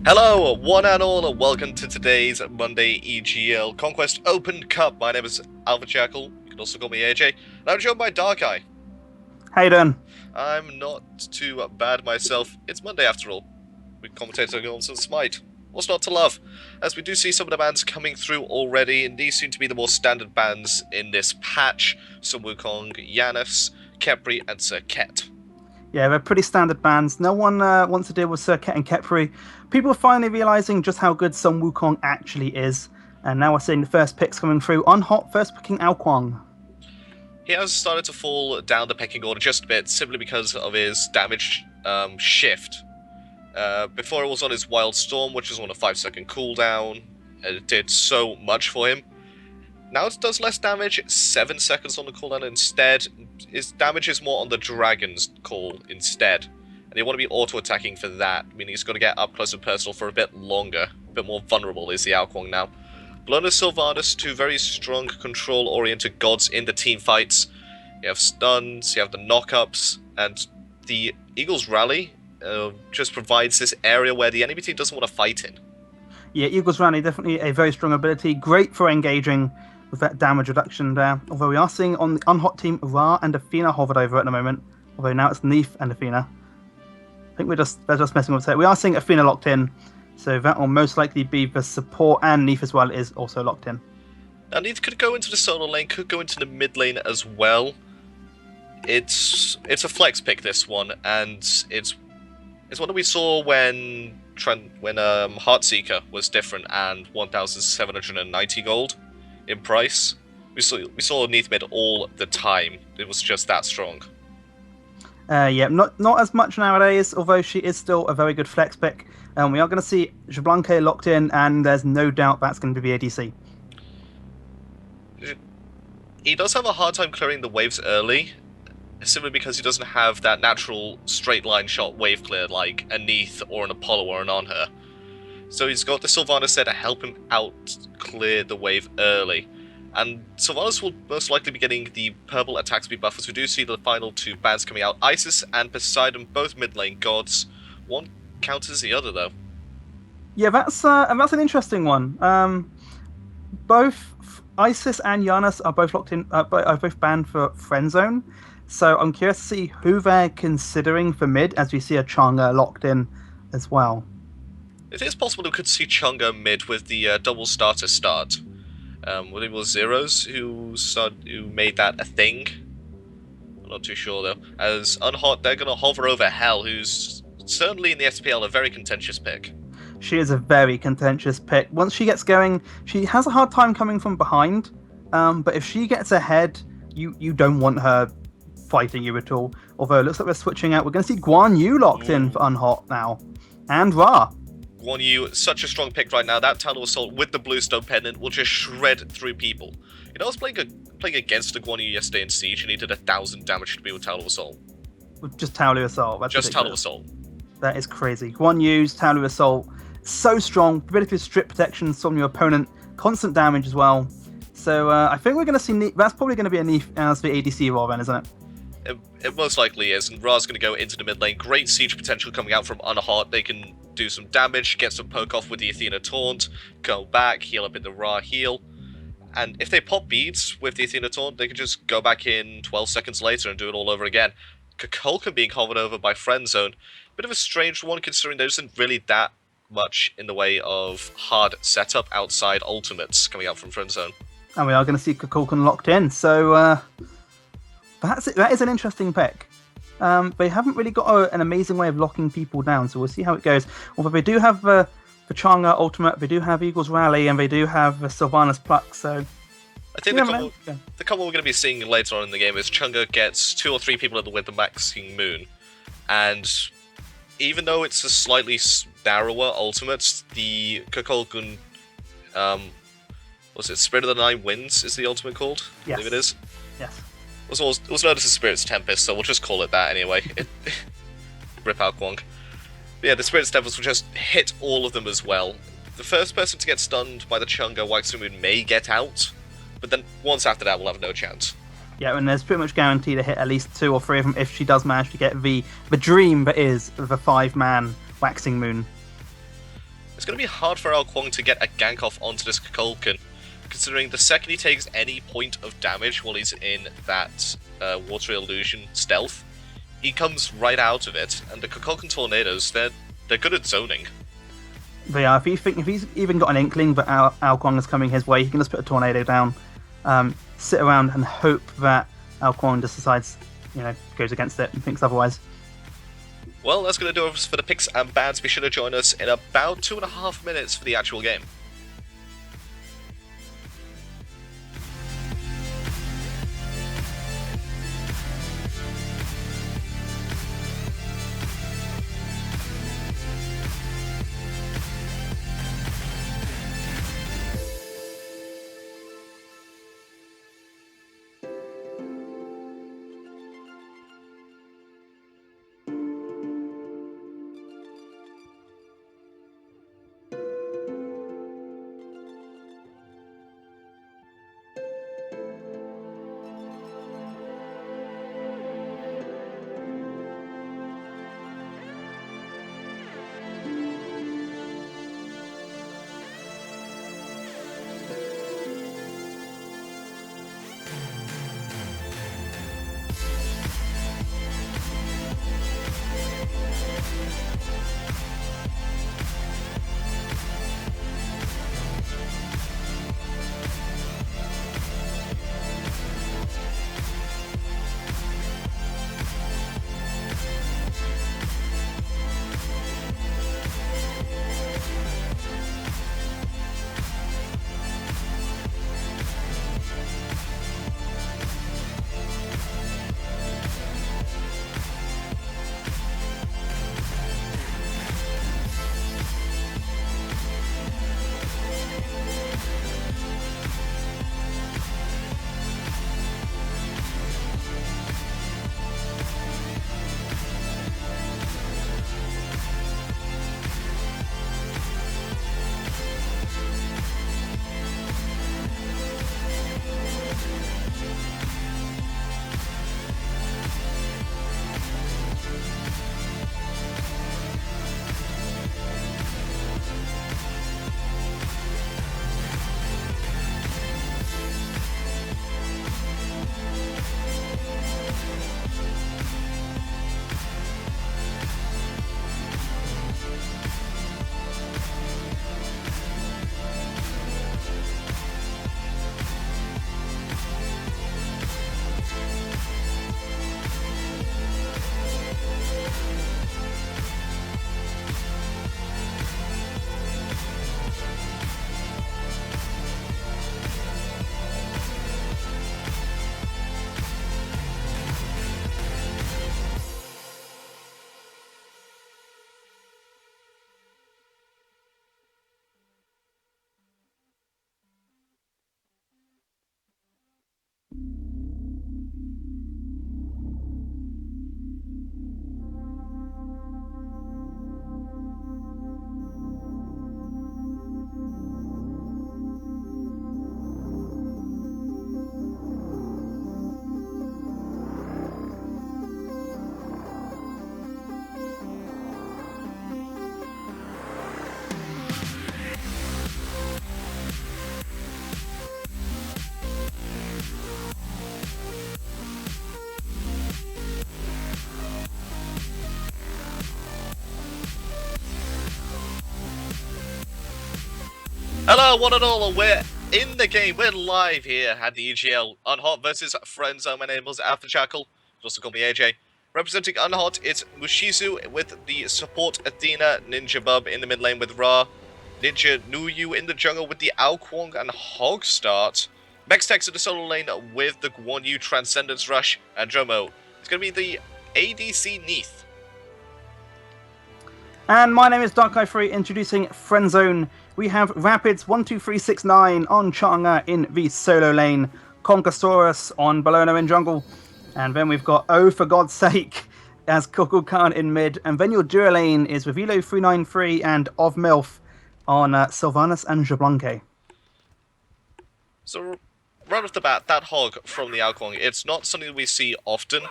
Hello, one and all, and welcome to today's Monday EGL Conquest Open Cup. My name is Alpha Jackal, you can also call me AJ, and I'm joined by Dark Eye. How you doing? I'm not too bad myself. It's Monday after all. We commentating on some SMITE. What's not to love? As we do see some of the bans coming through already, and these seem to be the more standard bans in this patch. Sun Wukong, Yanis, Khepri, and Sir Ket. Yeah, they're pretty standard bans. No one wants to deal with Sir Ket and Khepri. People are finally realizing just how good Sun Wukong actually is. And now we're seeing the first picks coming through. Unhot first picking Ao Kuang. He has started to fall down the pecking order just a bit, simply because of his damage shift. Before it was on his Wild Storm, which was on a 5-second cooldown. It did so much for him. Now it does less damage, 7 seconds on the cooldown instead. His damage is more on the Dragon's Call instead. And you want to be auto-attacking for that, meaning he's going to get up close and personal for a bit longer. A bit more vulnerable is the Ao Kuang now. Blunder's Sylvanas, two very strong control-oriented gods in the team fights. You have stuns, you have the knock-ups, and the Eagle's Rally just provides this area where the enemy team doesn't want to fight in. Yeah, Eagle's Rally, definitely a very strong ability. Great for engaging with that damage reduction there. Although we are seeing on the Unhot team, Ra and Athena hovered over at the moment. Although now it's Neith and Athena. I think they're just messing with it. We are seeing Athena locked in. So that will most likely be the support, and Neith as well is also locked in. Now Neith could go into the solo lane, could go into the mid lane as well. It's a flex pick, this one, and it's one that we saw when Heartseeker was different and 1,790 gold in price. We saw Neith mid all the time. It was just that strong. Yeah, not as much nowadays, although she is still a very good flex pick. We are going to see Xbalanque locked in, and there's no doubt that's going to be ADC. He does have a hard time clearing the waves early, simply because he doesn't have that natural straight line shot wave clear like a Neith or an Apollo or an Anhur. So he's got the Sylvanas there to help him out clear the wave early. And Sylvanas will most likely be getting the purple attack speed buff, as we do see the final two bans coming out. Isis and Poseidon, both mid lane gods. One counters the other though. Yeah, that's an interesting one. Both Isis and Yanis are both locked in, are both banned for friend zone. So I'm curious to see who they're considering for mid, as we see a Chang'e locked in as well. It is possible we could see Chang'e mid with the double starter start. Well, it was Zeros who made that a thing. I'm not too sure though. As Unhot, they're going to hover over Hell, who's certainly in the SPL a very contentious pick. She is a very contentious pick. Once she gets going, she has a hard time coming from behind. But if she gets ahead, you don't want her fighting you at all. Although it looks like we're switching out. We're going to see Guan Yu locked in for Unhot now. And Ra. Guan Yu, such a strong pick right now. That Tower Assault with the Bluestone Pendant will just shred through people. You know, I was playing against the Guan Yu yesterday in Siege, and he did 1,000 damage to me with Tower Assault. With just Tower Assault? That's just Tower ridiculous. Assault. That is crazy. Guan Yu's Tower Assault, so strong. Ability to strip protection from your opponent. Constant damage as well. So I think we're going to see... That's probably going to be a Neith as the ADC role then, isn't it? It most likely is, and Ra's going to go into the mid lane. Great siege potential coming out from Unhot. They can do some damage, get some poke off with the Athena taunt, go back, heal up in the Ra heal. And if they pop beads with the Athena Taunt, they can just go back in 12 seconds later and do it all over again. Kukulkan being hovered over by Friend Zone, bit of a strange one considering there isn't really that much in the way of hard setup outside ultimates coming out from Friend Zone. And we are going to see Kukulkan locked in, so that is an interesting pick. They haven't really got an amazing way of locking people down, so we'll see how it goes. Although they do have the Changa Ultimate, they do have Eagles Rally, and they do have Sylvanas Pluck, so... I think the combo we're going to be seeing later on in the game is Chunga gets 2 or 3 people at the with the Maxing Moon, and even though it's a slightly narrower ultimate, the Kukulkan, was it Spirit of the Nine Winds is the ultimate called? Yes. I believe it is. Yes. It was known as the Spirit's Tempest, so we'll just call it that anyway. Rip out Kwong. But yeah, the Spirit's Tempest will just hit all of them as well. The first person to get stunned by the Chunga Waxing Moon may get out, but then once after that, we'll have no chance. Yeah, and there's pretty much guaranteed to hit at least 2 or 3 of them if she does manage to get the dream that is the 5-man Waxing Moon. It's going to be hard for Al Kwong to get a gank off onto this Kukulkan, considering the second he takes any point of damage while he's in that Water Illusion stealth, he comes right out of it, and the Kukulkan Tornadoes, they're good at zoning. They are. If he's even got an inkling that Al Kwong is coming his way, he can just put a tornado down, sit around and hope that Al Kwong just decides, goes against it and thinks otherwise. Well, that's going to do it for the picks and bans. Be sure to join us in about 2.5 minutes for the actual game. Hello, one and all, we're in the game, we're live here at the EGL. Unhot versus Friendzone. My name is Afterjackal, also call me AJ. Representing Unhot, it's Mushizu with the support Athena, Ninja Bub in the mid lane with Ra, Ninja Nuyu in the jungle with the Alkwong and Hogstart, Mextex in the solo lane with the Guan Yu Transcendence Rush, and Jomo. It's going to be the ADC Neath. And my name is Dark-Eye3, introducing Friendzone. We have Rapids 12369 on Changa in the solo lane, Conquest on Bologna in jungle, and then we've got Oh For God's Sake as Kukulkan in mid, and then your duo lane is Revilo 393 and Of Milf on Sylvanas and Jablanque. So, right off the bat, that hog from the Alkwong, it's not something we see often,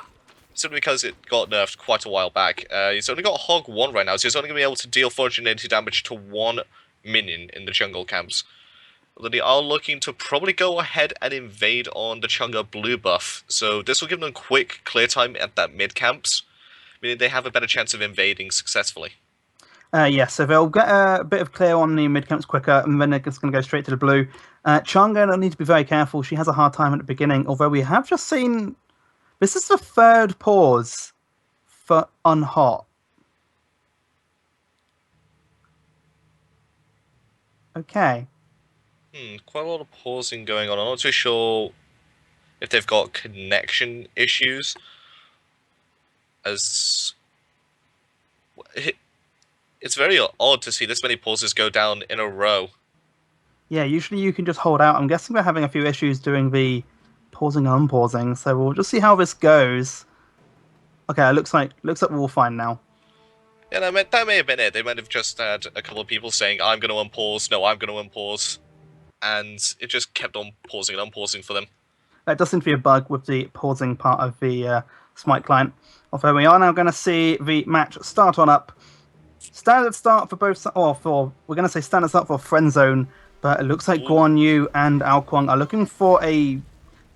simply because it got nerfed quite a while back. He's only got Hog 1 right now, so he's only going to be able to deal 480 damage to one minion in the jungle camps. Although they are looking to probably go ahead and invade on the Chunga blue buff, so this will give them quick clear time at that mid camps, meaning they have a better chance of invading successfully. Yes, so they'll get a bit of clear on the mid camps quicker, and then they're just going to go straight to the blue. Changa will need to be very careful. She has a hard time at the beginning, although we have just seen... This is the third pause for Unhot. Okay. Quite a lot of pausing going on. I'm not too sure if they've got connection issues. It's very odd to see this many pauses go down in a row. Yeah, usually you can just hold out. I'm guessing we're having a few issues doing the pausing and unpausing, so we'll just see how this goes. Okay, it looks like we're all fine now. Yeah, that may have been it. They might have just had a couple of people saying, I'm going to unpause, no, I'm going to unpause. And it just kept on pausing and unpausing for them. That does seem to be a bug with the pausing part of the SMITE client. Although we are now going to see the match start on up. Standard start for both, we're going to say standard start for Friendzone, but it looks like Guan Yu and Alkwong are looking for a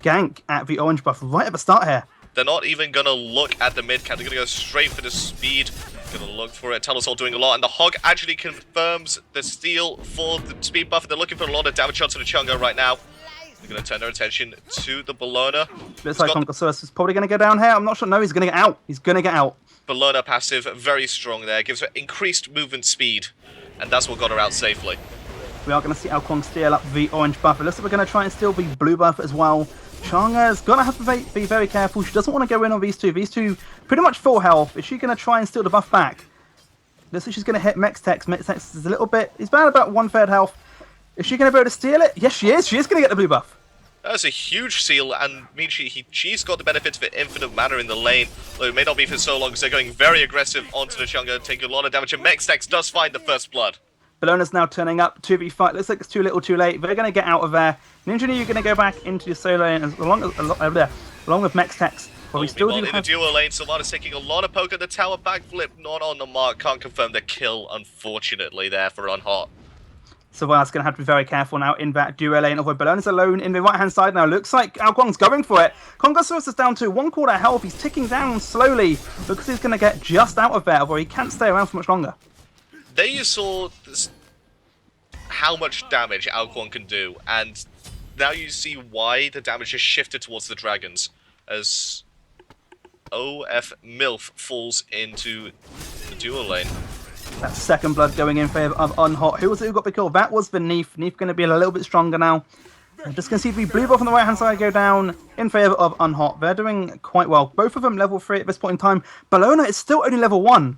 gank at the orange buff right at the start here. They're not even going to look at the mid camp, they're going to go straight for the speed. Going to look for it. Telesol doing a lot, and the Hog actually confirms the steal for the speed buff. They're looking for a lot of damage shots to the Chunga right now. They're going to turn their attention to the Bologna. Looks like Conquest is probably going to go down here. I'm not sure. No, he's going to get out. He's going to get out. Bologna passive, very strong there. Gives her increased movement speed, and that's what got her out safely. We are going to see Alkwong steal up the orange buff. It looks like we're going to try and steal the blue buff as well. Changa's going to have to be very careful. She doesn't want to go in on these two. These two pretty much full health. Is she going to try and steal the buff back? Looks like she's going to hit Mextex. Mextex is a little bit... He's about 1/3 health. Is she going to be able to steal it? Yes, she is. She is going to get the blue buff. That's a huge seal, and means she's got the benefit of infinite mana in the lane, though it may not be for so long, because they're going very aggressive onto the Chunga, taking a lot of damage, and Mextex does find the first blood. Bologna's now turning up 2v5. Looks like it's too little too late. They're going to get out of there. Ninja, you're going to go back into your solo lane along with Mextex. But we still do in have... the duo lane, Sylvanas taking a lot of poke at the tower backflip, not on the mark. Can't confirm the kill, unfortunately, there for Unhot. Sylvanas going to have to be very careful now in that duo lane. Although Bologna's alone in the right-hand side now. Looks like Alkwong's going for it. Conquest is down to 1/4 health. He's ticking down slowly. Looks like he's going to get just out of there, although he can't stay around for much longer. There you saw how much damage Alkwong can do, and now you see why the damage has shifted towards the dragons, as OF Milf falls into the duo lane. That second blood going in favour of Unhot. Who was it who got the kill? That was the Neath. Neath going to be a little bit stronger now. I'm just going to see the blue buff on the right hand side go down in favour of Unhot. They're doing quite well. Both of them level 3 at this point in time. Bologna is still only level 1.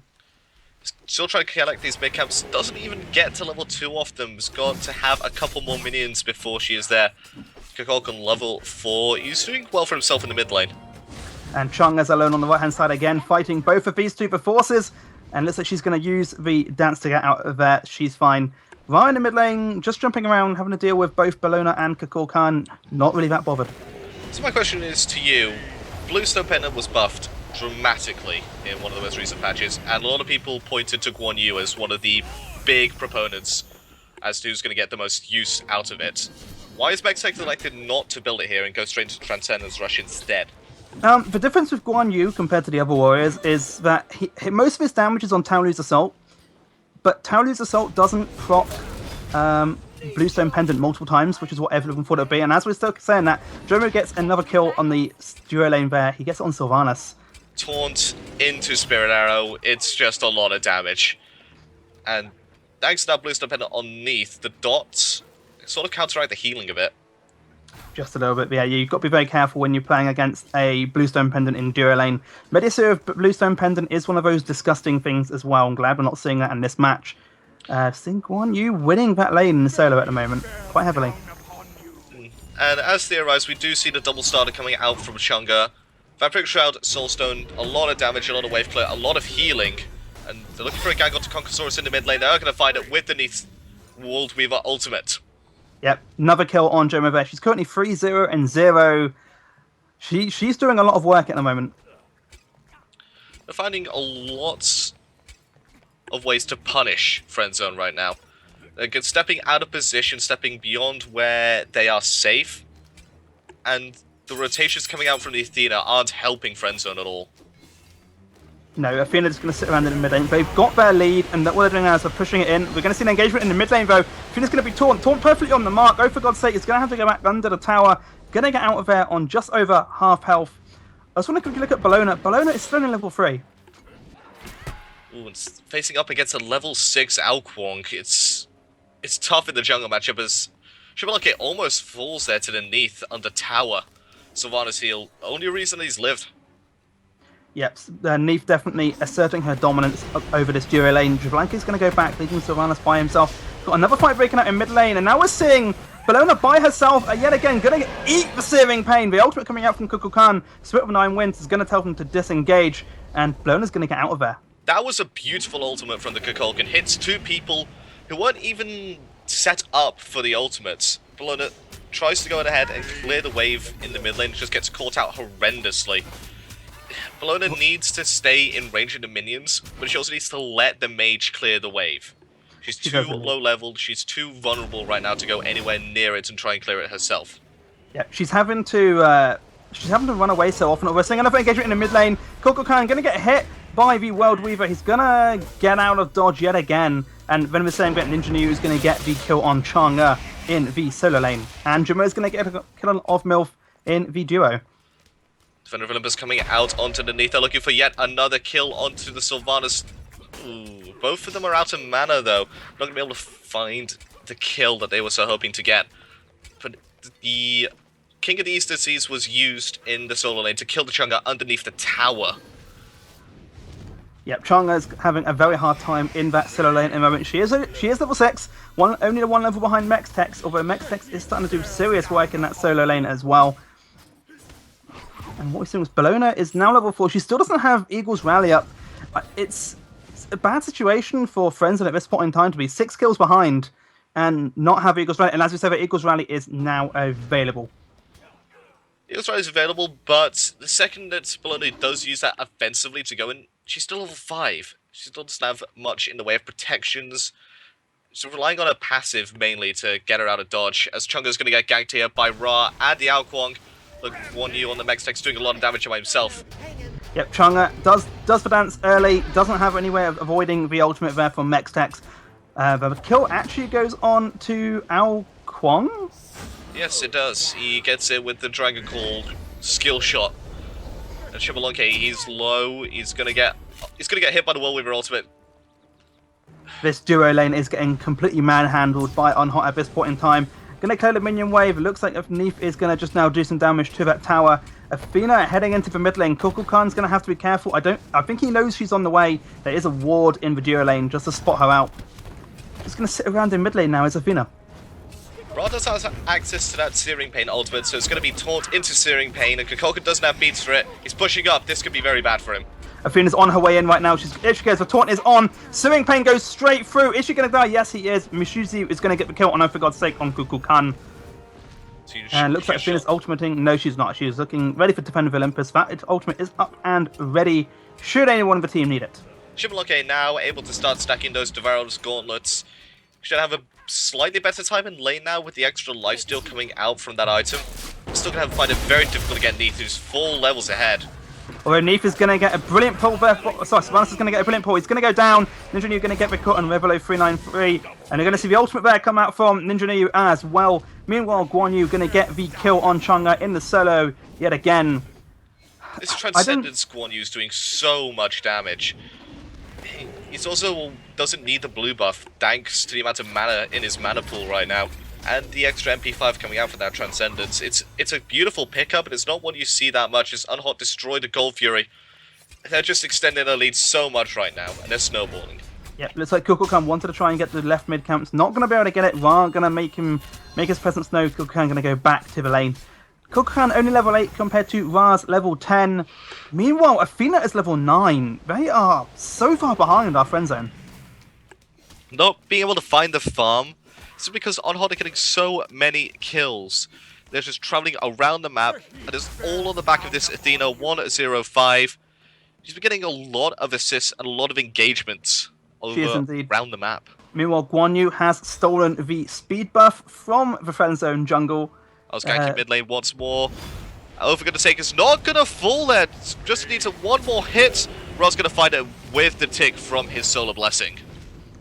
Still trying to collect these mid camps. Doesn't even get to level 2 off them. Has got to have a couple more minions before she is there. Kukulkan on level 4. He's doing well for himself in the mid lane. And Chunga's alone on the right hand side again, fighting both of these two for forces. And looks like she's going to use the dance to get out of there. She's fine. Right in the mid lane, just jumping around, having to deal with both Bologna and Kukulkan. Not really that bothered. So my question is to you. Bluestone Pendant was buffed dramatically in one of the most recent patches, and a lot of people pointed to Guan Yu as one of the big proponents as to who's going to get the most use out of it. Why is Mextex elected not to build it here and go straight into Transcendence Rush instead? The difference with Guan Yu compared to the other warriors is that most of his damage is on Taolu's Assault, but Taolu's Assault doesn't proc Bluestone Pendant multiple times, which is what everyone thought it would be. And as we're still saying that, Jomo gets another kill on the duo lane there. He gets it on Sylvanas. Taunt into Spirit Arrow, it's just a lot of damage. And thanks to that Bluestone Pendant underneath, the dots sort of counteract the healing a bit. Just a little bit, yeah. You've got to be very careful when you're playing against a Bluestone Pendant in duo lane. Medicine of Bluestone Pendant is one of those disgusting things as well. I'm glad we're not seeing that in this match. Sync1, you winning that lane in the solo at the moment, quite heavily. And as theorized, we do see the double starter coming out from Chunga. Vampiric Shroud, Soulstone, a lot of damage, a lot of wave clear, a lot of healing. And they're looking for a gang onto Conquest in the mid lane. They're going to find it with the Neath World Weaver ultimate. Yep, another kill on Jomo there. She's currently 3-0 and 0. She's doing a lot of work at the moment. They're finding a lot of ways to punish Friendzone right now. They're stepping out of position, stepping beyond where they are safe. And the rotations coming out from the Athena aren't helping Friendzone at all. No, Athena is going to sit around in the mid lane. They've got their lead, and what they're doing now is they're pushing it in. We're going to see an engagement in the mid lane, though. Athena's going to be taunt perfectly on the mark. Oh, for God's sake, it's going to have to go back under the tower. Going to get out of there on just over half health. I just want to quickly look at Bellona. Bellona is still in level 3. Ooh, it's facing up against a level 6 Alquonk. It's tough in the jungle matchup as Shibalake almost falls there to the Neath under tower. Sylvanas heal, only reason he's lived. Yep, Neath definitely asserting her dominance over this duo lane. Jablanka's going to go back, leaving Sylvanas by himself. Got another fight breaking out in mid lane, and now we're seeing Bellona by herself, yet again, going to eat the searing pain. The ultimate coming out from Kukulkan, Spirit of 9 Winds, is going to tell them to disengage, and Bellona's going to get out of there. That was a beautiful ultimate from the Kukulkan. Hits 2 people who weren't even set up for the ultimates. Bellona tries to go ahead and clear the wave in the mid lane, just gets caught out horrendously. Bellona needs to stay in range of the minions, but she also needs to let the mage clear the wave. She's too low leveled, she's too vulnerable right now to go anywhere near it and try and clear it herself. Yeah, she's having to run away so often. We're seeing another engagement in the mid lane. Kukulkan going to get hit by the World Weaver. He's going to get out of dodge yet again. And then we're saying that Ninja New is going to get the kill on Chang'e in the solo lane. And Jamo is going to get a kill off MILF in the duo. Defender of Olympus coming out onto the Neath. They're looking for yet another kill onto the Sylvanas. Ooh, both of them are out of mana though. Not going to be able to find the kill that they were so hoping to get. But the King of the Eastern Seas was used in the solo lane to kill the Chang'e underneath the tower. Yep, Chang'e is having a very hard time in that solo lane at the moment. She is level 6, only the 1 level behind Mextex, although Mextex is starting to do serious work in that solo lane as well. And what we're seeing is Bellona is now level 4. She still doesn't have Eagle's Rally up. It's a bad situation for Friendzone at this point in time to be 6 kills behind and not have Eagle's Rally. And as we said, Eagle's Rally is now available. Eagle's Rally is available, but the second that Bellona does use that offensively to go in, she's still level 5. She still doesn't have much in the way of protections. She's relying on her passive mainly to get her out of dodge, as Chunga's going to get ganked here by Ra and the Alquonk. Look, 1U on the Mextex doing a lot of damage by himself. Yep, Chang'e does the dance early, doesn't have any way of avoiding the ultimate there from Mextex. The kill actually goes on to Alquonk. Yes, it does. He gets it with the Dragon Call skill shot. And Shibalonke, he's low. He's gonna get hit by the World Weaver ultimate. This duo lane is getting completely manhandled by Unhot at this point in time. Gonna clear the minion wave. It looks like Neath is gonna just now do some damage to that tower. Athena heading into the mid lane. Kukulkan's gonna have to be careful. I think he knows she's on the way. There is a ward in the duo lane just to spot her out. Just gonna sit around in mid lane now is Athena. Ra does have access to that Searing Pain ultimate, so it's going to be taunt into Searing Pain, and Kukulkan doesn't have beats for it. He's pushing up. This could be very bad for him. Athena's on her way in right now. Here she goes. The taunt is on. Searing Pain goes straight through. Is she going to die? Yes, he is. Mishuzi is going to get the kill, oh no, for God's sake, on Kukulkan. And looks like Athena's ultimating. No, she's not. She's looking ready for Defender of Olympus. That ultimate is up and ready. Should anyone of the team need it. Shibalonke now able to start stacking those Devourer's Gauntlets. Should have a slightly better time in lane now with the extra lifesteal coming out from that item. Still going to find it very difficult to get Neath, who's 4 levels ahead. Although Neef is going to get a brilliant pull there. Sorry, Sylvanas is going to get a brilliant pull. He's going to go down. Ninja New going to get the cut on Revelo 393. And they're going to see the ultimate there come out from Ninja New as well. Meanwhile, Guan Yu going to get the kill on Chang'e in the solo yet again. This Transcendence Guan Yu is doing so much damage. He's also doesn't need the blue buff thanks to the amount of mana in his mana pool right now. And the extra MP5 coming out for that Transcendence. It's a beautiful pickup, and it's not one you see that much. As Unhot destroyed the Gold Fury. They're just extending their lead so much right now, and they're snowballing. Yep, looks like Kukulkan wanted to try and get the left mid camp. It's not going to be able to get it. Ra going to make his presence known. Kukulkan going to go back to the lane. Kukulkan only level 8 compared to Ra's level 10. Meanwhile, Athena is level 9. They are so far behind our friend zone. Not being able to find the farm. This is because Unhot are getting so many kills. They're just traveling around the map, and it's all on the back of this Athena 105. She's been getting a lot of assists and a lot of engagements around the map. Meanwhile, Guan Yu has stolen the speed buff from the friend zone jungle. I was ganking mid lane once more. Over gonna take is not gonna fall there. Just needs one more hit. Ra's gonna find it with the tick from his solar blessing.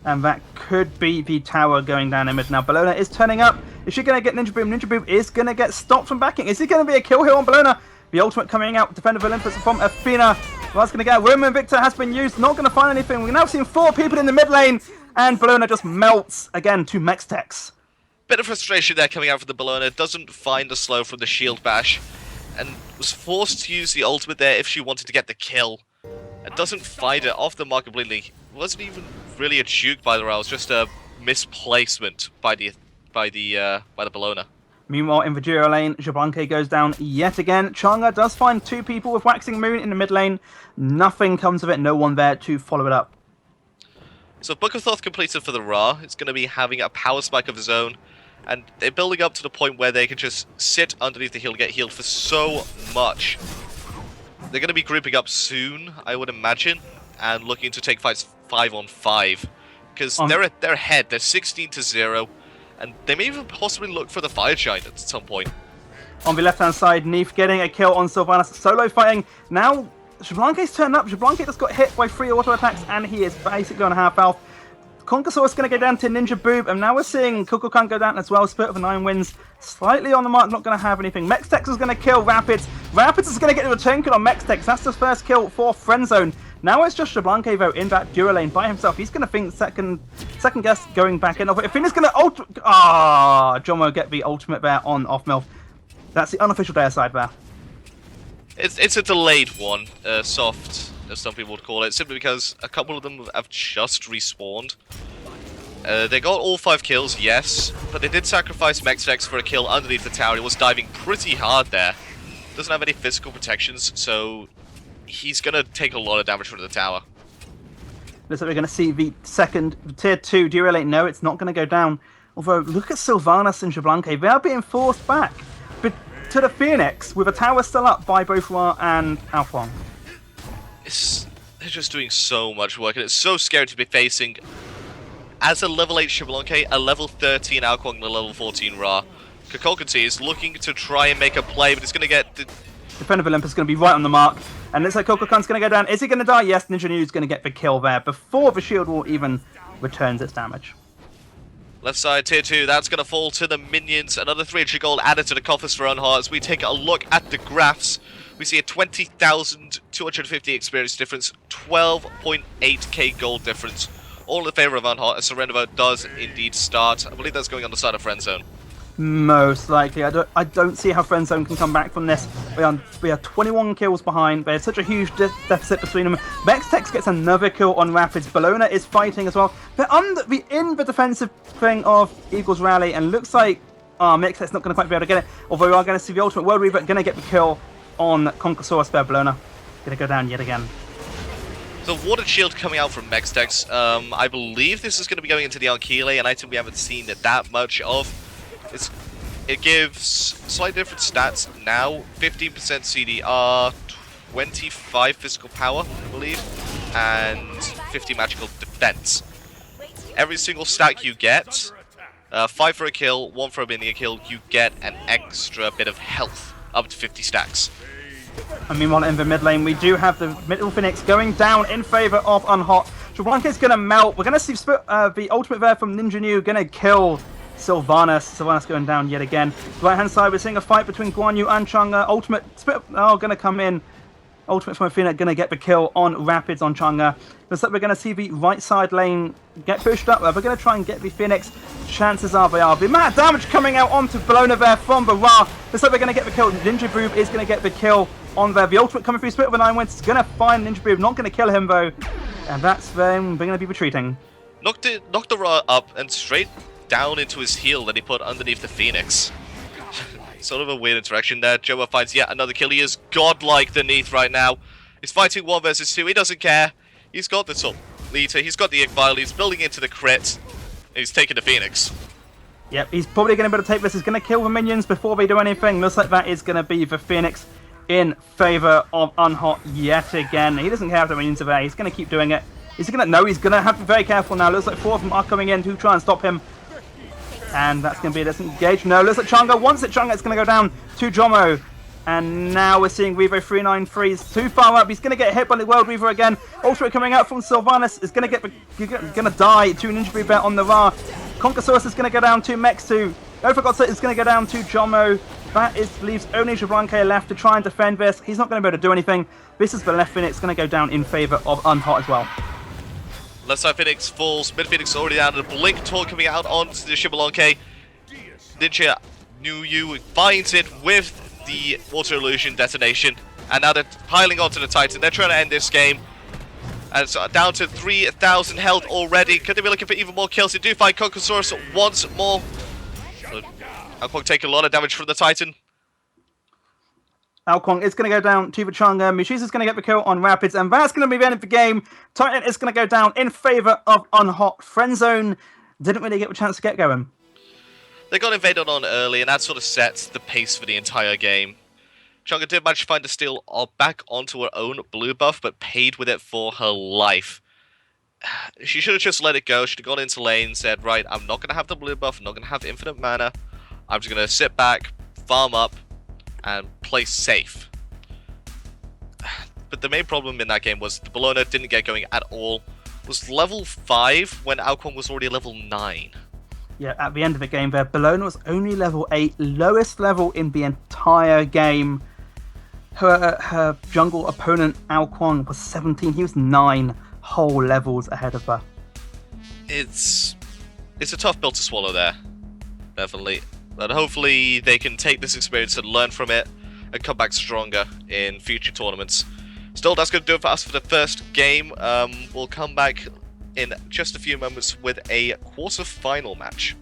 And that could be the tower going down in mid now. Bellona is turning up. Is she going to get Ninja Boom? Ninja Boom is going to get stopped from backing. Is it going to be a kill here on Bellona? The ultimate coming out. Defender of Olympus from Athena. Ra's going to get a Roman Victor has been used. Not going to find anything. We've now seen 4 people in the mid lane. And Bellona just melts again to Mextex. Bit of frustration there coming out from the Bellona. Doesn't find the slow from the shield bash. And was forced to use the ultimate there if she wanted to get the kill. And doesn't find it off the mark completely. Wasn't even really a juke by the Rails, just a misplacement by the Bellona. Meanwhile, in the Duo lane, Jablanque goes down yet again. Chang'e does find 2 people with Waxing Moon in the mid lane. Nothing comes of it, no one there to follow it up. So Book of Thoth completed for the Ra. It's going to be having a power spike of his own. And they're building up to the point where they can just sit underneath the hill, get healed for so much. They're going to be grouping up soon, I would imagine, and looking to take fights 5-on-5. Because they're ahead, they're 16-0, and they may even possibly look for the Fire Giant at some point. On the left-hand side, Neef getting a kill on Sylvanas. Solo fighting. Now, Jablanque's turned up. Jablanque just got hit by 3 auto attacks, and he is basically on half health. Conquest is going to go down to Ninja Boob, and now we're seeing Kukulkan go down as well. Spirit of the 9 wins. Slightly on the mark, not going to have anything. Mextex is going to kill Rapids. Rapids is going to get the return kill on Mextex. That's the first kill for Friendzone. Now it's just Jablanque, though, in that duo lane by himself. He's going to think second guess going back in. Athena's going to John will get the ultimate there on off-mill. That's the unofficial Dare side there. It's a delayed one, soft, as some people would call it, simply because a couple of them have just respawned. They got all 5 kills, yes, but they did sacrifice Mextex for a kill underneath the tower. He was diving pretty hard there. Doesn't have any physical protections, so he's going to take a lot of damage from the tower. Looks like we're going to see the second tier 2 duo lane. No, it's not going to go down. Although, look at Sylvanas and Jablanque. They are being forced back to the Phoenix with a tower still up by both Ra and Alphon. They're just doing so much work, and it's so scary to be facing, as a level 8 Jablanque, a level 13 Alquang, and a level 14 Ra. Kakolkanti is looking to try and make a play, but it's going to get... Defender of Olympus is going to be right on the mark. And it looks like Kokokan's going to go down. Is he going to die? Yes, Ninja Nu's going to get the kill there before the shield wall even returns its damage. Left side, tier 2, that's going to fall to the minions. Another 300 gold added to the coffers for Unhart. As we take a look at the graphs, we see a 20,250 experience difference, 12.8k gold difference. All in favour of Unhart. A surrender vote does indeed start. I believe that's going on the side of Friendzone. Most likely. I don't see how Friendzone can come back from this. We are 21 kills behind. There's such a huge deficit between them. Mextex gets another kill on Rapids. Bellona is fighting as well. They're in the defensive thing of Eagles Rally, and looks like Mextex not going to quite be able to get it. Although we are going to see the Ultimate World Reaver going to get the kill on Conquest there. Bellona going to go down yet again. So Water Shield coming out from Mextex. I believe this is going to be going into the Archele, an item we haven't seen that much of. It gives slightly different stats now. 15% CDR, 25 physical power, I believe, and 50 magical defense. Every single stack you get, 5 for a kill, 1 for a minion kill, you get an extra bit of health, up to 50 stacks. And meanwhile, in the mid lane, we do have the middle Phoenix going down in favor of Unhot. Jablanca's going to melt. We're going to see the ultimate there from Ninja New going to kill Sylvanas. Sylvanas going down yet again. Right hand side, we're seeing a fight between Guan Yu and Chang'e. Ultimate split. Oh, going to come in. Ultimate from Athena going to get the kill on Rapids on Chang'e. Looks like we're going to see the right side lane get pushed up. We're going to try and get the Phoenix. Chances are they are. The amount of damage coming out onto Bologna there from the Ra. Looks like we're going to get the kill. Ninja Boob is going to get the kill on there. The ultimate coming through split with a 9 wins. It's going to find Ninja Boob. Not going to kill him though. And that's them. They're going to be retreating. Knocked the Ra up and straight down into his heel that he put underneath the Phoenix. Sort of a weird interaction there. Joa finds yet another kill. He is godlike the Neath right now. He's fighting 1 versus 2. He doesn't care. He's got the top leader. He's got the Igvile. He's building into the crit. And he's taking the Phoenix. Yep, he's probably going to be able to take this. He's going to kill the minions before they do anything. Looks like that is going to be the Phoenix in favor of Unhot yet again. He doesn't care if the minions are there. He's going to keep doing it. He's going to have to be very careful now. Looks like 4 of them are coming in to try and stop him. And that's going to be a disengage. No, looks like Chang'e wants it. Chang'e is going to go down to Jomo. And now we're seeing Revo 393 is too far up. He's going to get hit by the World Reaver again. Ultimate coming out from Sylvanas is going to die to Ninja Boob on the Ra. Conquest is going to go down to Mexu. Oh, for God's sake, it's going to go down to Jomo. That leaves only Jablanca left to try and defend this. He's not going to be able to do anything. This is the left Phoenix going to go down in favor of Unhot as well. Left side Phoenix falls, mid Phoenix already down, and a Blink Torque coming out onto the Xbalanque. Ninja New finds it with the Water Illusion detonation, and now they're piling onto the Titan. They're trying to end this game. And it's down to 3,000 health already. Could they be looking for even more kills? They do find Conquest once more. Alquang taking a lot of damage from the Titan. Alquang is going to go down to the Chang'e. Mushisa's going to get the kill on Rapids, and that's going to be the end of the game. Titan is going to go down in favor of Unhot. Friendzone didn't really get a chance to get going. They got invaded on early, and that sort of sets the pace for the entire game. Chang'e did manage to find a steal back onto her own blue buff, but paid with it for her life. She should have just let it go. Should have gone into lane, said, right, I'm not going to have the blue buff, I'm not going to have infinite mana. I'm just going to sit back, farm up, and play safe. But the main problem in that game was the Bologna didn't get going at all. It was level 5 when Alquang was already level 9. Yeah, at the end of the game there, Bologna was only level 8, lowest level in the entire game. Her jungle opponent, Alquang, was 17. He was 9 whole levels ahead of her. It's a tough pill to swallow there, definitely. But hopefully they can take this experience and learn from it and come back stronger in future tournaments. Still, that's going to do it for us for the first game. We'll come back in just a few moments with a quarter-final match.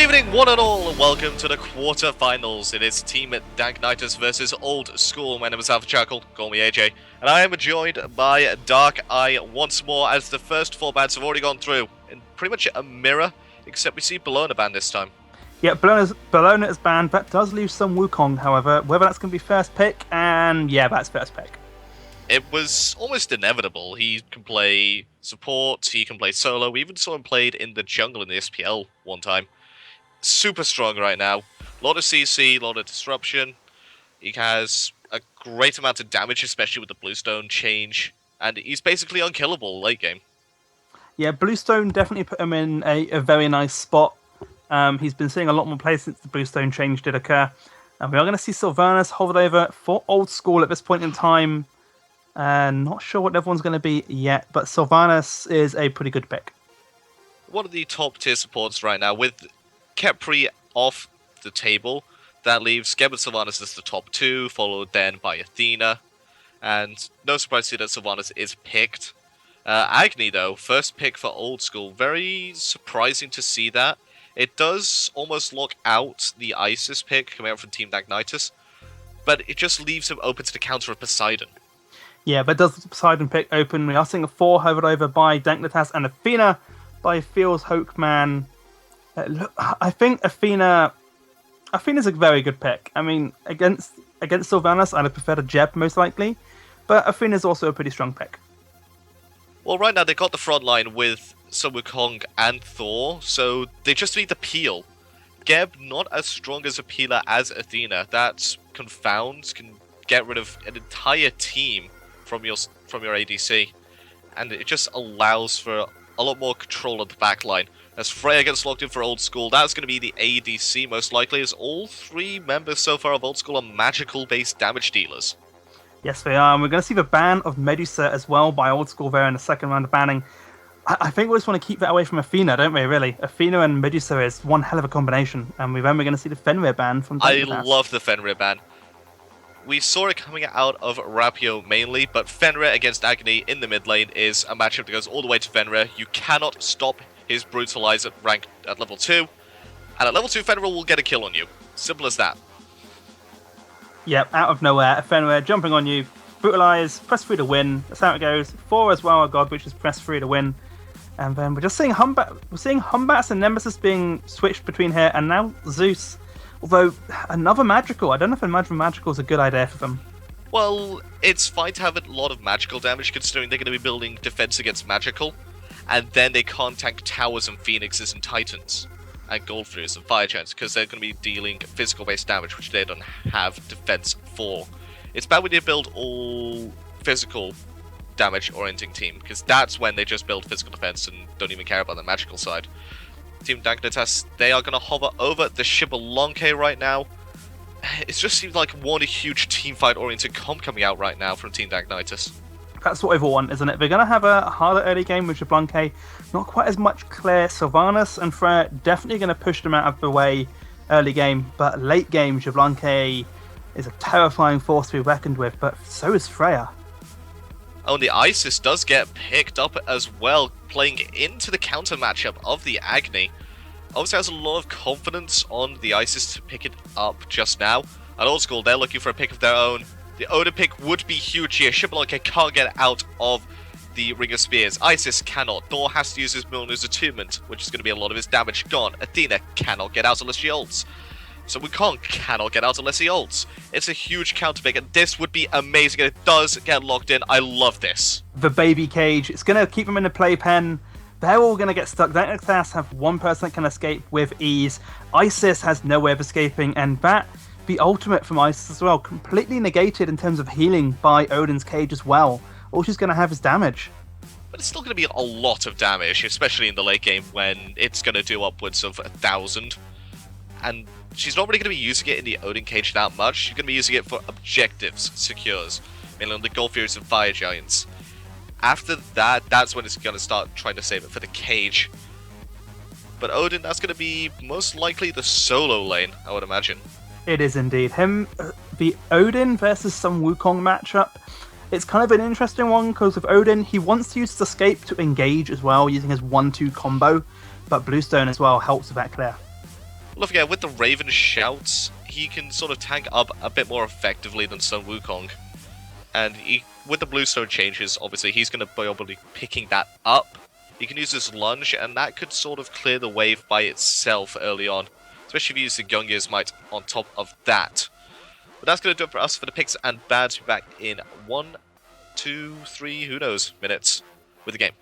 evening, one and all, and welcome to the quarterfinals. It is Team Danknightus versus Old School. My name is Alpha Chuckle, call me AJ, and I am joined by Dark Eye once more, as the first four bands have already gone through in pretty much a mirror, except we see Bologna banned this time. Yeah, Bologna is banned. That does leave some Wukong, however. Whether that's going to be first pick, and yeah, that's first pick. It was almost inevitable. He can play support, he can play solo. We even saw him played in the jungle in the SPL one time. Super strong right now. A lot of CC, a lot of disruption. He has a great amount of damage, especially with the Bluestone change. And he's basically unkillable late game. Yeah, Bluestone definitely put him in a very nice spot. He's been seeing a lot more plays since the Bluestone change did occur. And we are going to see Sylvanas hovered over for Old School at this point in time. Not sure what everyone's going to be yet, but Sylvanas is a pretty good pick. One of the top tier supports right now, with Kepri off the table. That leaves Geb and Sylvanas as the top two, followed then by Athena. And no surprise to see that Sylvanas is picked. Agni, though, first pick for Old School. Very surprising to see that. It does almost lock out the Isis pick coming out from Team Danknightus, but it just leaves him open to the counter of Poseidon. Yeah, but does the Poseidon pick open? We are seeing a 4 hovered over by Danknightus and Athena by Feels Hokeman. Look, I think Athena's a very good pick. I mean, against Sylvanas, I'd have preferred a Jeb most likely, but Athena's also a pretty strong pick. Well, right now they got the front line with Sun Wukong and Thor, so they just need the peel. Geb not as strong as a peeler as Athena. That Confound can get rid of an entire team from your ADC, and it just allows for a lot more control of the backline. As Freya gets locked in for Old School, that's going to be the ADC most likely, as all three members so far of Old School are magical-based damage dealers. Yes, they are, and we're going to see the ban of Medusa as well by Old School there in the second round of banning. I think we just want to keep that away from Athena, don't we, really? Athena and Medusa is one hell of a combination, and we're going to see the Fenrir ban from Danknightus. I love the Fenrir ban. We saw it coming out of Rapio mainly, but Fenrir against Agni in the mid lane is a matchup that goes all the way to Fenrir. You cannot stop his Brutalize at rank at level 2, and at level 2 Fenrir will get a kill on you. Simple as that. Yep, out of nowhere, Fenrir jumping on you, Brutalize, press 3 to win. That's how it goes. 4 as well, God, which is press 3 to win. And then we're just seeing Humbats and Nemesis being switched between here, and now Zeus. Although, another magical. I don't know if another magical is a good idea for them. Well, it's fine to have a lot of magical damage, considering they're going to be building defense against magical, and then they can't tank towers and phoenixes and titans, and goldfruits and fire giants, because they're going to be dealing physical-based damage, which they don't have defense for. It's bad when you build all physical damage-orienting team, because that's when they just build physical defense and don't even care about the magical side. Team Danknightus, they are going to hover over the Shibbolonke right now. It just seems like one huge teamfight-oriented comp coming out right now from Team Danknightus. That's what everyone want, isn't it? They're going to have a harder early game with Shibbolonke. Not quite as much clear. Sylvanas and Freya definitely going to push them out of the way early game, but late game, Shibbolonke is a terrifying force to be reckoned with, but so is Freya. Oh, and the Isis does get picked up as well, playing into the counter matchup of the Agni. Obviously has a lot of confidence on the Isis to pick it up just now. At Old School, they're looking for a pick of their own. The Odin pick would be huge here. Shibbolonke can't get out of the Ring of Spears. Isis cannot. Thor has to use his Mjolnir's attunement, which is going to be a lot of his damage gone. Athena cannot get out unless she ults. So Wukong cannot get out unless he ults. It's a huge counter pick, and this would be amazing. It does get locked in. I love this. The baby cage. It's going to keep them in the playpen. They're all going to get stuck. Danknightus have one person that can escape with ease. Isis has no way of escaping, and that, the ultimate from Isis as well, completely negated in terms of healing by Odin's cage as well. All she's going to have is damage. But it's still going to be a lot of damage, especially in the late game when it's going to do upwards of 1,000. And she's not really going to be using it in the Odin cage that much. She's going to be using it for objectives, secures, mainly on the Gold Furies and Fire Giants. After that, that's when it's going to start trying to save it for the cage. But Odin, that's going to be most likely the solo lane, I would imagine. It is indeed. The Odin versus some Wukong matchup. It's kind of an interesting one, because with Odin, he wants to use his escape to engage as well, using his 1-2 combo. But Bluestone as well helps with that clear. Look again, with the Raven shouts, he can sort of tank up a bit more effectively than Sun Wukong. And with the Bluestone changes, obviously, he's going to be able to be picking that up. He can use his lunge, and that could sort of clear the wave by itself early on. Especially if you use the Gungnir's Might on top of that. But that's going to do it for us for the picks and bads. We'll be back in 1, 2, 3, who knows, minutes with the game.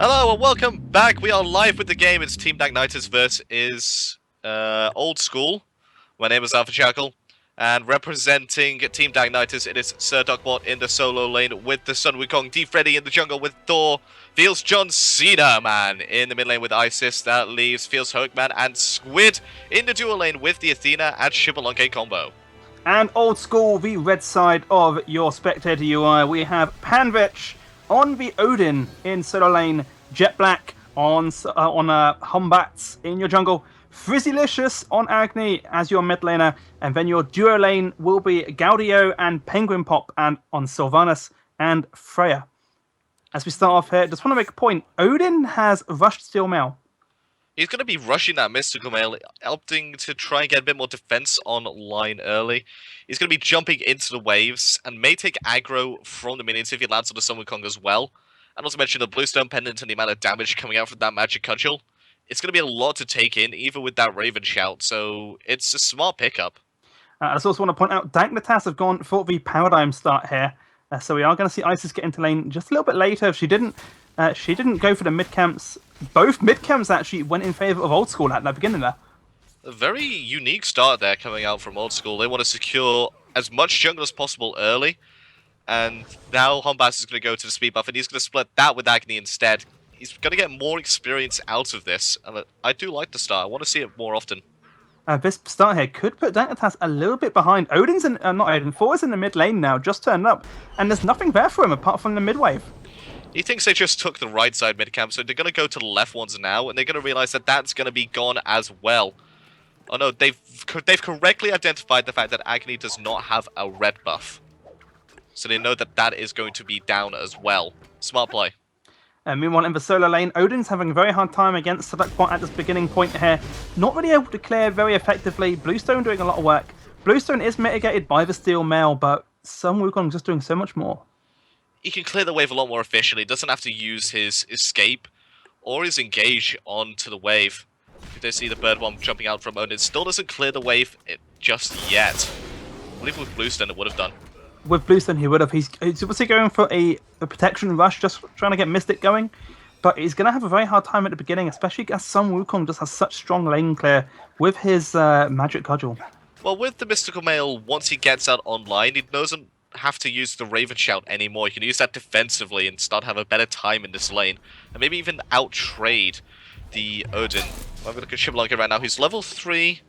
Hello and welcome back. We are live with the game. It's Team Dagnitis versus Old School. My name is Alpha Shackle, and representing Team Dagnitis, it is Sir Duckbot in the solo lane with the Sun Wukong, D Freddy in the jungle with Thor, Feels John Cena man in the mid lane with Isis. That leaves Feels Hookman and Squid in the dual lane with the Athena and Shibbolunke combo. And Old School, the red side of your spectator UI, we have Panvich on the Odin in solo lane, Jet Black on Humbats in your jungle, Frizzylicious on Agni as your mid laner, and then your duo lane will be Gaudio and Penguin Pop and on Sylvanas and Freya. As we start off here, just want to make a point. Odin has Rushed Steel Mail. He's going to be rushing that Mystical Mail, opting to try and get a bit more defense online early. He's going to be jumping into the waves and may take aggro from the minions if he lands on the Sun Wukong as well. And also mention the Bluestone Pendant and the amount of damage coming out from that Magic Cudgel. It's going to be a lot to take in, even with that Raven Shout, so it's a smart pickup. I just also want to point out, Danknatas have gone for the Paradigm start here. So we are going to see Isis get into lane just a little bit later. She didn't go for the mid camps. Both mid camps actually went in favor of Old School at the beginning there. A very unique start there coming out from Old School. They want to secure as much jungle as possible early. And now Hombass is going to go to the speed buff, and he's going to split that with Agni instead. He's going to get more experience out of this. And I do like the start. I want to see it more often. This start here could put Danknatas a little bit behind. Odin's in, not Odin, Thor is in the mid lane now, just turned up. And there's nothing there for him apart from the mid wave. He thinks they just took the right side mid camp, so they're going to go to the left ones now, and they're going to realize that that's going to be gone as well. Oh no, they've correctly identified the fact that Agni does not have a red buff. So they know that that is going to be down as well. Smart play. Meanwhile, in the solo lane, Odin's having a very hard time against Select Point at this beginning point here. Not really able to clear very effectively. Bluestone doing a lot of work. Bluestone is mitigated by the Steel Mail, but Sun Wukong just doing so much more. He can clear the wave a lot more efficiently. He doesn't have to use his escape or his engage onto the wave. You don't see the bird bomb jumping out from Odin. It still doesn't clear the wave just yet. I believe with Bluestone it would have done. With Bluestone, he would have. He's obviously going for a protection rush, just trying to get Mystic going. But he's going to have a very hard time at the beginning, especially as Sun Wukong just has such strong lane clear with his Magic Cudgel. Well, with the Mystical Mail, once he gets out online, he doesn't have to use the Raven Shout anymore. He can use that defensively and start to have a better time in this lane. And maybe even out-trade the Odin. I'm going to look at Shiblanka right now. He's level 3.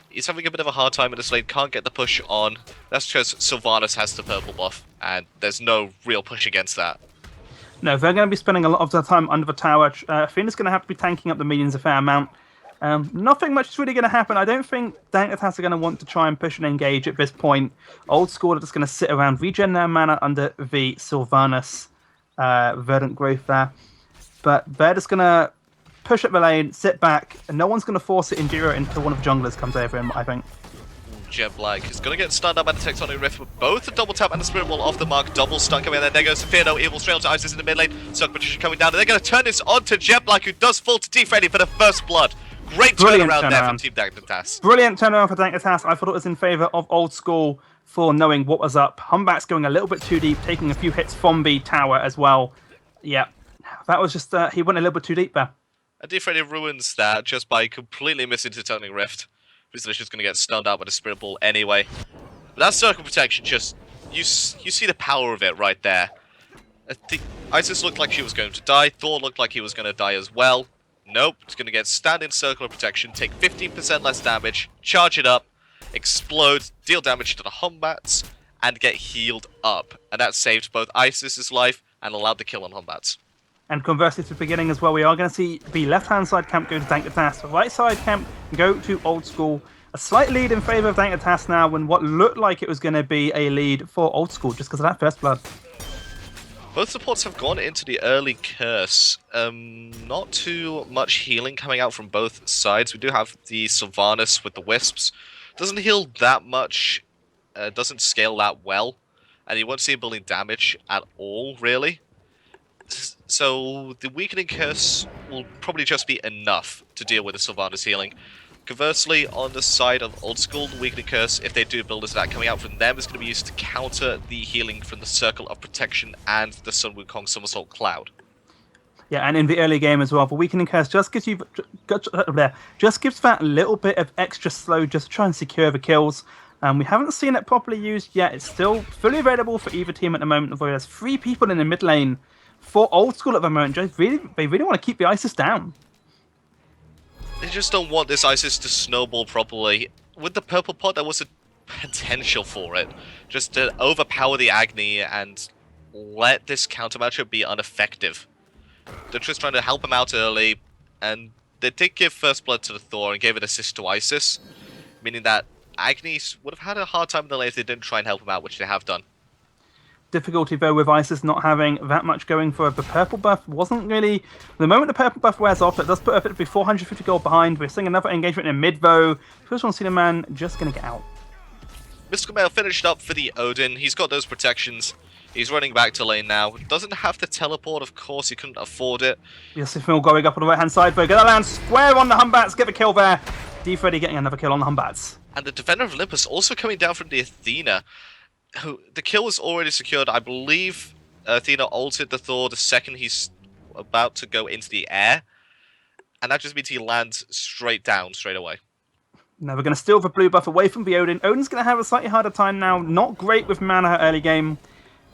He's having a bit of a hard time in this lane, can't get the push on. That's because Sylvanas has the purple buff, and there's no real push against that. No, they're going to be spending a lot of their time under the tower. Athena's going to have to be tanking up the minions a fair amount. Nothing much is really going to happen. I don't think Danknatas are going to want to try and push and engage at this point. Old School are just going to sit around, regen their mana under the Sylvanas Verdant Growth there. But they're just going to push up the lane, sit back, and no one's going to force it Enduro until one of the junglers comes over him, I think. Jet Black is going to get stunned up by the Tectonic Rift with both the double tap and the Spirit Wall off the mark. Double stun coming in there. There goes Fear No Evil straight onto Isis in the mid lane. Suck Patricia coming down, and they're going to turn this on to Jet Black, who does fall to Deep Ready for the first blood. Great turnaround there from Team Danknatas. Brilliant turnaround for Danknatas. I thought it was in favour of Old School for knowing what was up. Humbat's going a little bit too deep, taking a few hits from the tower as well. Yeah, that was just, he went a little bit too deep there. And Deep Ready ruins that just by completely missing Tectonic Rift. Vizslish is going to get stunned out by the Spirit Ball anyway. But that Circle Protection just... You see the power of it right there. Isis looked like she was going to die. Thor looked like he was going to die as well. Nope. It's going to get standing Circle of Protection, take 15% less damage, charge it up, explode, deal damage to the Humbats, and get healed up. And that saved both Isis's life and allowed the kill on Humbats. And conversely to the beginning as well, we are going to see the left-hand side camp go to Danknatas. The right side camp go to Old School. A slight lead in favour of Danknatas now when what looked like it was going to be a lead for Old School just because of that first blood. Both supports have gone into the early curse. Not too much healing coming out from both sides. We do have the Sylvanas with the Wisps. Doesn't heal that much, doesn't scale that well, and you won't see him building damage at all, really. So the Weakening Curse will probably just be enough to deal with the Sylvanas healing. Conversely, on the side of Old School, the Weakening Curse, if they do build this attack coming out from them, is going to be used to counter the healing from the Circle of Protection and the Sun Wukong Somersault Cloud. Yeah, and in the early game as well, the Weakening Curse just gives you just gives that little bit of extra slow just to try and secure the kills. We haven't seen it properly used yet. It's still fully available for either team at the moment, although there's 3 people in the mid lane for Old School at the moment. They really want to keep the Isis down. They just don't want this Isis to snowball properly. With the purple pot, there was a potential for it. Just to overpower the Agni and let this counter matchup be ineffective. They're just trying to help him out early, and they did give first blood to the Thor and gave an assist to Isis, meaning that Agni would have had a hard time in the lane if they didn't try and help him out, which they have done. difficulty though with Isis not having that much going for her. The purple buff wasn't really... The moment the purple buff wears off, it does put her to be 450 gold behind. We're seeing another engagement in mid though. First one, Cena Man just going to get out. Mystical Mail finished up for the Odin. He's got those protections. He's running back to lane now. Doesn't have the teleport, of course. He couldn't afford it. Yes, if we're going up on the right-hand side, we're going to land square on the Humbats. Get the kill there. D-Freddy getting another kill on the Humbats. And the Defender of Olympus also coming down from the Athena. Who the kill was already secured. I believe Athena ulted the Thor the second he's about to go into the air. And that just means he lands straight down, straight away. Now we're going to steal the blue buff away from the Odin. Odin's going to have a slightly harder time now. Not great with mana early game.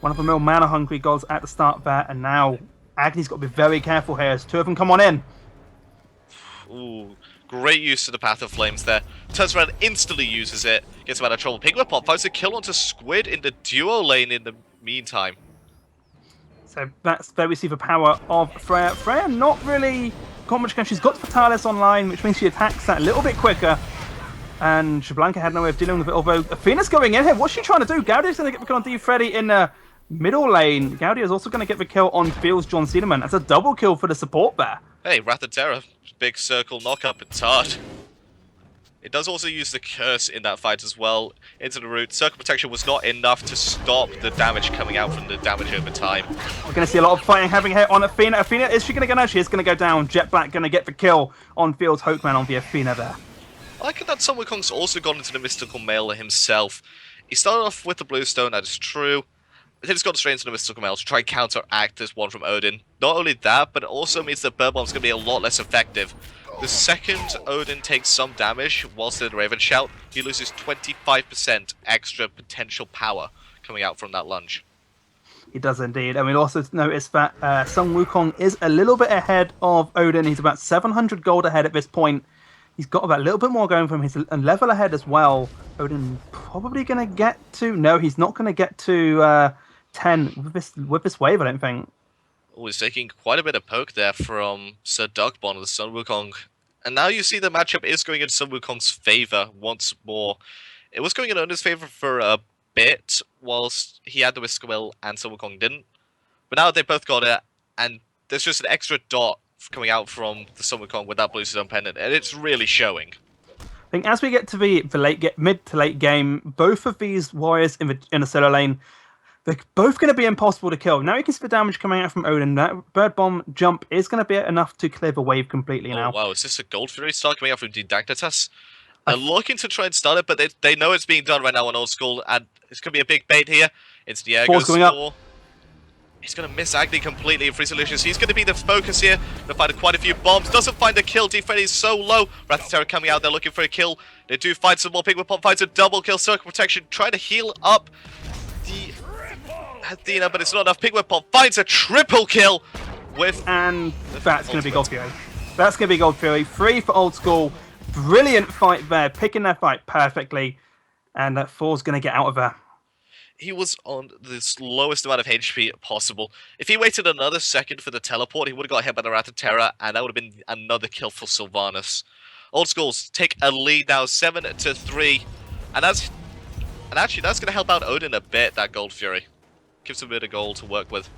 One of the more mana-hungry gods at the start there. And now Agni's got to be very careful here as two of them come on in. Ooh, great use of the Path of Flames there. Turns around, instantly uses it. Gets him out of trouble. Piglet Pop finds a kill onto Squid in the duo lane in the meantime. So that's where we see the power of Freya. Freya not really got much. She's got Fatalis online, which means she attacks that a little bit quicker. And Shablanka had no way of dealing with it, although Athena's going in here. What's she trying to do? Gaudia's going to get the kill on D-Freddy in the middle lane. Gaudia's also going to get the kill on Fields John Cedarman. That's a double kill for the support there. Hey, Wrath of Terror. Big circle knock-up. It's hard. It does also use the curse in that fight as well into the root. Circle protection was not enough to stop the damage coming out from the damage over time. We're going to see a lot of fighting happening here on Athena. Athena, is she going to go down? She is going to go down. Jet Black going to get the kill on Fields Hokeman on the Athena there. I like that Sun Wukong's also gone into the Mystical Mail himself. He started off with the Bluestone, that is true. But then he's gone straight into the Mystical Mail to try and counteract this one from Odin. Not only that, but it also means that Bird Bomb's going to be a lot less effective. The second Odin takes some damage whilst in Raven Shout, he loses 25% extra potential power coming out from that lunge. He does indeed. And we'll also notice that Sun Wukong is a little bit ahead of Odin. He's about 700 gold ahead at this point. He's got about a little bit more going for him. He's a level ahead as well. Odin probably going to get to... No, he's not going to get to 10 with this wave, I don't think. Oh, he's taking quite a bit of poke there from Sir Duckbond of the Sun Wukong. And now you see the matchup is going in Sun Wukong's favor once more. It was going in Odin's favor for a bit, whilst he had the Whisker Will and Sun Wukong didn't. But now they both got it, and there's just an extra dot coming out from the Sun Wukong with that Bluestone Pendant, and it's really showing. I think as we get to the mid to late game, both of these warriors in the solo lane, they're both going to be impossible to kill. Now you can see the damage coming out from Odin. That Bird Bomb jump is going to be enough to clear the wave completely now. Wow, is this a Gold Fury start coming out from Didactatus? They're looking to try and start it, but they know it's being done right now on Old School, and it's going to be a big bait here. It's the air goes going up. He's going to miss Agni completely in Free Solutions. He's going to be the focus here. Going to find quite a few bombs. Doesn't find a kill. D-Freddy's so low. Wrath of Terror coming out. They're looking for a kill. They do find some more. Pigment Pop finds a double kill. Circle Protection trying to heal up the Athena, but it's not enough. Pigment Pop finds a triple kill with... And that's going to be Gold Fury. That's going to be Gold Fury. 3 for Old School. Brilliant fight there. Picking their fight perfectly. And that 4's going to get out of there. He was on the lowest amount of HP possible. If he waited another second for the teleport, he would have got hit by the Wrath of Terror, and that would have been another kill for Sylvanas. Old Schools take a lead now, 7-3, and actually that's going to help out Odin a bit. That Gold Fury gives him a bit of gold to work with.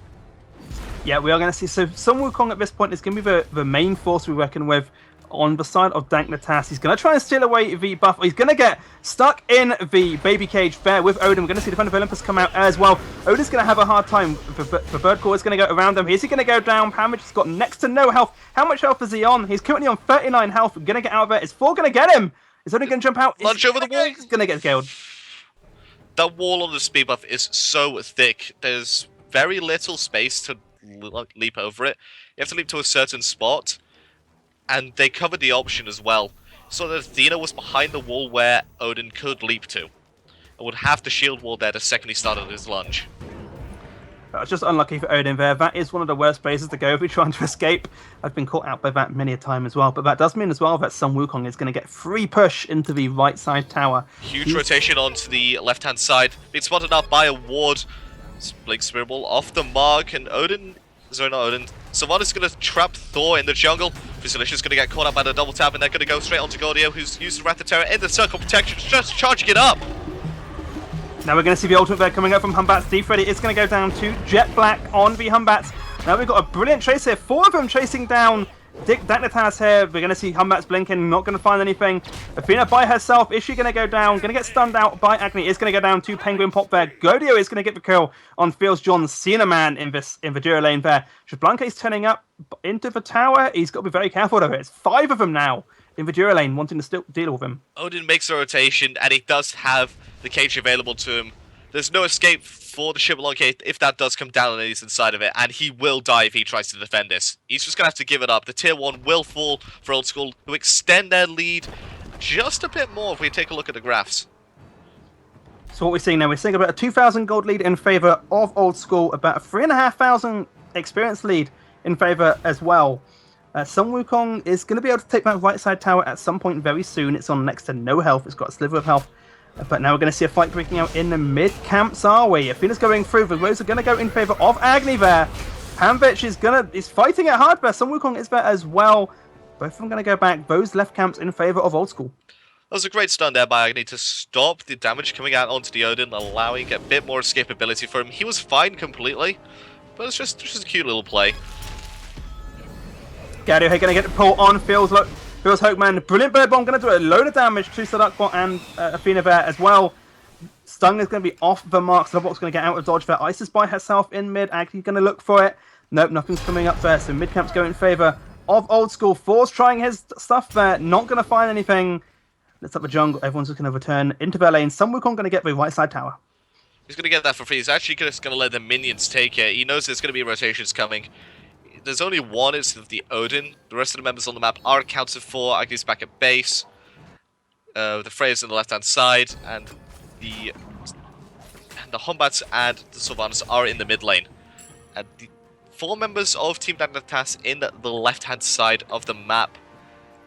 Yeah, we are going to see. So Sun Wukong at this point is going to be the main force we reckon with. On the side of Dank Natas, he's going to try and steal away the buff. He's going to get stuck in the baby cage there with Odin. We're going to see the Defender of Olympus come out as well. Odin's going to have a hard time. The Bird Call is going to go around them. Is he going to go down? Hamage has got next to no health. How much health is he on? He's currently on 39 health. We're going to get out of there. Is 4 going to get him? Is Odin going to jump out? Lunge over the wall. He's going to get killed. That wall on the speed buff is so thick. There's very little space to leap over it. You have to leap to a certain spot. And they covered the option as well, so that Athena was behind the wall where Odin could leap to. And would have the shield wall there the second he started his lunge. It's just unlucky for Odin there. That is one of the worst places to go if you're trying to escape. I've been caught out by that many a time as well. But that does mean as well that Sun Wukong is going to get free push into the right side tower. Huge rotation onto the left-hand side. Being spotted up by a ward. Blink Spirit Ball off the mark, and Odin... Sorry, not Odin. Sylvanas going to trap Thor in the jungle. Fusilicious going to get caught up by the double tap, and they're going to go straight onto Gordio, who's used the Wrath of Terror in the circle protection, just charging it up. Now we're going to see the ultimate there coming up from Humbats. D-Freddy is going to go down to Jet Black on the Humbats. Now we've got a brilliant chase here. 4 of them chasing down Dignitas here. We're going to see Humbats blinking, not going to find anything. Athena by herself, is she going to go down? Going to get stunned out by Agni, is going to go down to Penguin Pop there. Godio is going to get the kill on Fields John Cena Man in the duo lane there. Shablanca is turning up into the tower. He's got to be very careful of it. It's 5 of them now in the duo lane wanting to still deal with him. Odin makes a rotation, and he does have the cage available to him. There's no escape for the Shablanca if that does come down and he's inside of it, and he will die if he tries to defend this. He's just going to have to give it up. The tier 1 will fall for Old School, who extend their lead just a bit more if we take a look at the graphs. So what we're seeing now, we're seeing about a 2,000 gold lead in favour of Old School, about a 3,500 experience lead in favour as well. Sun Wukong is going to be able to take that right side tower at some point very soon. It's on next to no health. It's got a sliver of health. But now we're going to see a fight breaking out in the mid camps, are we? Athena's going through. The Rose are going to go in favour of Agni there. Panvich is fighting it hard there. Sun Wukong is there as well. Both of them going to go back. Those left camps in favour of Old School. That was a great stun there by Agni to stop the damage coming out onto the Odin, allowing a bit more escapability for him. He was fine completely, but it's just a cute little play. Gadio here going to get the pull on Feels Hokeman. Brilliant Bird Bomb going to do a load of damage to Sadakbot and Athena there as well. Stung is going to be off the mark. Sadakbot's going to get out of dodge there. Isis by herself in mid. Agni's going to look for it. Nope, nothing's coming up there. So mid camp's going in favour of Old School. Force trying his stuff there. Not going to find anything. Let's up the jungle. Everyone's just going to return into their lane. Sun Wukong going to get the right side tower. He's going to get that for free. He's actually just going to let the minions take it. He knows there's going to be rotations coming. There's only one, it's the Odin. The rest of the members on the map are accounted for. Agni's back at base. The Freya's on the left-hand side, and the Humbats and the Sylvanas are in the mid lane. And the 4 members of Team Dignitas in the left-hand side of the map.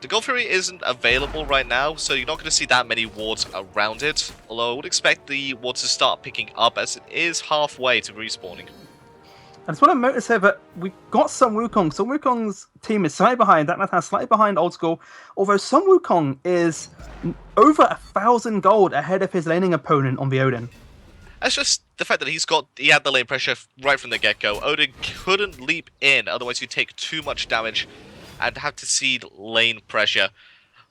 The Gold Fury isn't available right now, so you're not going to see that many wards around it. Although I would expect the wards to start picking up as it is halfway to respawning. I just want to notice here that we've got Sun Wukong. Sun Wukong's team is slightly behind. Dignitas slightly behind Old School. Although Sun Wukong is over 1,000 gold ahead of his laning opponent on the Odin. That's just the fact that he had the lane pressure right from the get-go. Odin couldn't leap in, otherwise he'd take too much damage and have to cede lane pressure.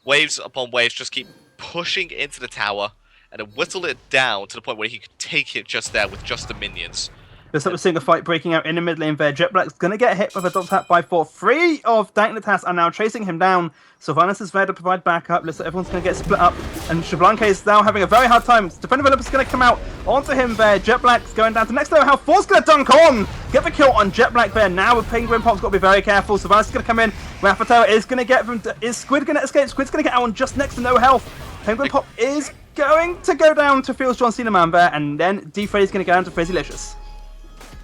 Waves upon waves just keep pushing into the tower, and it whittled it down to the point where he could take it just there with just the minions. Looks like we're seeing a fight breaking out in the mid lane there. Jet Black's going to get hit with a double tap by 4. 3 of Dignitas are now chasing him down. Sylvanas is there to provide backup. Looks like everyone's going to get split up. And Shablanca is now having a very hard time. Defender Olympus is going to come out onto him there. Jet Black's going down to next level. How 4's going to dunk on. Get the kill on Jet Black there. Now with Penguin Pop's got to be very careful. Sylvanas is going to come in. Rafato is going to get them. Is Squid going to escape? Squid's going to get out on just next to no health. Penguin Pop is going to go down to Fields John Cena Man there. And then D-Freddy is going to go down to Frizzylicious.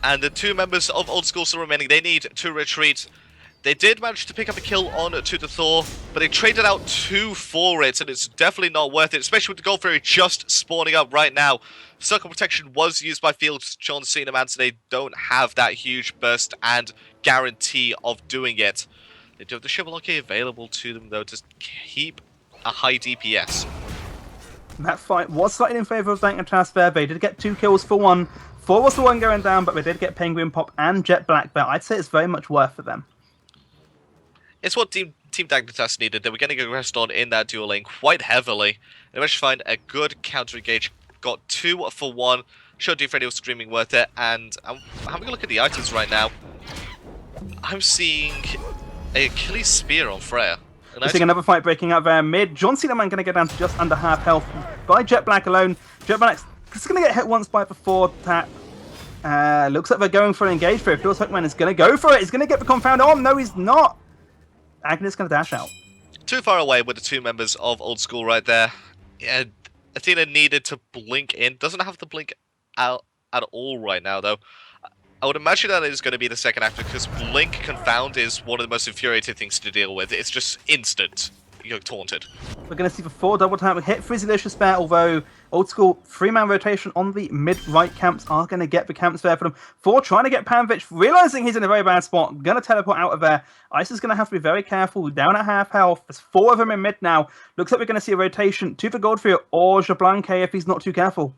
And the 2 members of Old School still remaining. They need to retreat. They did manage to pick up a kill on to the Thor, but they traded out 2 for it, and it's definitely not worth it, especially with the Gold Fury just spawning up right now. Circle Protection was used by Fields John Cena Man, so they don't have that huge burst and guarantee of doing it. They do have the Shablanca available to them, though, to keep a high DPS. That fight was slightly in favour of Dignitas there. They did get 2 kills for 1. 4 was the one going down, but they did get Penguin Pop and Jet Black there. I'd say it's very much worth for them. It's what Team Dignitas needed. They were getting aggressed on in that dual lane quite heavily. They managed to find a good counter engage. Got 2 for 1. Sure, D-Freddy was screaming worth it. And I'm having a look at the items right now. I'm seeing a Achilles Spear on Freya. We're seeing another fight breaking out there mid. John Cena Man going to go down to just under half health by Jet Black alone. Jet Black's just going to get hit once by the 4 tap. Looks like they're going for an engage for it. Feels Hookman is going to go for it. He's going to get the confound. Oh, no, he's not. Agnes going to dash out. Too far away with the 2 members of Old School right there. Yeah, Athena needed to blink in. Doesn't have to blink out at all right now, though. I would imagine that is going to be the second actor, because Blink Confound is one of the most infuriating things to deal with. It's just instant. You're taunted. We're going to see the 4 double tap hit Frizzylicious there, although Old School 3-man rotation on the mid-right camps are going to get the camps there for them. 4 trying to get Panvich, realizing he's in a very bad spot, going to teleport out of there. Ice is going to have to be very careful, down at half health. There's 4 of them in mid now. Looks like we're going to see a rotation to the Goldfield or Jablanque if he's not too careful.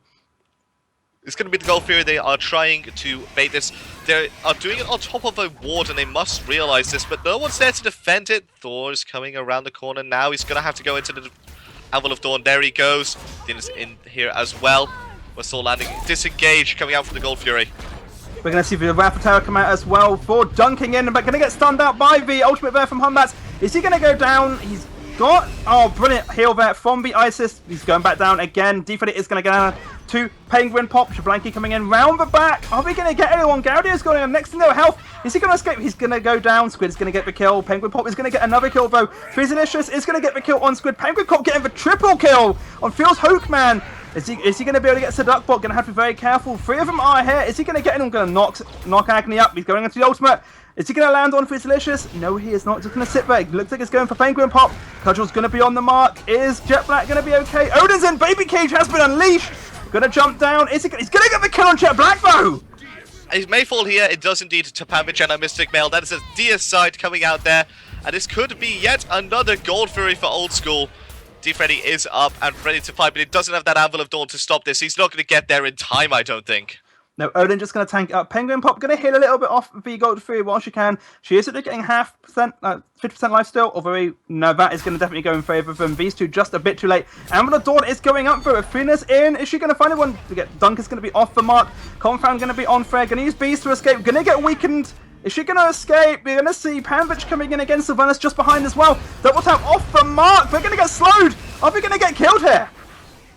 It's going to be the Gold Fury. They are trying to bait this. They are doing it on top of a ward, and they must realize this, but no one's there to defend it. Thor's coming around the corner now. He's going to have to go into the Anvil of Dawn. There he goes. Din is in here as well. We're still landing. Disengage coming out from the Gold Fury. We're going to see the Raptor Tower come out as well for dunking in, but going to get stunned out by the ultimate there from Humbats. Is he going to go down? He's got, oh, brilliant heal there from the Isis. He's going back down again. Defred is going to go down to Penguin Pop. Shablanki coming in round the back. Are we going to get anyone? Gaudio's going on next to no health. Is he going to escape? He's going to go down. Squid is going to get the kill. Penguin Pop is going to get another kill though. Freezalicious is going to get the kill on Squid. Penguin Pop getting the triple kill on Feels Hokeman. Is he going to be able to get Seducbot? Going to have to be very careful. 3 of them are here. Is he going to get anyone? Going to knock Agni up. He's going into the ultimate. Is he going to land on Freezalicious? No, he is not. Just going to sit there. Looks like it's going for Penguin Pop. Cudgel's going to be on the mark. Is Jet Black going to be okay? Odin's in. Baby Cage has been unleashed. Going to jump down. Is he? He's going to get the kill on Jet Black though. It may fall here. It does indeed to Pamich and a Mystic Mail. That is a deicide coming out there. And this could be yet another Gold Fury for Old School. Freddy is up and ready to fight, but he doesn't have that Anvil of Dawn to stop this. He's not going to get there in time, I don't think. No, Odin just going to tank up. Penguin Pop going to hit a little bit off the Gold Fury while she can. She is getting 50% life still, although no, that is going to definitely go in favour of them. These two just a bit too late. Anvil of Dawn is going up for Athena's in. Is she going to find anyone to get? Duncan's going to be off the mark. Confound going to be on Fred. Going to use Bees to escape. Going to get weakened. Is she going to escape? We're going to see Panvich coming in against Sylvanas just behind as well. Double tap off the mark. They're going to get slowed. Are we going to get killed here?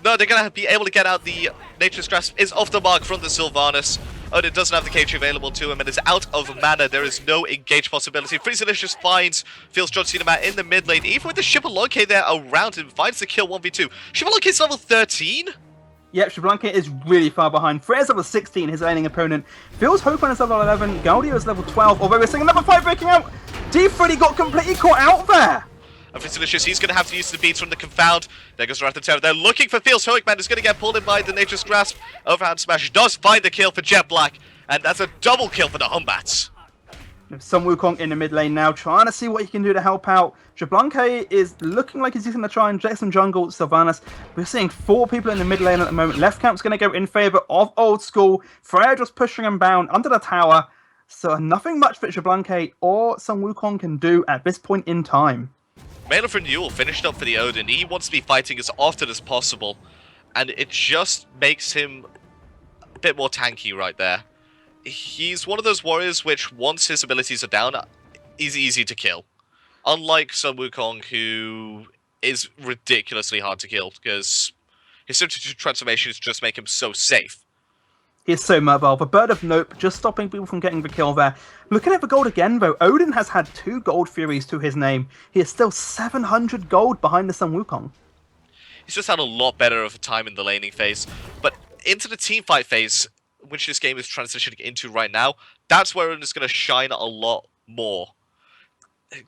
No, they're going to be able to get out. The Nature's Grasp is off the mark from the Sylvanas. Odin doesn't have the cage available to him and is out of mana. There is no engage possibility. Freezalicious finds Feels John Cena in the mid lane. Even with the Shipalonke there around him, finds the kill 1v2. Shipalonke's level 13? Yep, Shablanka is really far behind. Freya's level 16, his laning opponent. Feels Hokeman is level 11. Gaudio is level 12. Although we're seeing another fight breaking out. Freddy got completely caught out there. And Freezalicious, he's going to have to use the beats from the Confound. There goes Raptor Tower. They're looking for Feels Hokeman, who's going to get pulled in by the Nature's Grasp. Overhand Smash does find the kill for Jet Black. And that's a double kill for the Humbats. Sun Wukong in the mid lane now, trying to see what he can do to help out. Shablanka is looking like he's going to try and inject some jungle. Sylvanas, we're seeing 4 people in the mid lane at the moment. Left camp's going to go in favour of Old School. Freya just pushing him down under the tower. So nothing much that Shablanka or Sun Wukong can do at this point in time. Mail for Newell finished up for the Odin. He wants to be fighting as often as possible. And it just makes him a bit more tanky right there. He's one of those warriors which, once his abilities are down, is easy to kill. Unlike Sun Wukong, who is ridiculously hard to kill, because his substitute transformations just make him so safe. He is so mobile. The Bird of Nope just stopping people from getting the kill there. Looking at the gold again, though, Odin has had 2 Gold Furies to his name. He is still 700 gold behind the Sun Wukong. He's just had a lot better of a time in the laning phase. But into the teamfight phase, which this game is transitioning into right now, that's where Odin is going to shine a lot more.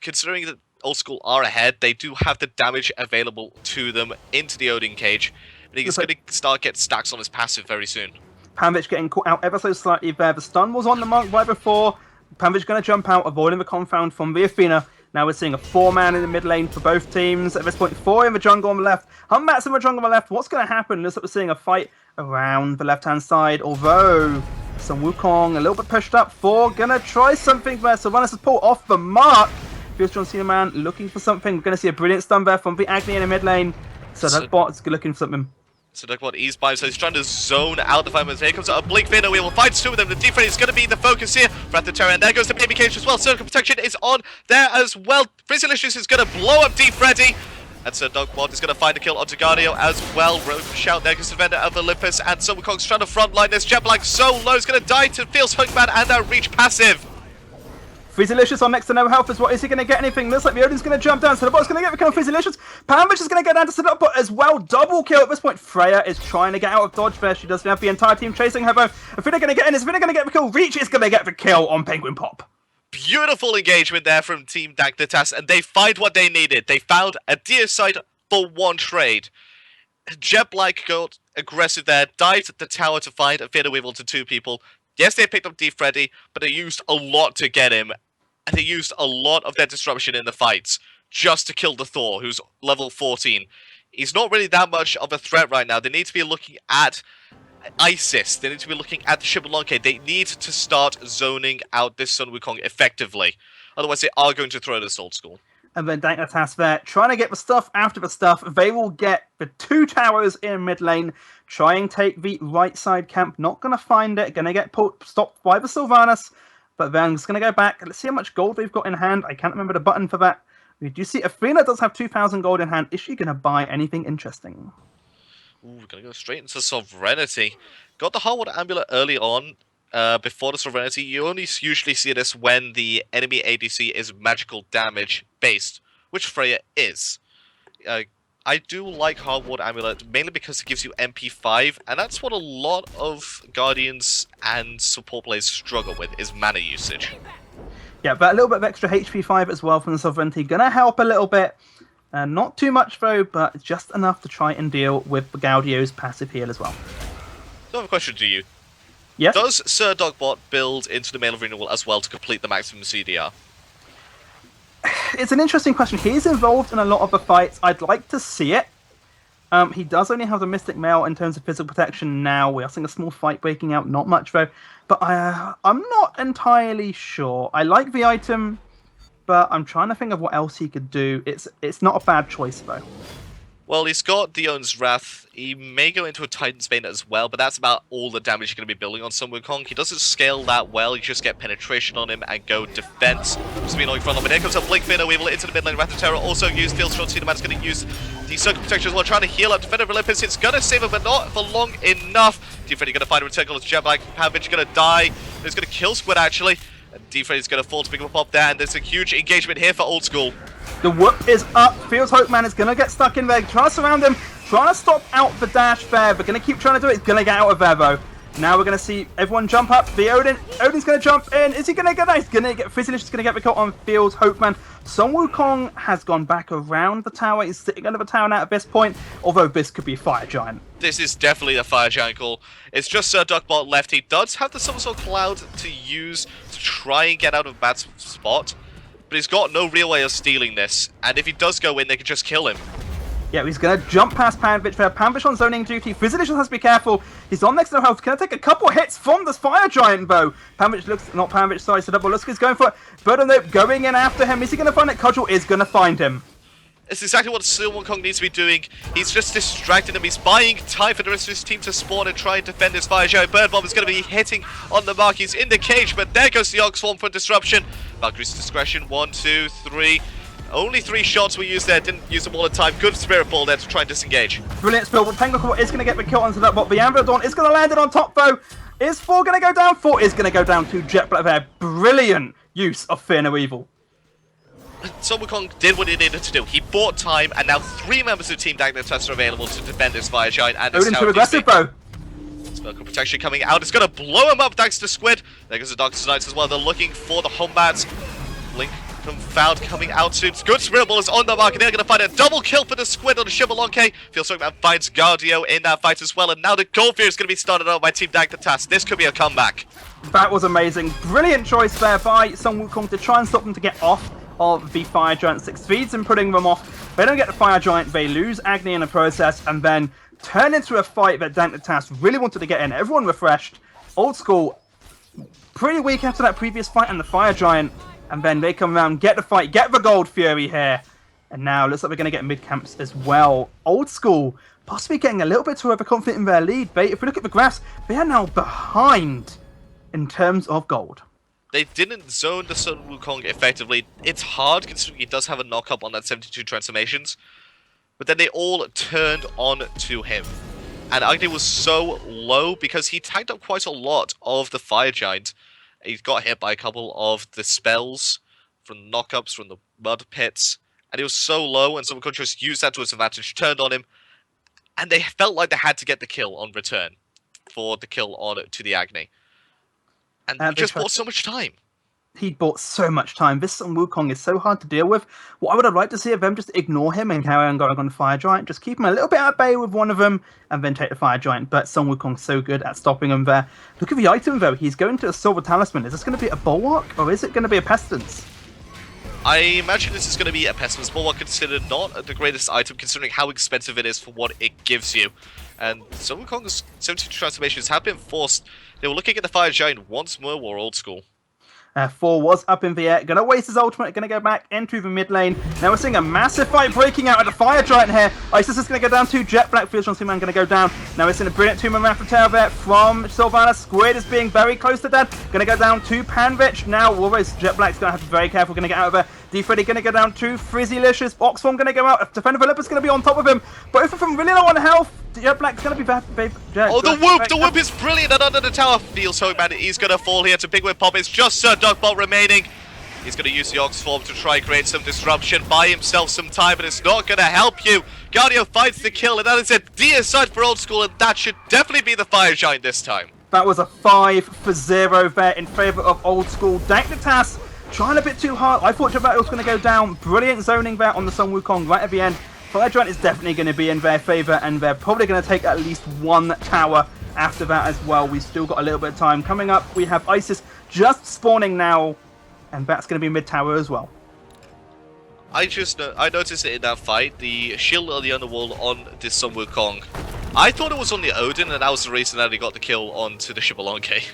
Considering that Old School are ahead, they do have the damage available to them into the Odin cage. But he's going to start getting stacks on his passive very soon. Panvich getting caught out ever so slightly there. The stun was on the mark right before. Panvich going to jump out, avoiding the confound from the Athena. Now we're seeing a 4-man in the mid lane for both teams. At this point, 4 in the jungle on the left. Humbats in the jungle on the left. What's going to happen? Looks like we're seeing a fight around the left-hand side. Although, Sun Wukong a little bit pushed up. 4 going to try something there. Sylvanas has pulled off the mark. Feels John Cena man looking for something. We're going to see a brilliant stun there from the Agni in the mid lane. So that bot's looking for something. So Duckbot ease by him, so he's trying to zone out the fight. Here comes a Blink Venom. We will fight 2 of them. The defense is going to be the focus here. Raptor Terror, and there goes the Baby Cage as well. Circle Protection is on there as well. Freezalicious is going to blow up Deep Freddy. And so Duckbot is going to find a kill onto Guardio as well. Rogue Shout, there goes the Vendor of Olympus. And Sun Wukong's trying to frontline this. Jet Black so low, he's going to die to Feels Hookman and that Reach passive. Freezalicious on next to no health as well. Is he going to get anything? Looks like the Odin's going to jump down. Seducbot's going to get the kill on Freezalicious. Panvich is going to go down to Seducbot as well. Double kill at this point. Freya is trying to get out of dodge there. She doesn't have the entire team chasing her though. Athena going to get in. Is Athena going to get the kill? Reach is going to get the kill on Penguin Pop. Beautiful engagement there from Team Dagnatas, and they find what they needed. They found a deicide for 1 trade. Jet Black got aggressive there, dived at the tower to find Athena Weevil to 2 people. Yes, they picked up D Freddy, but they used a lot to get him. And they used a lot of their disruption in the fights just to kill the Thor, who's level 14. He's not really that much of a threat right now. They need to be looking at ISIS. They need to be looking at the Xbalanque. They need to start zoning out this Sun Wukong effectively. Otherwise, they are going to throw this old school. And then Danknatas there, trying to get the stuff after the stuff. They will get the 2 towers in mid lane, try and take the right side camp. Not going to find it, going to get stopped by the Sylvanas. But then it's going to go back. Let's see how much gold they've got in hand. I can't remember the button for that. We do see Athena does have 2,000 gold in hand. Is she going to buy anything interesting? Ooh, we're going to go straight into Sovereignty. Got the Hardwood Amulet early on. Before the Sovereignty, you only usually see this when the enemy ADC is magical damage based, which Freya is. I do like Hardwood Amulet, mainly because it gives you MP5, and that's what a lot of Guardians and support players struggle with, is mana usage. Yeah, but a little bit of extra HP5 as well from the Sovereignty, gonna help a little bit. Not too much though, but just enough to try and deal with Gaudio's passive heal as well. So I have a question to you. Yes? Does Sir Dogbot build into the Mail of Renewal as well to complete the maximum CDR? It's an interesting question. He's involved in a lot of the fights. I'd like to see it. He does only have the Mystic Mail in terms of physical protection now. We are seeing a small fight breaking out, not much though. But I'm not entirely sure. I like the item, but I'm trying to think of what else he could do. It's not a bad choice though. Well, he's got Dion's Wrath. He may go into a Titan's Bane as well, but that's about all the damage you're going to be building on Sun Wukong. He doesn't scale that well. You just get penetration on him and go defense. Just be annoying front line. But here comes a Blink Veiner Weevil into the mid lane. Wrath of Terror also used. Field Shot Cedarman's going to use the Circle Protection as well, trying to heal up Defender of Olympus. It's going to save him, but not for long enough. D-Freddy going to find a return call. It's Jetbag. Pavage going to die. He's going to kill Squid actually. And D-Freddy's going to fall to pick him up there. And there's a huge engagement here for Old School. The whoop is up. Feels Hope Man is going to get stuck in there. Trying to surround him. Trying to stop out the dash there. They're going to keep trying to do it. He's going to get out of there though. Now we're going to see everyone jump up. The Odin's going to jump in. Is he going to get that? He's going to get Fizzilish is going to get the cut on Fields Hope Man. Sun Wukong has gone back around the tower. He's sitting under the tower now at this point. Although this could be a Fire Giant. This is definitely a Fire Giant call. It's just Sir Duckbot left. He does have the Somersault Cloud to use to try and get out of a bad spot. But he's got no real way of stealing this. And if he does go in, they can just kill him. Yeah, he's going to jump past Panvich there. Panvich on zoning duty. Fizzilish has to be careful. He's on next to the health. Going to take a couple hits from this Fire Giant, though. Panvich looks, not Panvich, sorry, so double. He's going for it. Burden going in after him. Is he going to find it? Cudgel is going to find him. It's exactly what Sun Wukong needs to be doing. He's just distracting him. He's buying time for the rest of his team to spawn and try and defend his Fire Giant. Bird Bomb is going to be hitting on the mark. He's in the cage, but there goes the Ox Swarm for disruption. Valkyrie's discretion. 1, 2, 3. Only 3 shots were used there. Didn't use them all in time. Good Spirit Ball there to try and disengage. Brilliant spill. But Tangle is going to get the kill onto that bot. The Anvil Dawn is going to land it on top, though. Is 4 going to go down? 4 is going to go down to Jet Black there. Brilliant use of Fear No Evil. Sun Wukong did what he needed to do. He bought time, and now 3 members of Team Danknatas are available to defend this Fire Giant. And Odin too aggressive, though. Spellcore Protection coming out. It's going to blow him up thanks to Squid. There goes the Dark Knights as well. They're looking for the Hombats. Blink Confound coming out soon. Good Spirit Ball is on the mark, and they're going to find a double kill for the Squid on the Xbalanque. Feels like that finds Guardio in that fight as well, and now the Gold Fear is going to be started out by Team Danknatas. This could be a comeback. That was amazing. Brilliant choice there by Sun Wukong to try and stop them to get off of the Fire Giant. 6 feeds and putting them off. They don't get the Fire Giant, they lose Agni in the process, and then turn into a fight that Danknatas really wanted to get in. Everyone refreshed. Old School pretty weak after that previous fight and the Fire Giant. And then they come around, get the fight, get the Gold Fury here. And now looks like we're going to get mid-camps as well. Old School possibly getting a little bit too overconfident in their lead. If we look at the graphs, they are now behind in terms of gold. They didn't zone the Sun Wukong effectively. It's hard considering he does have a knock-up on that 72 transformations. But then they all turned on to him. And Agni was so low because he tagged up quite a lot of the Fire Giant. He got hit by a couple of the spells from knockups from the mud pits, and he was so low, and some just used that to his advantage, turned on him, and they felt like they had to get the kill on return for the kill on to the Agni. And he just bought so much time. He bought so much time. This Sun Wukong is so hard to deal with. What I would have liked to see of them just ignore him and carry on going on the Fire Giant. Just keep him a little bit at bay with one of them and then take the Fire Giant. But Sun Wukong's so good at stopping him there. Look at the item though. He's going to a Silver Talisman. Is this going to be a Bulwark or is it going to be a Pestilence? I imagine this is going to be a Pestilence Bulwark, considered not the greatest item considering how expensive it is for what it gives you. And Sun Wukong's 72 transformations have been forced. They were looking at the Fire Giant once more, war old school. 4 was up in the air, gonna waste his ultimate, gonna go back into the mid lane. Now we're seeing a massive fight breaking out at the Fire Giant here. Isis is gonna go down to Jet Black, Fields John Man gonna go down. Now we're seeing a brilliant 2-man Raffle there from Sylvanas. Squid is being very close to dead. Gonna go down to Panvich. Now always Jet Black's gonna have to be very careful, gonna get out of there. D-Freddy gonna go down to Frizzylicious. Oxform gonna go out. Defender Philippus gonna be on top of him. Both of them really low on health. Jet Black's gonna be bad. Oh, the whoop! The whoop is brilliant, and under the tower feels so bad. He's gonna fall here to Big Whip Pop. It's just Sir Duckbolt remaining. He's gonna use the Ox form to try and create some disruption, buy himself some time, but it's not gonna help you. Guardio finds the kill, and that is a deicide for old school, and that should definitely be the Fire Giant this time. That was a 5-0 there in favour of old school. Dagnatas trying a bit too hard. I thought Jabat was going to go down. Brilliant zoning there on the Sun Wukong right at the end. Fire Giant is definitely going to be in their favour, and they're probably going to take at least 1 tower after that as well. We've still got a little bit of time. Coming up, we have Isis just spawning now, and that's going to be mid-tower as well. I noticed it in that fight, the shield on the underwall on this Sun Wukong. I thought it was on the Odin, and that was the reason that he got the kill onto the Xbalanque.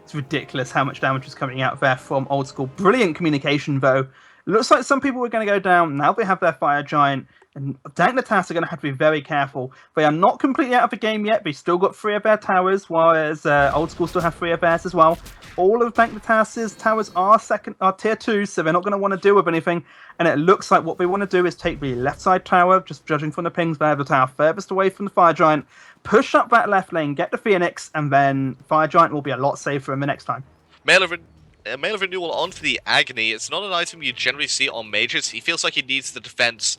It's ridiculous how much damage was coming out there from old school. Brilliant communication, though. It looks like some people were going to go down. Now they have their Fire Giant. And Dagnatas are going to have to be very careful. They are not completely out of the game yet. They've still got 3 of their towers, whereas old school still have 3 of theirs as well. All of Dagnatas' towers are tier 2, so they're not going to want to deal with anything. And it looks like what they want to do is take the left side tower, just judging from the pings there, the tower furthest away from the Fire Giant, push up that left lane, get the Phoenix, and then Fire Giant will be a lot safer in the next time. Mail of Renewal on for the Agony. It's not an item you generally see on mages. He feels like he needs the defense.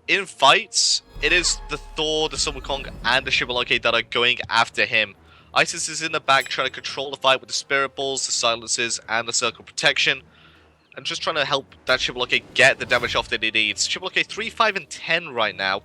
In fights, it is the Thor, the Sun Wukong, and the Xbalanque that are going after him. Isis is in the back trying to control the fight with the Spirit Balls, the Silences, and the Circle Protection. And just trying to help that Xbalanque get the damage off that he needs. Xbalanque 3, 5, and 10 right now.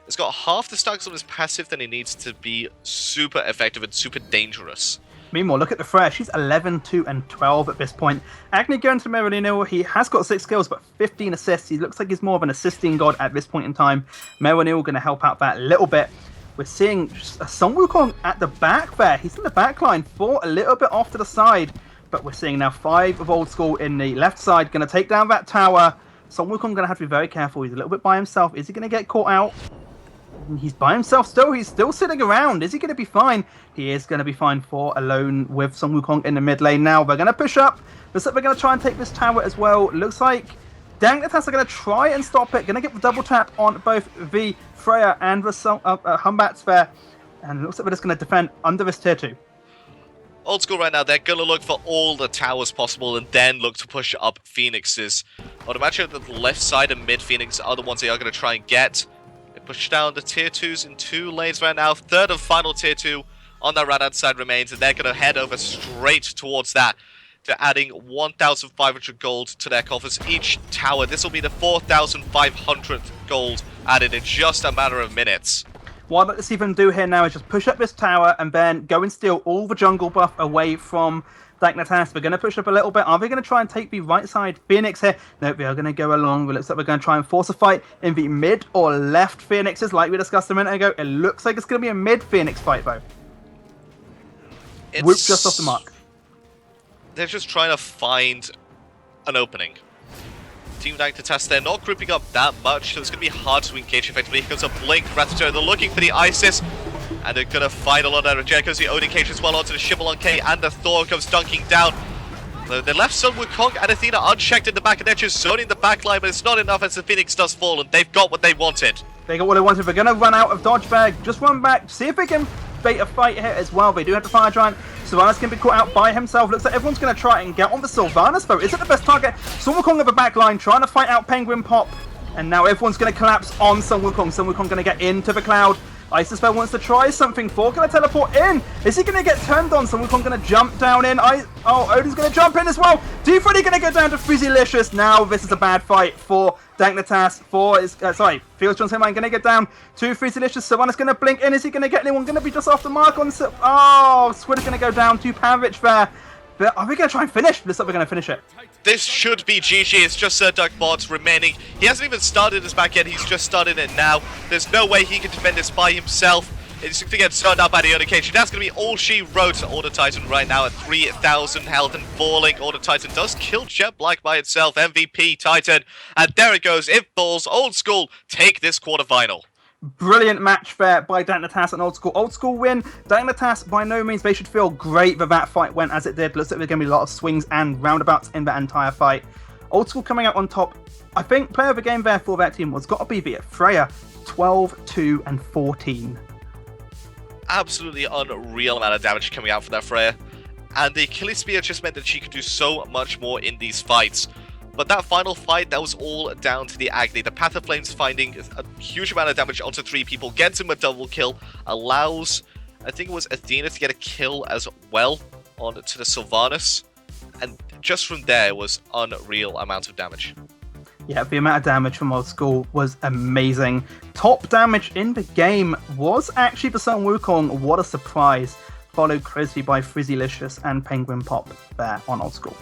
He's got half the stacks on his passive than he needs to be super effective and super dangerous. Meanwhile, look at the Fresh. He's 11, 2, and 12 at this point. Agni going to Meronil. He has got 6 kills, but 15 assists. He looks like he's more of an assisting god at this point in time. Meronil going to help out that a little bit. We're seeing a Sun Wukong at the back there. He's in the back line, 4 a little bit off to the side. But we're seeing now 5 of old school in the left side. Going to take down that tower. Sun Wukong going to have to be very careful. He's a little bit by himself. Is he going to get caught out? He's by himself still. He's still sitting around. Is he going to be fine? He is going to be fine for alone with Sun Wukong in the mid lane now. They're going to push up. Looks like they're going to try and take this tower as well. Looks like Dagnatas are going to try and stop it. Going to get the double tap on both the Freya and the Humbats there. And it looks like they're just going to defend under this tier 2. Old school right now, they're going to look for all the towers possible and then look to push up Phoenixes. I would imagine that the left side and mid Phoenix are the ones they are going to try and get. They push down the tier 2s in 2 lanes right now. Third and final tier 2 on that right hand side remains, and they're going to head over straight towards that. They're adding 1,500 gold to their coffers each tower. This will be the 4,500 gold added in just a matter of minutes. What I'd like to see them do here now is just push up this tower and then go and steal all the jungle buff away from Dagnatas. We're going to push up a little bit. Are they going to try and take the right side Phoenix here? No, they are going to go along. It looks like we're going to try and force a fight in the mid or left Phoenixes like we discussed a minute ago. It looks like it's going to be a mid Phoenix fight though. Whoop, just off the mark. They're just trying to find an opening. Team Dagnatas, they're not grouping up that much, so it's going to be hard to engage effectively. Here comes a Blink, Ratatouille, they're looking for the Isis, and they're going to find a lot out of Jericho's the Odin cage as well onto the Xbalanque, and the Thor comes dunking down. They left Sun Wukong and Athena unchecked in the back, and they're just zoning the back line, but it's not enough as the Phoenix does fall, and they've got what they wanted. They got what they wanted. They're going to run out of dodge bag. Just run back, see if they can bait a fight here as well. They do have the Fire Giant. Sylvanas can be caught out by himself. Looks like everyone's going to try and get on the Sylvanas though. Is it the best target? Sun Wukong at the back line trying to fight out Penguin Pop. And now everyone's going to collapse on Sun Wukong. Sun Wukong going to get into the cloud. Isis Spell wants to try something. Thor going to teleport in. Is he going to get turned on? Sun Wukong going to jump down in. Odin's going to jump in as well. D-Freddy going to go down to Frizzylicious. Now this is a bad fight for Dagnatas. Fields Johnson going to get down to Frizzylicious. Sylvanas going to blink in. Is he going to get anyone? Going to be just off the mark on... Squid is going to go down to Panvich there. But are we going to try and finish? Looks like we're going to finish it. This should be GG. It's just Sir Duckbot remaining. He hasn't even started his back yet. He's just started it now. There's no way he can defend this by himself. It's going to get started out by the Order Cage. That's going to be all she wrote. Order Titan right now at 3,000 health and falling. Order Titan does kill Jet Black by itself. MVP Titan. And there it goes. It falls. Old School take this quarterfinal. Brilliant match there by Dignitas and Old School. Old School win. Dignitas, by no means, they should feel great that fight went as it did. Looks like there's going to be a lot of swings and roundabouts in that entire fight. Old School coming out on top. I think player of the game there for that team was got to be the Freya. 12, 2, and 14. Absolutely unreal amount of damage coming out for that Freya. And the Achilles Spear just meant that she could do so much more in these fights. But that final fight, that was all down to the Agni. The Path of Flames finding a huge amount of damage onto 3 people, gets him a double kill, allows, I think it was Athena to get a kill as well onto the Sylvanas. And just from there, it was unreal amount of damage. Yeah, the amount of damage from Old School was amazing. Top damage in the game was actually the Sun Wukong. What a surprise. Followed closely by Frizzylicious and Penguin Pop there on Old School.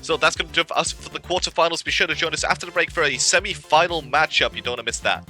So that's going to do it for us for the quarterfinals. Be sure to join us after the break for a semi-final matchup. You don't want to miss that.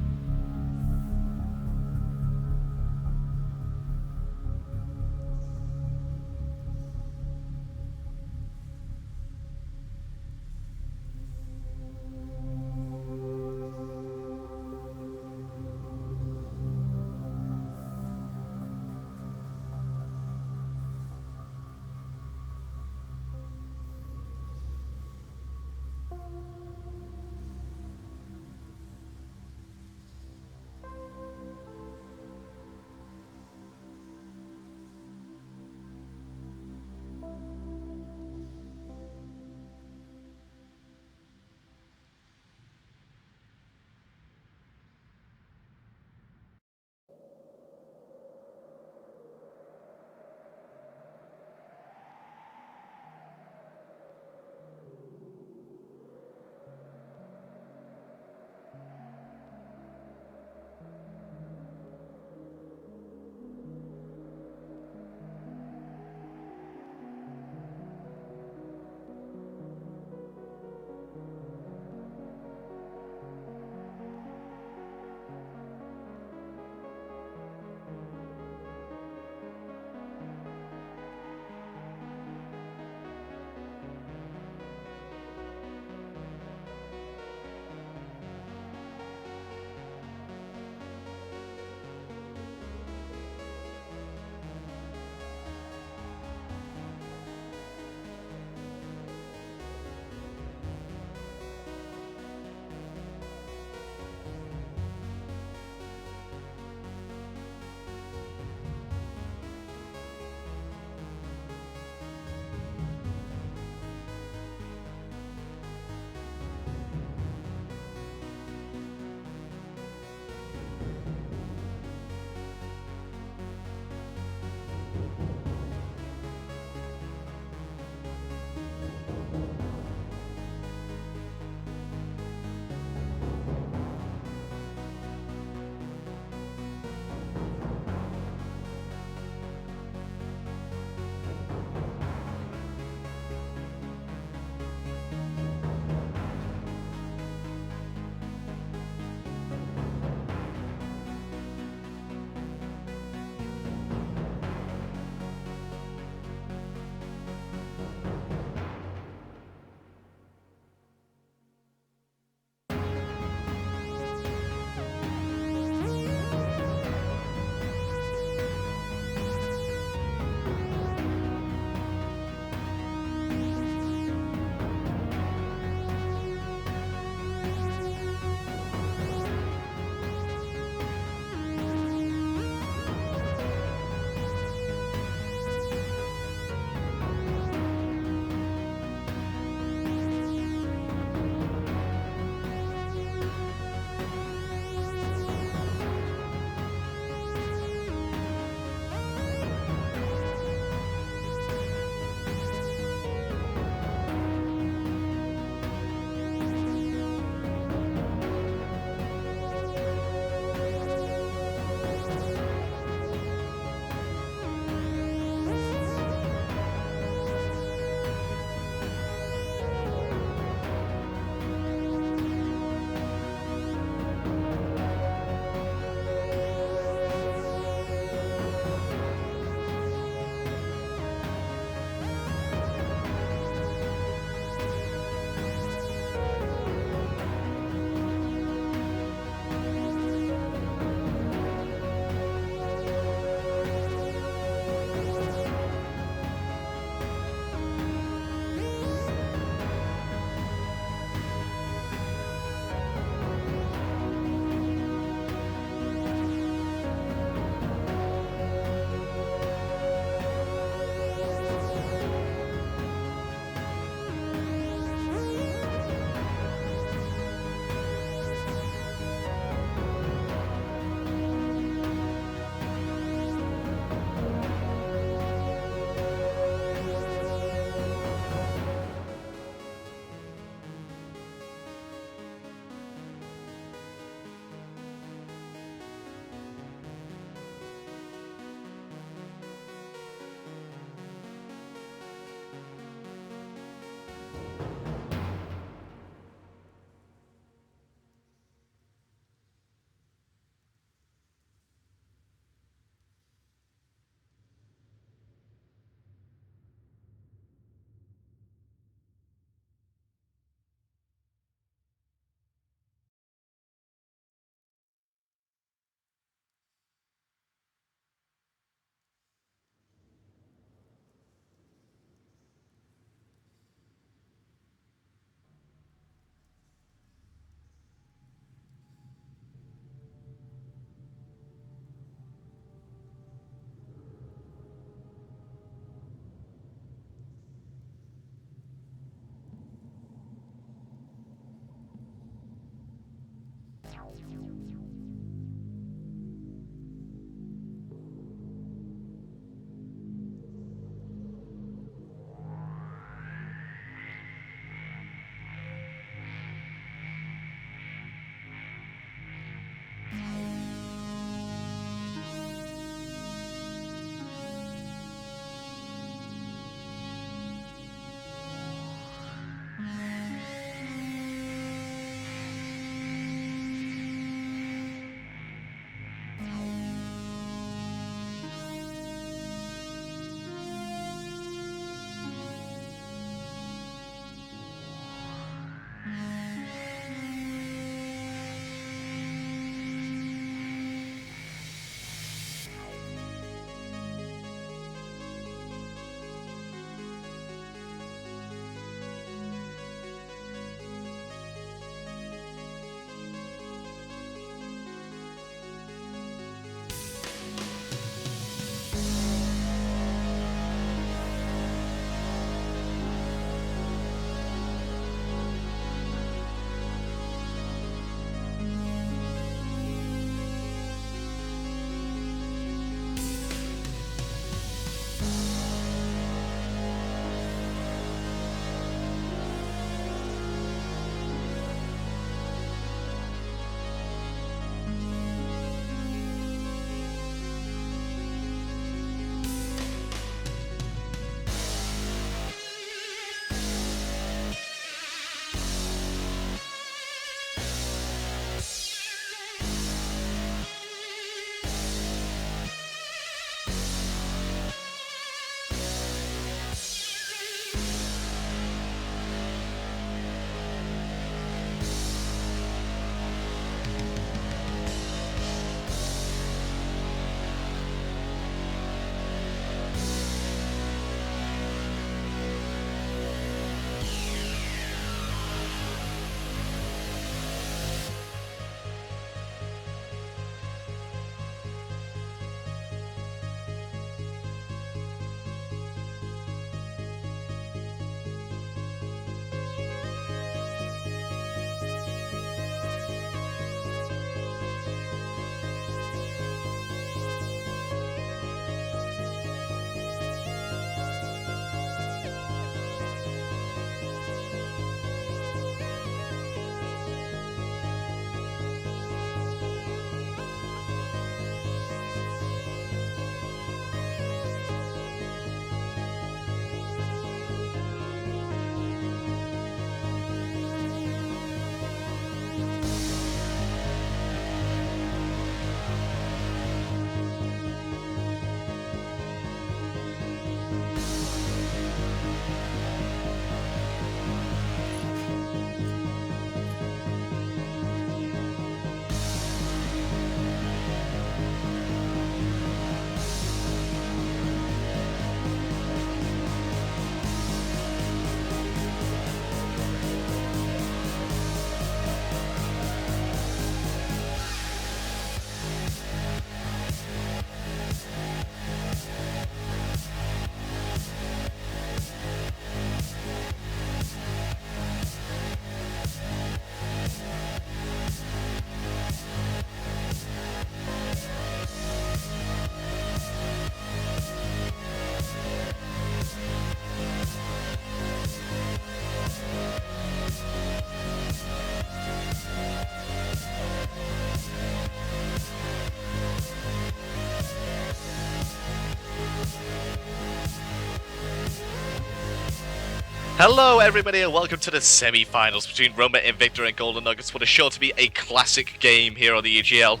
Hello everybody and welcome to the semi-finals between Roma Invicta and Golden Nuggets. What is sure to be a classic game here on the EGL.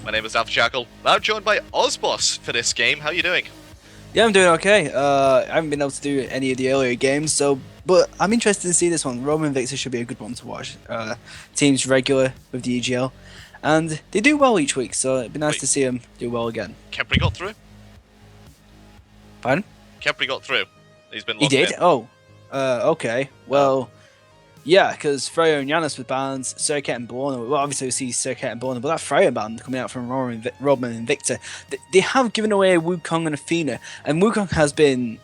My name is Alpha Jackal. I'm joined by Ozboss for this game. How are you doing? Yeah, I'm doing okay. I haven't been able to do any of the earlier games, but I'm interested to see this one. Roma Invicta should be a good one to watch. Team's regular with the EGL, and they do well each week, so it'd be nice to see them do well again. Kepri got through? Pardon? Kepri got through. He's been He locked did? in. Oh, okay. Well, yeah, because Freya and Giannis with bands, Circuit and Borna. Well, obviously we see Circuit and Borna, but that Freya band coming out from Roma Invicta, they have given away Wukong and Athena, and Wukong has been,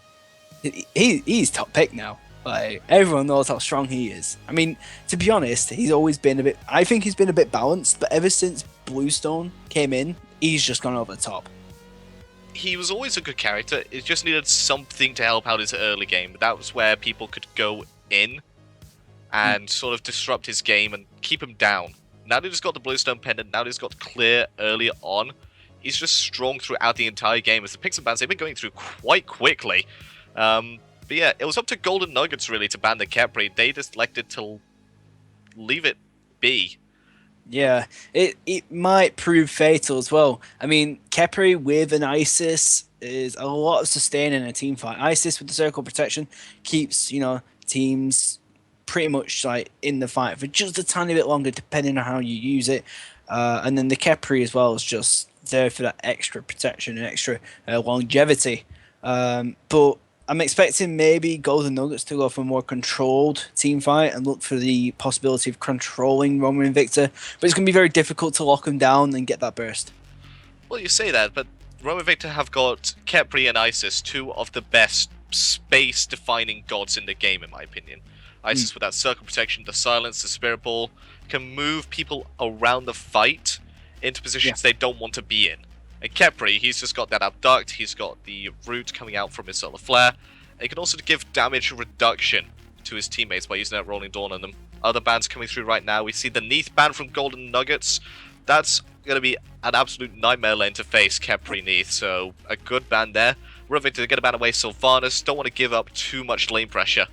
he's top pick now. Like, everyone knows how strong he is. I mean, to be honest, he's always been I think he's been a bit balanced, but ever since Bluestone came in, he's just gone over the top. He was always a good character. It just needed something to help out his early game. That was where people could go in and sort of disrupt his game and keep him down. Now that he's got the Bluestone pendant, now that he's got clear early on, he's just strong throughout the entire game. As the picks and bans, they've been going through quite quickly. But yeah, it was up to Golden Nuggets really to ban the Kepri. They just elected to leave it be. Yeah, it might prove fatal as well. I mean, Kepri with an Isis is a lot of sustain in a team fight. Isis with the circle protection keeps, teams pretty much like in the fight for just a tiny bit longer depending on how you use it. And then the Kepri as well is just there for that extra protection and extra longevity. But I'm expecting maybe Golden Nuggets to go for a more controlled team fight and look for the possibility of controlling Roma Invicta. But it's going to be very difficult to lock them down and get that burst. Well, you say that, but Roma Invicta have got Kepri and Isis, two of the best space-defining gods in the game, in my opinion. Isis with that circle protection, the silence, the spirit ball, can move people around the fight into positions they don't want to be in. And Kepri, he's just got that abduct, he's got the root coming out from his solar flare, and he can also give damage reduction to his teammates by using that rolling dawn on them. Other bans coming through right now, we see the Neath ban from Golden Nuggets. That's going to be an absolute nightmare lane to face Kepri Neath, so a good ban there. We're able to get a ban away Sylvanas, don't want to give up too much lane pressure.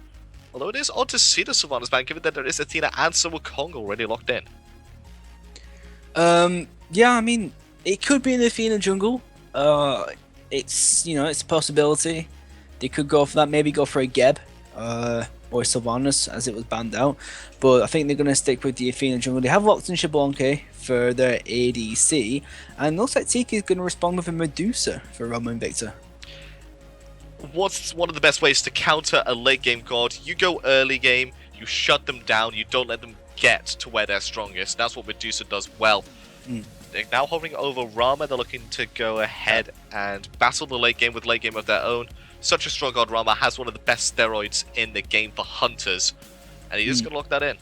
Although it is odd to see the Sylvanas ban, given that there is Athena and Wukong already locked in. Yeah, I mean, it could be an Athena jungle. It's it's a possibility. They could go for that. Maybe go for a Geb or Sylvanas as it was banned out. But I think they're going to stick with the Athena jungle. They have locked in Xbalanque for their ADC, and it looks like Tiki is going to respond with a Medusa for Roma Invicta. What's one of the best ways to counter a late game god? You go early game, you shut them down, you don't let them get to where they're strongest. That's what Medusa does well. They're now hovering over Rama. They're looking to go ahead and battle the late game with late game of their own. Such a strong god. Rama has one of the best steroids in the game for hunters, and he is going to lock that in.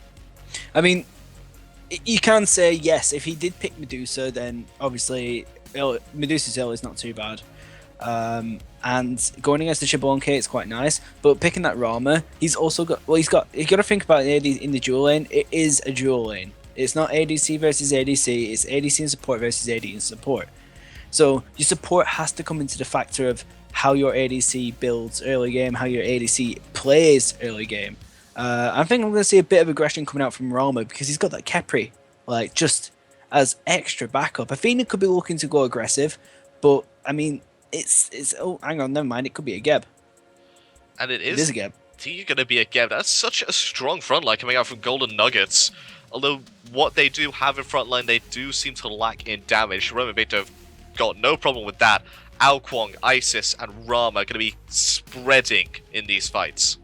I mean, you can say yes, if he did pick Medusa, then obviously Medusa's ill is not too bad. And going against the Xbalanque, it's quite nice. But picking that Rama, he's also got. Well, you got to think about it in the dual lane. It is a dual lane. It's not ADC versus ADC. It's ADC and support versus AD and support. So your support has to come into the factor of how your ADC builds early game, how your ADC plays early game. I think I'm going to see a bit of aggression coming out from Rama because he's got that Kepri, like just as extra backup. Athena could be looking to go aggressive, but I mean. It's oh, hang on, never mind. It could be a Geb. And it is a Geb. I think you're going to be a Geb. That's such a strong front line coming out from Golden Nuggets. Although what they do have in front line, they do seem to lack in damage. Roma Invicta have got no problem with that. Ao Kuang, Isis, and Rama are going to be spreading in these fights.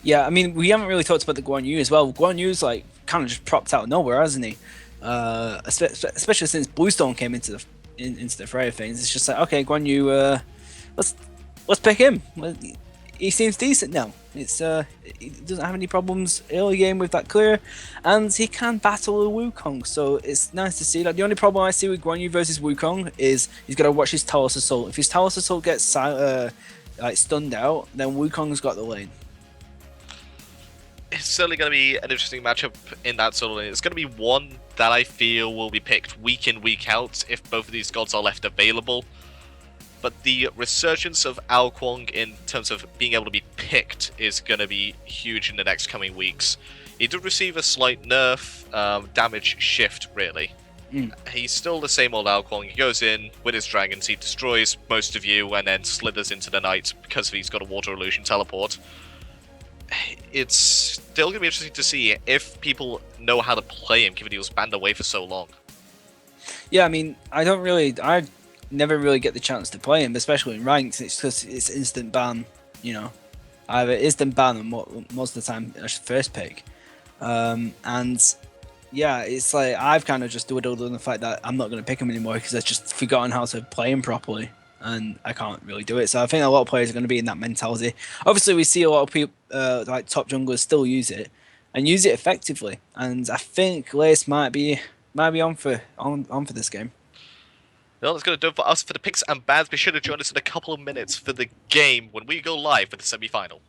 Yeah, I mean, we haven't really talked about the Guan Yu as well. Guan Yu's like kind of just propped out of nowhere, hasn't he? Especially since Bluestone came into the fray of things. It's just like, okay, Guan Yu, let's pick him. He seems decent now. It's he doesn't have any problems early game with that clear, and he can battle a Wukong. So it's nice to see that. The only problem I see with Guan Yu versus Wukong is he's got to watch his Talos Assault. If his Talos Assault gets like stunned out, then Wukong's got the lane. It's certainly going to be an interesting matchup in that sort of lane. It's going to be one that I feel will be picked week in, week out if both of these gods are left available. but the resurgence of Ao Kwong in terms of being able to be picked is going to be huge in the next coming weeks. He did receive a slight nerf, damage shift, really. He's still the same old Ao Kwong. He goes in with his dragons, he destroys most of you, and then slithers into the night because he's got a water illusion teleport. It's still going to be interesting to see if people know how to play him, given he was banned away for so long. Yeah, I mean, I never really get the chance to play him, especially in ranked. It's because it's instant ban, you know. Either instant ban and most of the time it's first pick. And yeah, it's like I've kind of just dwelled on the fact that I'm not going to pick him anymore because I've just forgotten how to play him properly, and I can't really do it. So I think a lot of players are going to be in that mentality. Obviously, we see a lot of people, like top junglers, still use it and use it effectively, and I think Lace might be on for this game. Well, that's going to do it for us for the picks and bans. Be sure to join us in a couple of minutes for the game when we go live for the semi-final.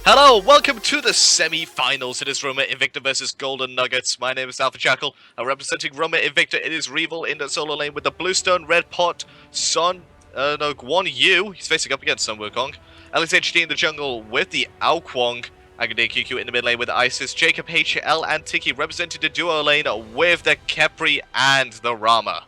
Hello, welcome to the semi-finals. It is Roma Invicta versus Golden Nuggets. My name is Alpha Jackal. I'm representing Roma Invicta. It is Revel in the solo lane with the Bluestone, Red Pot, Guan Yu. He's facing up against Sun Wukong. Alex HD in the jungle with the Ao Kwong. Agade QQ in the mid lane with Isis. Jacob HL and Tiki representing the duo lane with the Kepri and the Rama.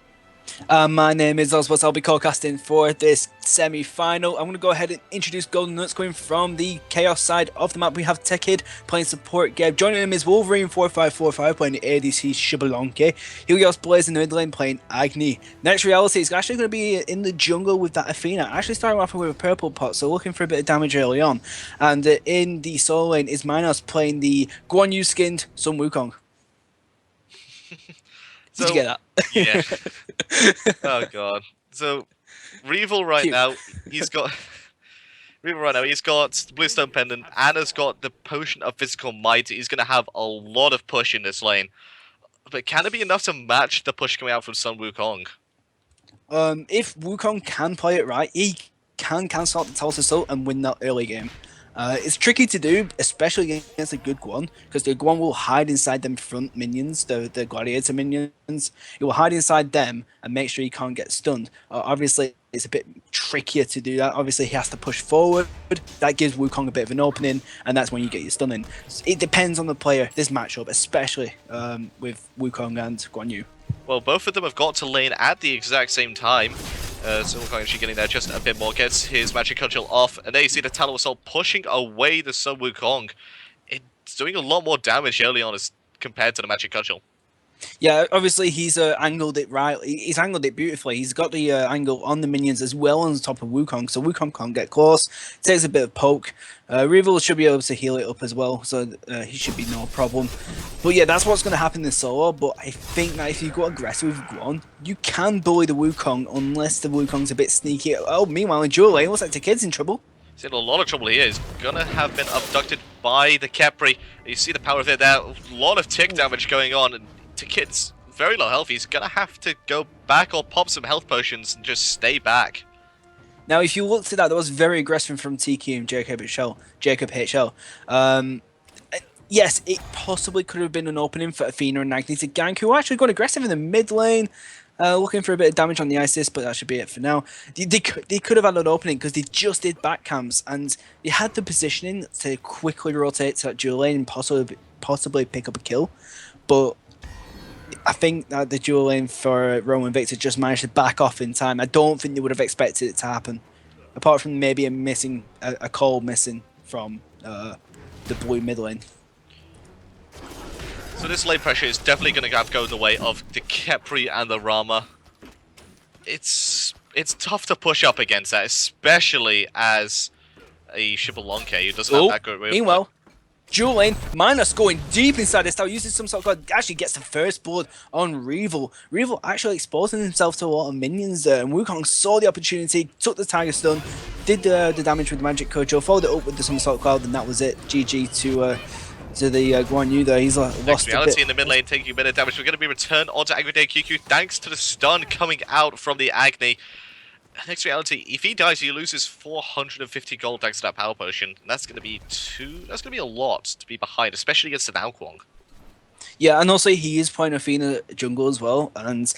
My name is Oswald. I'll be co-casting for this semi-final. I'm going to go ahead and introduce Golden Nuts. Going from the Chaos side of the map, we have Techid playing support Geb. Joining him is Wolverine4545 playing the ADC Shibalonke. Helios Blaze in the mid lane playing Agni. Next Reality is actually going to be in the jungle with that Athena. Actually starting off with a purple pot, so looking for a bit of damage early on. And in the solo lane is Minos playing the Guan Yu skinned Sun Wukong. Did you get that? Yeah. Oh god. So Revel right now, he's got the Bluestone Pendant and has got the Potion of Physical Might. He's gonna have a lot of push in this lane. But can it be enough to match the push coming out from Sun Wukong? If Wukong can play it right, he can cancel out the Talos Assault and win that early game. It's tricky to do, especially against a good Guan, because the Guan will hide inside them front minions, the Gladiator minions. He will hide inside them and make sure he can't get stunned. Obviously, it's a bit trickier to do that. Obviously, he has to push forward. That gives Wukong a bit of an opening, and that's when you get your stunning. So it depends on the player, this matchup, especially with Wukong and Guan Yu. Well, both of them have got to lane at the exact same time. So Wukong actually getting there just a bit more, gets his magic cudgel off, and there you see the Talos Assault pushing away the Sun Wukong. It's doing a lot more damage early on as compared to the magic cudgel. Yeah, obviously he's angled it right. He's angled it beautifully. He's got the angle on the minions as well on top of Wukong, so Wukong can't get close. Takes a bit of poke. Revel should be able to heal it up as well, so he should be no problem. But yeah, that's what's going to happen in solo. But I think that if you go aggressive with Guan, you can bully the Wukong unless the Wukong's a bit sneaky. Oh, meanwhile, in dual lane, looks like the kid's in trouble. He's in a lot of trouble here. He's gonna have been abducted by the Khepri. You see the power of it there. A lot of tick damage going on. And Kid's very low health. He's gonna have to go back or pop some health potions and just stay back. Now, if you looked at that was very aggressive from TQ and Jacob HL. Yes, it possibly could have been an opening for Athena and Agni to gank, who actually got aggressive in the mid lane, looking for a bit of damage on the Isis, but that should be it for now. They could have had an opening because they just did back cams, and they had the positioning to quickly rotate to that dual lane and possibly pick up a kill, but I think that the dual lane for Roman Victor just managed to back off in time. I don't think they would have expected it to happen, apart from maybe a call missing from the blue mid lane. So this lane pressure is definitely going to have to go in the way of the Khepri and the Rama. It's tough to push up against that, especially as a Xbalanque who doesn't have that good. Meanwhile, dual lane, Minus going deep inside this tower, using some sort of god, actually gets the first blood on Revel. Revel actually exposing himself to a lot of minions there, and Wukong saw the opportunity, took the Tiger Stun, did the damage with the Magic Kojo, followed it up with the Somersault Cloud, and that was it. GG to the Guan Yu there. He's lost Reality a bit. in the mid lane taking a bit of damage. We're going to be returned onto Agri QQ thanks to the stun coming out from the Agni. Next Reality, if he dies, he loses 450 gold thanks to that power potion. And that's going to be a lot to be behind, especially against the Naoquang. Yeah, and also he is playing Athena jungle as well, and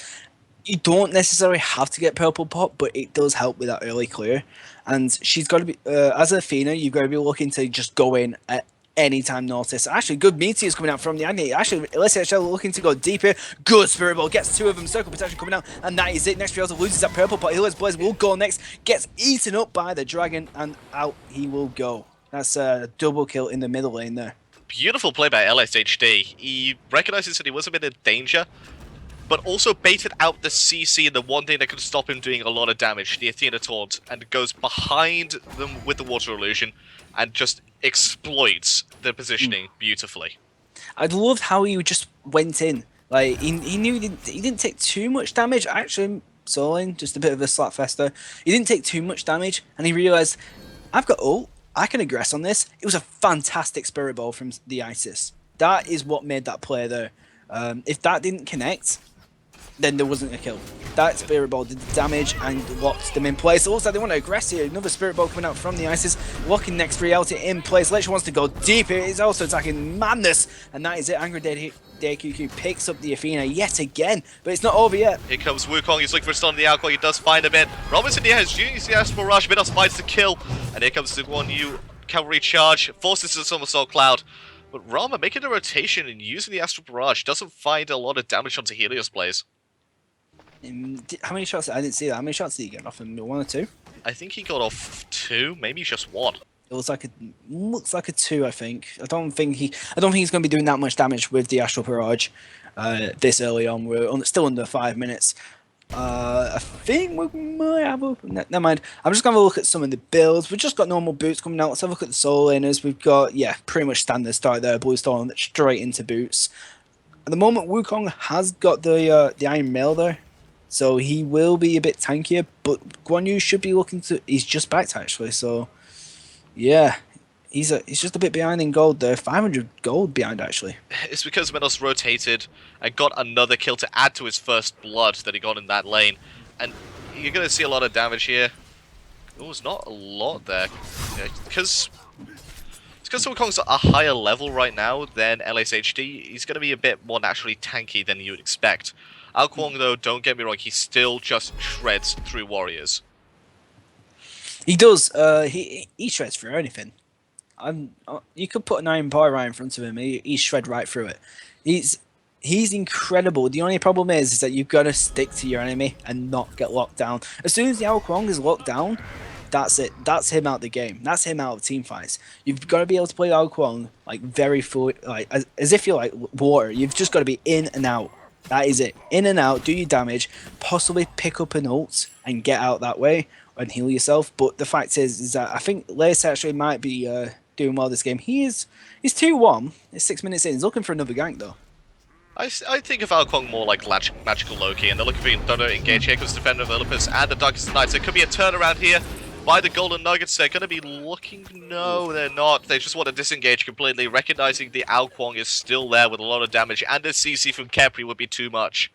you don't necessarily have to get purple pop, but it does help with that early clear. And she's got to be, as Athena, you've got to be looking to just go in at any time notice. Actually, good meteors coming out from the Agni. Actually, Alyssa HL looking to go deeper. Good Spirit Ball gets two of them. Circle protection coming out, and that is it. Next Reality loses that purple pot. Healer's Blaze will go next. Gets eaten up by the dragon, and out he will go. That's a double kill in the middle lane there. Beautiful play by LSHD. He recognizes that he was a bit in danger, but also baited out the CC, and the one thing that could stop him doing a lot of damage, the Athena Taunt, and goes behind them with the Water Illusion and just exploits the positioning beautifully. I loved how he just went in. Like he knew he didn't take too much damage. Actually, soloing, just a bit of a slapfester. He didn't take too much damage, and he realized, I've got ult. I can aggress on this. It was a fantastic Spirit Ball from the Isis. That is what made that play there. If that didn't connect, then there wasn't a kill. That Spirit Ball did the damage and locked them in place. It looks like they want to aggress here. Another Spirit Ball coming out from the Isis, locking next Reality in place. Lecture wants to go deep. It is also attacking Madness, and that is it. Angry Day QQ picks up the Athena yet again, but it's not over yet. Here comes Wukong. He's looking for a stun on the Alcohol. He does find a bit. Robinson here has used the Astral Rush. Minos finds the kill, and here comes the Guan Yu cavalry charge. Forces the Somersault Cloud. But Rama making a rotation and using the Astral Barrage doesn't find a lot of damage onto Helios Blaze. How many shots? I didn't see that. How many shots did he get off him? One or two? I think he got off 2, maybe just 1. It looks like a 2. I think. I don't think he's going to be doing that much damage with the Astral Barrage this early on. We're still under 5 minutes. I think we might have a... Never mind. I'm just going to look at some of the builds. We've just got normal boots coming out. Let's have a look at the solo laners. We've got, pretty much standard start there. Blue Storm straight into boots. At the moment, Wukong has got the Iron Mail there. So he will be a bit tankier, but Guan Yu should be looking to... He's just backed, actually, so... Yeah. He's just a bit behind in gold there. 500 gold behind actually. It's because Minos rotated and got another kill to add to his first blood that he got in that lane. And you're going to see a lot of damage here. Oh, it's not a lot there. Because Wukong's at a higher level right now than LSHD, he's going to be a bit more naturally tanky than you would expect. Ao Kuang, though, don't get me wrong, he still just shreds through warriors. He does. He shreds through anything. You could put an iron bar right in front of him. He shred right through it. He's incredible. The only problem is that you've got to stick to your enemy and not get locked down. As soon as the Ao Kuang is locked down, that's it. That's him out the game. That's him out of team fights. You've got to be able to play Ao Kuang like very full, like as if you're like water. You've just got to be in and out. That is it. In and out. Do your damage. Possibly pick up an ult and get out that way and heal yourself. But the fact is that I think Lace actually might be doing well this game. He's 2-1. It's 6 minutes in. He's looking for another gank though. I think of Ao Kuang more like Magical Loki, and they're looking for another engage here because Defender of Olympus and the Darkest Knights. There could be a turnaround here by the Golden Nuggets. They're going to be looking... No, they're not. They just want to disengage completely, recognizing the Ao Kuang is still there with a lot of damage, and a CC from Khepri would be too much.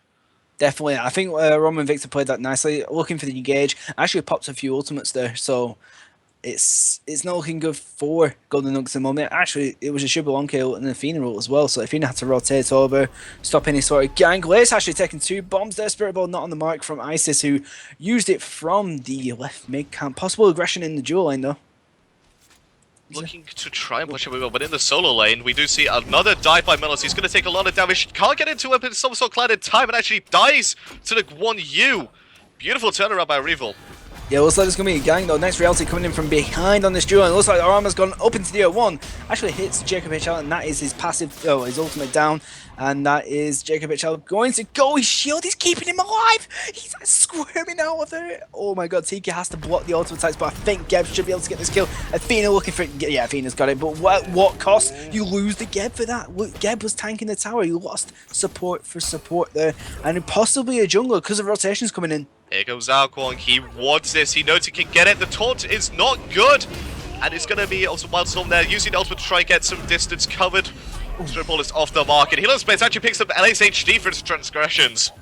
Definitely. I think Roman Victor played that nicely. Looking for the engage. Actually popped a few ultimates there, so it's not looking good for Golden Nuggets at the moment. Actually, it was a Shubalonke ult and a Athena ult as well, so Athena had to rotate over, stop any sort of gank. Lace actually taking 2 bombs there. Spirit Ball not on the mark from Isis, who used it from the left mid camp. Possible aggression in the dual lane, though. Looking to try and push him over, but in the solo lane, we do see another dive by Milos. He's going to take a lot of damage. Can't get into it, but it's somersault clad in time and actually dies to the 1U. Beautiful turnaround by Revel. Yeah, looks like there's going to be a gang though. Next Reality coming in from behind on this duel, and it looks like Arma's gone up into the 0-1. Actually hits Jacob HL, and that is his passive, his ultimate down. And that is Jacob HL going to go. His shield is keeping him alive. He's like, squirming out of it. Oh my god, Tiki has to block the ultimate attacks, but I think Geb should be able to get this kill. Athena looking for it. Yeah, Athena's got it, but what cost? You lose the Geb for that. Look, Geb was tanking the tower. You lost support for support there. And possibly a jungler because of rotations coming in. Here goes Ao Kuang. He wants this. He knows he can get it. The taunt is not good. And it's going to be also Wildstorm there, using the ultimate to try and get some distance covered. Triple is off the market. Healer Space actually picks up LSHD for his transgressions.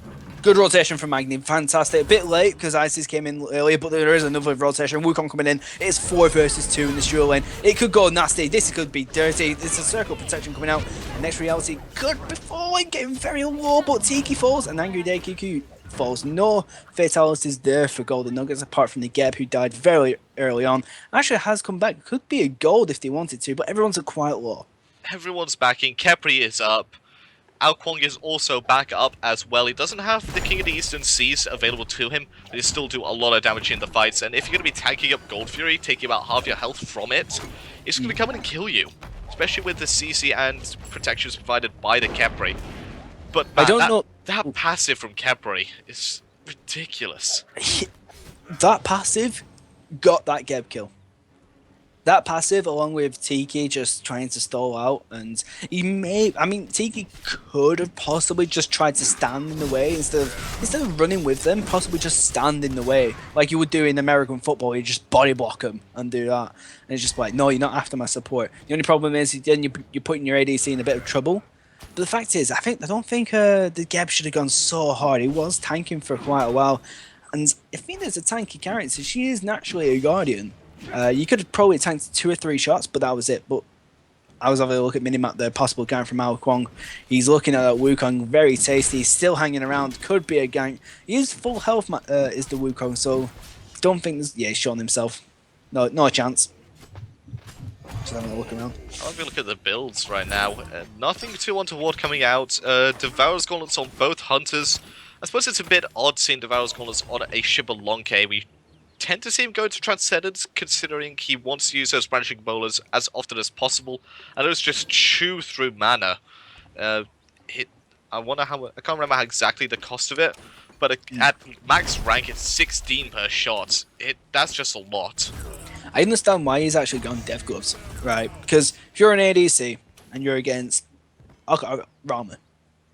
Good rotation from Magni, fantastic. A bit late because Isis came in earlier, but there is another rotation. Wukong coming in. It's 4 versus 2 in this dual lane. It could go nasty. This could be dirty. It's a circle protection coming out. And next Reality could be falling, getting very low, but Tiki falls and Angry Day QQ falls. No fatalities there for Golden Nuggets apart from the Geb, who died very early on. Actually has come back. Could be a gold if they wanted to, but everyone's at quite low. Everyone's backing. Khepri is up. Ao Kuang is also back up as well. He doesn't have the King of the Eastern Seas available to him, but he still do a lot of damage in the fights. And if you're going to be tanking up Gold Fury, taking about half your health from it, it's going to come in and kill you. Especially with the CC and protections provided by the Khepri. But man, I don't know. That passive from Khepri is ridiculous. That passive got that Geb kill. That passive, along with Tiki just trying to stall out, and Tiki could have possibly just tried to stand in the way instead of running with them, possibly just stand in the way, like you would do in American football. You just body block them and do that, and it's just like, no, you're not after my support. The only problem is then you're putting your ADC in a bit of trouble. But the fact is, I don't think the Geb should have gone so hard. He was tanking for quite a while, and Athena's a tanky character. She is naturally a Guardian. You could have probably tanked 2 or 3 shots, but that was it. But I was having a look at minimap there, possible gank from Ao Kuang. He's looking at that Wukong, very tasty. He's still hanging around, could be a gank. He is full health, is the Wukong, so don't think there's... Yeah, he's showing himself. No chance. Just having a look around. I'll be looking at the builds right now. Nothing too untoward coming out. Devourer's Gauntlets on both Hunters. I suppose it's a bit odd seeing Devourer's Gauntlets on a Shibalonke. We tend to see him go to Transcendence, considering he wants to use those branching bowlers as often as possible, and those just chew through mana. I can't remember how exactly the cost of it, but at max rank it's 16 per shot. That's just a lot. I understand why he's actually gone Death Gloves, right? Because if you're an ADC and you're against Rama,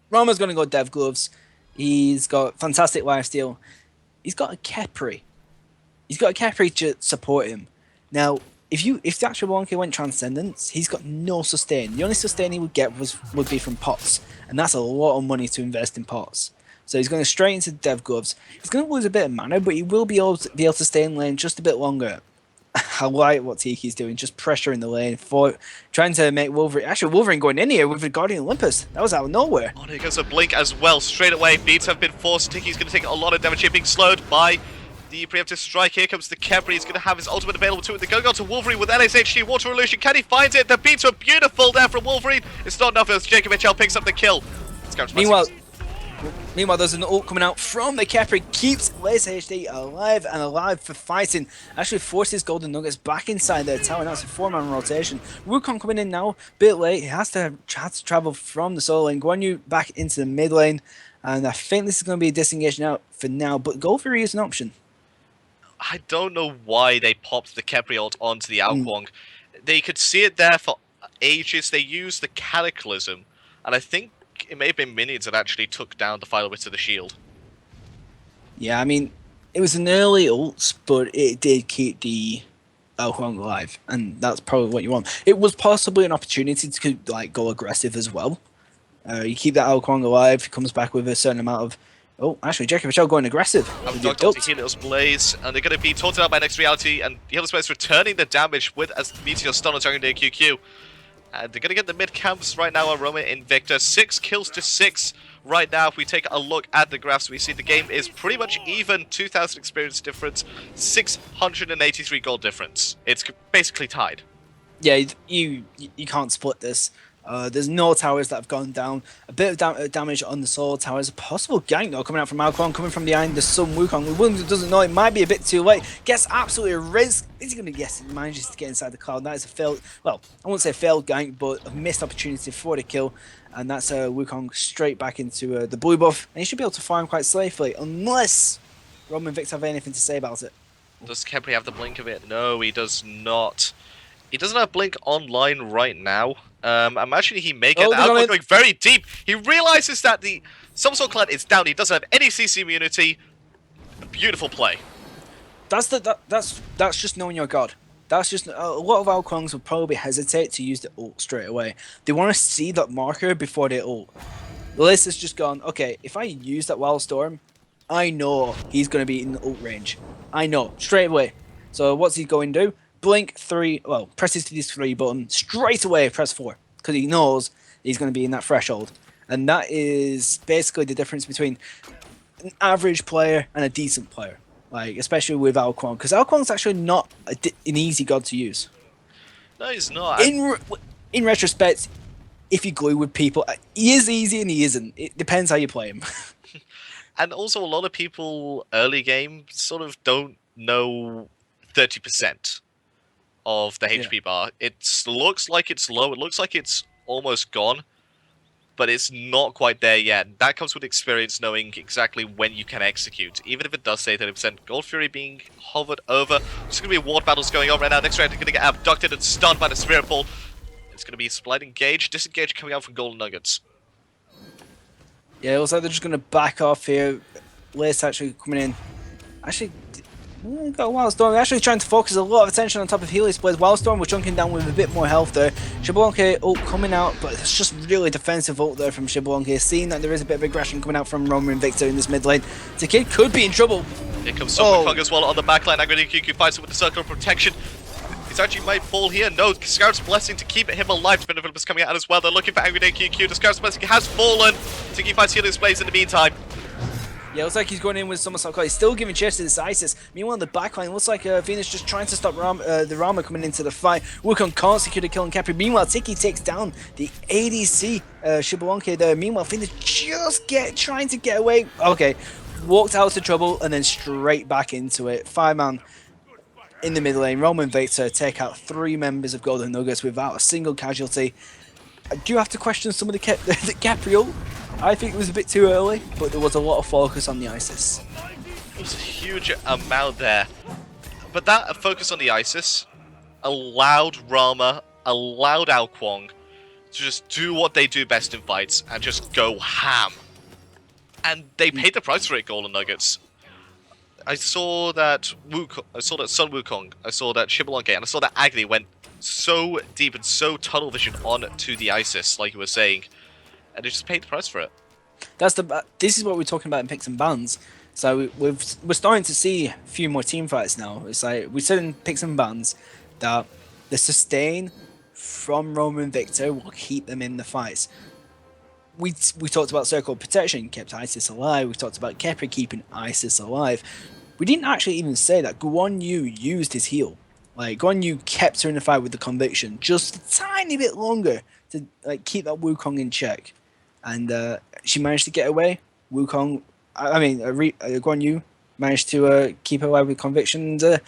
Rama's going to go Death Gloves. He's got fantastic lifesteal. He's got a Khepri. He's got a Khepri to support him. Now, if the actual Wonky went Transcendence, he's got no sustain. The only sustain he would get would be from pots, and that's a lot of money to invest in pots. So he's going straight into Dev Gloves. He's going to lose a bit of mana, but he will be able to stay in lane just a bit longer. I like what Tiki's doing, just pressuring the lane, trying to make Wolverine. Actually, Wolverine going in here with the Guardian Olympus. That was out of nowhere. Oh, here goes a blink as well. Straight away, beats have been forced. Tiki's going to take a lot of damage here, being slowed by the preemptive strike. Here comes the Kepri. He's going to have his ultimate available to him. They're going to go to Wolverine with LSHD Water Illusion. Can he find it? The beats were beautiful there from Wolverine. It's not enough as Jacob HL picks up the kill. Meanwhile, there's an ult coming out from the Kepri. Keeps Lace HD alive for fighting. Actually forces Golden Nuggets back inside their tower. That's a 4-man rotation. Wukong coming in now, bit late. He has to travel from the solo lane. Guan Yu back into the mid lane. And I think this is going to be a disengage now for now. But Gold Fury is an option. I don't know why they popped the Kepri ult onto the Ao Kuang. They could see it there for ages. They used the Cataclysm. And I think it may have been minions that actually took down the final bits of the shield. Yeah, I mean, it was an early ult, but it did keep the Ao Kuang alive, and that's probably what you want. It was possibly an opportunity to like go aggressive as well. You keep that Ao Kuang alive, he comes back with a certain amount of... Oh, actually, Jacob Michelle going aggressive. Dr. Helios Blaze, and they're going to be taunted out by Next Reality, and Helios Blaze returning the damage with as Meteor stun on Dragon Day QQ. And they're going to get the mid camps right now on Roman Invicta. 6 kills to 6 right now. If we take a look at the graphs, we see the game is pretty much even. 2,000 experience difference, 683 gold difference. It's basically tied. Yeah, you can't split this. There's no towers that have gone down. A bit of damage on the solo towers. A possible gank though coming out from Ao Kuang, coming from behind the Sun Wukong. Wukong doesn't know, it might be a bit too late. Gets absolutely rinsed. Is he going to? Yes, he manages to get inside the cloud. That is a failed, well, I won't say failed gank, but a missed opportunity for the kill. And that's Wukong straight back into the blue buff. And he should be able to farm quite safely, unless Roman Victor have anything to say about it. Does Kepri have the blink of it? No, he does not. He doesn't have blink online right now. I'm imagining he may get that going very deep. He realizes that the Somersault Clan is down. He doesn't have any CC immunity. A beautiful play. That's just knowing your god. That's just a lot of Ao Kuangs will probably hesitate to use the ult straight away. They want to see that marker before they ult. Liz has just gone, okay, if I use that Wildstorm, I know he's going to be in the ult range. I know straight away. So what's he going to do? Blink 3, well, presses to this 3 button, straight away press 4, because he knows he's going to be in that threshold. And that is basically the difference between an average player and a decent player, like especially with Ao Kuang, because Ao Kuang's actually not an easy god to use. No, he's not. In retrospect, if you glue with people, he is easy and he isn't. It depends how you play him. And also a lot of people early game sort of don't know 30%. Of the HP bar. It looks like it's low, it looks like it's almost gone, but it's not quite there yet. That comes with experience, knowing exactly when you can execute. Even if it does say 30%, Gold Fury being hovered over. There's going to be ward battles going on right now. Next round, they're going to get abducted and stunned by the Spirit Ball. It's going to be Split Engage, Disengage coming out from Golden Nuggets. Yeah, it looks like they're just going to back off here. Lace actually coming in. Actually, got Wildstorm. They're actually trying to focus a lot of attention on top of Helios Blaze. Wildstorm, we're chunking down with a bit more health there. Xbalanque ult coming out, but it's just really defensive ult there from Xbalanque. Seeing that there is a bit of aggression coming out from Roman Invicta in this mid lane. The kid could be in trouble. Here comes Sun as well on the backline. Angry QQ fights him with the Circle of Protection. He's actually might fall here. No, Scarab's Blessing to keep him alive. Spin Developers coming out as well. They're looking for Angry QQ. The Scarab's Blessing has fallen. Tiki fights Helios Blaze in the meantime. Yeah, it looks like he's going in with Somersault Cloud. He's still giving chase to this Isis. Meanwhile, in the backline, looks like Venus just trying to stop the Rama coming into the fight. Wukong can't secure the kill on Kepri. Meanwhile, Tiki takes down the ADC Xbalanque there. Meanwhile, Venus just trying to get away. Okay, walked out of trouble and then straight back into it. 5-man in the mid lane. Roman Victor take out 3 members of Golden Nuggets without a single casualty. I do have to question some of the Kepri ult. I think it was a bit too early, but there was a lot of focus on the Isis. There's a huge amount there. But that focus on the Isis allowed Rama, allowed Ao Kuang to just do what they do best in fights and just go ham. And they paid the price for it, Golden Nuggets. I saw that I saw that Sun Wukong, I saw that Xbalanque, and I saw that Agni went so deep and so tunnel vision on to the ISIS, like you were saying, and they just paid the price for it. This is what we're talking about in picks and bans. So we're starting to see a few more team fights now. It's like we said in picks and bans that the sustain from Roman and Victor will keep them in the fights. We talked about circle protection, kept ISIS alive. We talked about Kepri keeping ISIS alive. We didn't actually even say that Guan Yu used his heal. Like Guan Yu kept her in the fight with the conviction just a tiny bit longer to like keep that Wukong in check, and she managed to get away. Wukong, Guan Yu managed to keep her away with conviction. And,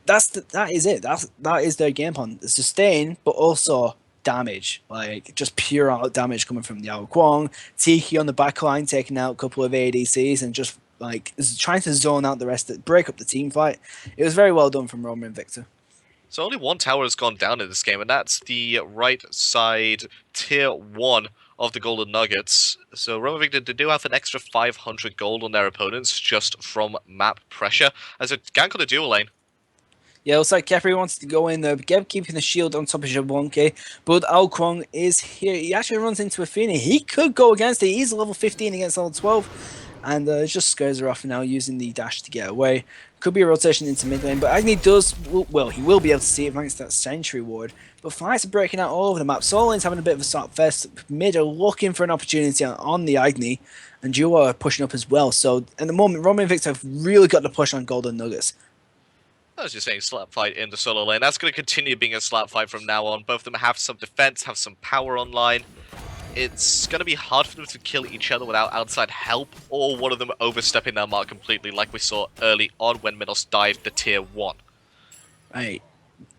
that is it. That is their game plan: the sustain, but also damage, like just pure out damage coming from Yao Guang. Tiki on the back line taking out a couple of ADCs and just like trying to zone out the rest, break up the team fight. It was very well done from Roman and Victor. So only one tower has gone down in this game, and that's the right side tier 1 of the Golden Nuggets. So Roman Victor, they do have an extra 500 gold on their opponents just from map pressure as a gank on the dual lane. Yeah, it looks like Kefri wants to go in there, keeping the shield on top of Jabonke, but Ao Kwong is here. He actually runs into Athena. He could go against it. He's level 15 against level 12, and just scares her off now using the dash to get away. Could be a rotation into mid lane, but Agni does, well, he will be able to see it thanks to that Sentry Ward. But fights are breaking out all over the map. Solo lane's having a bit of a start fest. Mid are looking for an opportunity on the Agni, and Duo are pushing up as well. So at the moment, Roman and Victor have really got the push on Golden Nuggets. I was just saying, slap fight in the solo lane. That's going to continue being a slap fight from now on. Both of them have some defense, have some power online. It's going to be hard for them to kill each other without outside help, or one of them overstepping their mark completely, like we saw early on when Minos dived the tier 1. Right.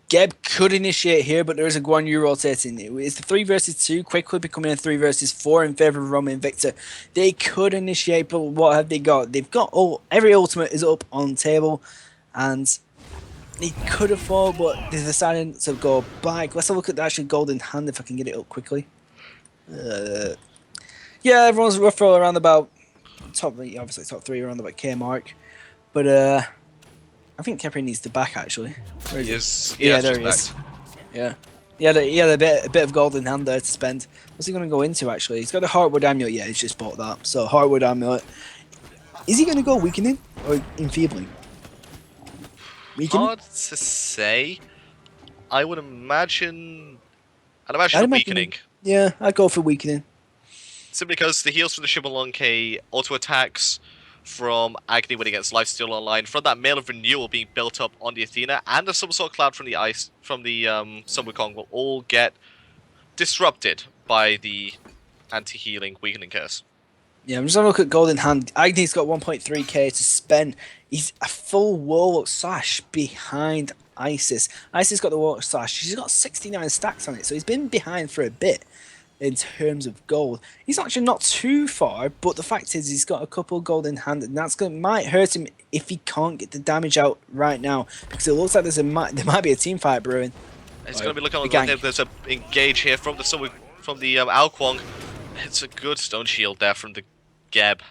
Geb could initiate here, but there is a Guan Yu rotating. It's the 3 versus 2, quickly becoming a 3 versus 4 in favor of Roman and Victor. They could initiate, but what have they got? They've got every ultimate is up on table, and they could have fought, but they decided to go back. Let's have a look at the actual golden hand if I can get it up quickly. Yeah, everyone's rough roll around about obviously top 3 around about K mark, but I think Kepri needs to back actually. Where is he? Yeah, there he is. Yeah, he had a bit of golden hand there to spend. What's he going to go into actually? He's got the Heartwood Amulet. Yeah, he's just bought that. So Heartwood Amulet. Is he going to go weakening or enfeebling? Weakening? Hard to say. I would imagine. I'd imagine weakening. Yeah, I'd go for weakening. Simply because the heals from the Xbalanque, auto attacks from Agni when he gets lifesteal online, from that Mail of Renewal being built up on the Athena, and the Somersault Cloud from the Sun Wukong will all get disrupted by the anti-healing weakening curse. Yeah, I'm just having a look at Golden Hand. Agni's got 1.3k to spend. He's a full Warlock Slash behind Isis. Isis got the Warlock Slash. She's got 69 stacks on it, so he's been behind for a bit in terms of gold. He's actually not too far, but the fact is he's got a couple of gold in hand, and that's might hurt him if he can't get the damage out right now, because it looks like there might be a team fight brewing. It's going to be looking like there's a engage here from the Ao Kwong. It's a good stone shield there from the Geb.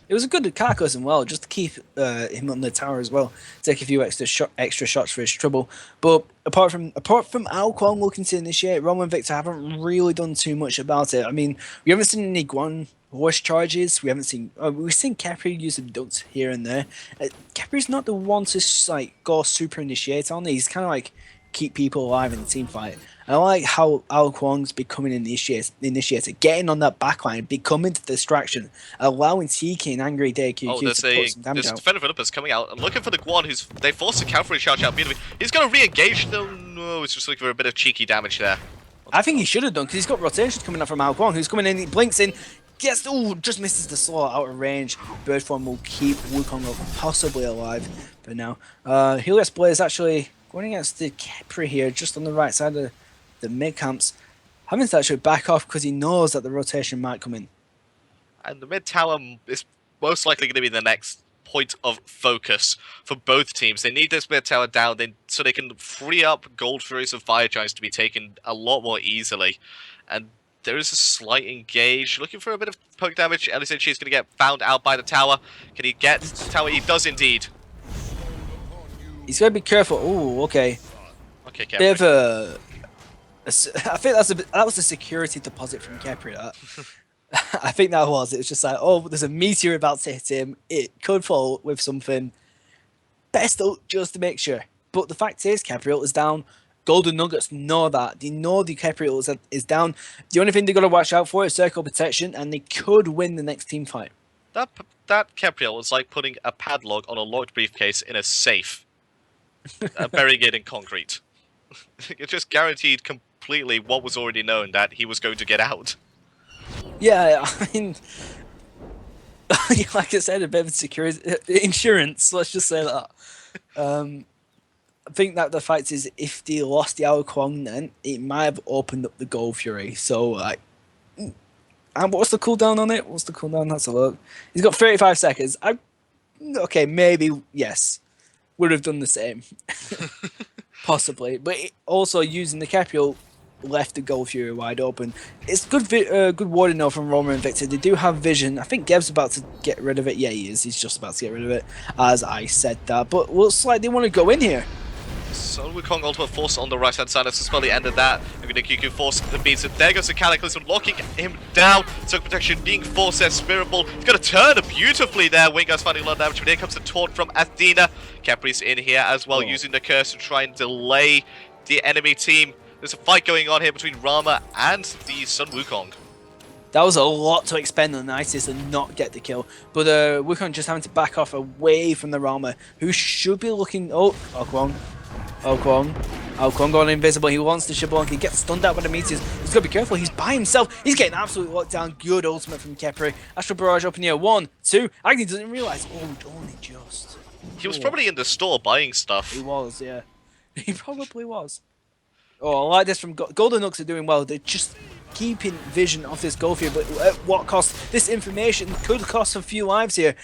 It was a good carcass as well, just to keep him on the tower as well. Take a few extra shots for his trouble. But apart from Ao Kwong looking to initiate, Roman and Victor haven't really done too much about it. I mean, we haven't seen any Guan horse charges. We haven't seen. We've seen Kepri use some dunks here and there. Kepri's not the one to like go super initiate on. He's kind of like keep people alive in the team fight. And I like how Ao Kwong's becoming an initiator, getting on that backline, becoming the distraction, allowing Tiki and Angry Day QQ to put some damage out. There's Defender of Olympus coming out and looking for the Guan, who's they forced the cavalry charge out beautifully. He's going to re-engage though. No, it's just looking for a bit of cheeky damage there. I think he should have done, because he's got rotations coming up from Ao Kwong, who's coming in, he blinks in, gets, just misses the slow out of range. Bird form will keep Wukong possibly alive for now. Helios Blaze actually going against the Kepri here, just on the right side of the mid camps, having to actually back off because he knows that the rotation might come in. And the mid tower is most likely going to be the next point of focus for both teams. They need this mid tower down so they can free up Gold Furies and Fire Giants to be taken a lot more easily. And There is a slight engage. Looking for a bit of poke damage. LSHG is going to get found out by the tower. Can he get the tower? He does indeed. He's got to be careful. Oh, okay. Okay, Bit Kepri. of I think that was a security deposit from Kepri. That I think that was. It was just like, oh, there's a meteor about to hit him. It could fall with something. Best ult just to make sure. But the fact is, Kepri ult is down. Golden Nuggets know that. They know the Kepri ult is down. The only thing they got to watch out for is circle protection, and they could win the next team fight. That Kepri ult was like putting a padlock on a locked briefcase in a safe, burying it in concrete. It just guaranteed completely what was already known, that he was going to get out. Yeah, I mean, like I said, a bit of security insurance. Let's just say that. I think that the fact is, if they lost the Ao Kwang, then it might have opened up the Gold Fury. So, like, and what's the cooldown on it? What's the cooldown? That's a look. He's got 35 seconds. Okay, maybe yes, would have done the same, possibly. But also using the Kepri left the Gold Fury wide open. It's good warding though from Roma and Victor. They do have vision. I think Geb's about to get rid of it. Yeah, he is. He's just about to get rid of it, as I said that. But looks like they want to go in here. So Wukong ultimate force on the right hand side. That's the ended that. We're going to QQ force the beats. And there goes the Cataclysm, locking him down. Circle protection being forced there. Spirit Ball. He's going to turn beautifully there. Wingard's finding a lot of damage. But here comes the taunt from Athena. Kepri's in here as well, using the curse to try and delay the enemy team. There's a fight going on here between Rama and the Sun Wukong. That was a lot to expend on Isis and not get the kill. But Wukong just having to back off away from the Rama, who should be looking... Oh, Kwang going invisible. He wants to Shibolon. He gets stunned out by the meteors. He's got to be careful. He's by himself. He's getting absolutely locked down. Good ultimate from Kepri. Astral Barrage up in here. 1, 2. Agni doesn't realise. Oh, only just. He was probably in the store buying stuff. He was, yeah. He probably was. Oh, I like this from Golden Nugs are doing well. They're just keeping vision off this goal field, but at what cost? This information could cost a few lives here.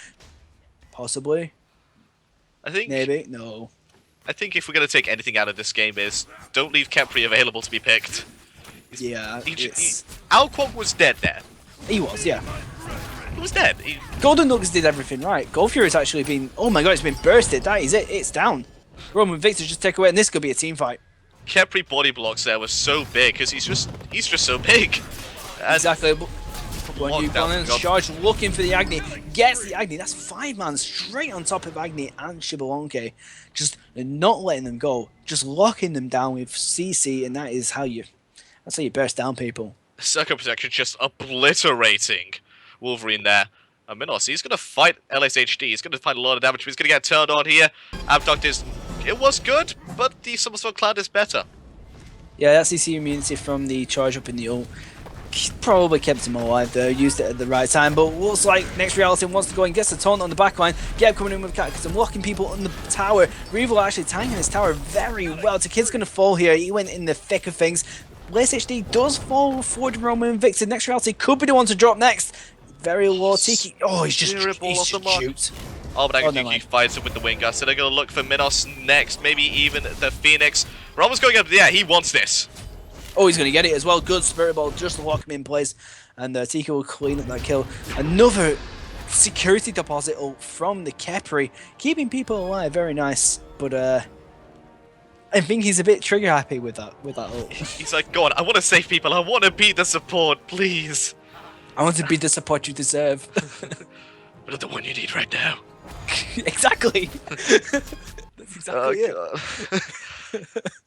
Possibly. I think. Maybe. No. I think if we're going to take anything out of this game is, don't leave Kepri available to be picked. Yeah. Ao Kwang was dead there. He was, yeah. He was dead. Golden Nuggets did everything right. Gold Fury's actually been... Oh my god, it's been bursted. That is it. It's down. Roman Victor just take away, and this could be a team fight. Kepri body blocks there was so big, because he's just so big. And exactly. One charge looking for the Agni. Gets the Agni. That's 5 man straight on top of Agni and Shibolonke. Just not letting them go. Just locking them down with CC, and that's how you burst down people. Circle protection just obliterating Wolverine there. Minos, he's going to fight LSHD. He's going to find a lot of damage, but he's going to get turned on here. Abduct is... It was good, but the Summerstorm Cloud is better. Yeah, that CC immunity from the charge up in the ult probably kept him alive though, used it at the right time, but looks like Next Reality wants to go and gets the taunt on the backline. Geb coming in with Cataclysm, locking people on the tower. Revel actually tanking his tower very well. The kid's going to fall here. He went in the thick of things. LSHD does fall forward Roman and Victor. Next Reality could be the one to drop next. Very low Tiki. Oh, he's just shoot. Oh, but Agni fights it with the Wingard, so they're going to look for Minos next, maybe even the Phoenix. Roman's going up, yeah, he wants this. Oh, he's going to get it as well. Good Spirit Ball just to lock him in place. And Tika will clean up that kill. Another security deposit ult from the Kepri. Keeping people alive, very nice. But I think he's a bit trigger happy with that ult. He's like, go on, I want to save people. I want to be the support, please. I want to be the support you deserve. But the one you need right now. Exactly. That's exactly it.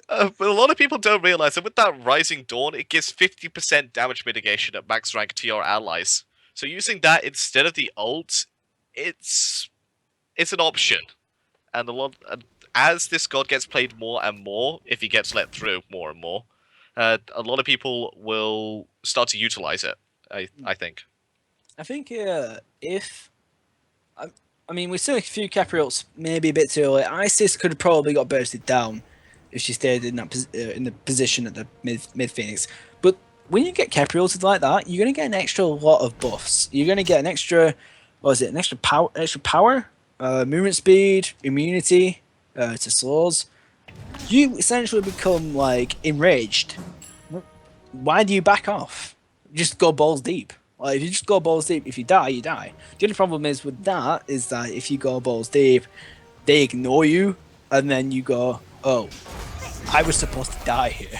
But a lot of people don't realize that with that Rising Dawn, it gives 50% damage mitigation at max rank to your allies. So using that instead of the ult, it's an option. And as this god gets played more and more, if he gets let through more and more, a lot of people will start to utilize it. I think. I think I mean, we've seen a few Kepri ults maybe a bit too early. Isis could have probably got bursted down if she stayed in that in the position at the mid Phoenix. But when you get Kepri ulted like that, you're gonna get an extra lot of buffs. You're gonna get an extra, what is it? An extra power, movement speed, immunity to slows. You essentially become like enraged. Why do you back off? just go balls deep. Like if you just go balls deep, if you die, you die. The only problem is with that is that if you go balls deep, they ignore you, and then you go, oh, I was supposed to die here.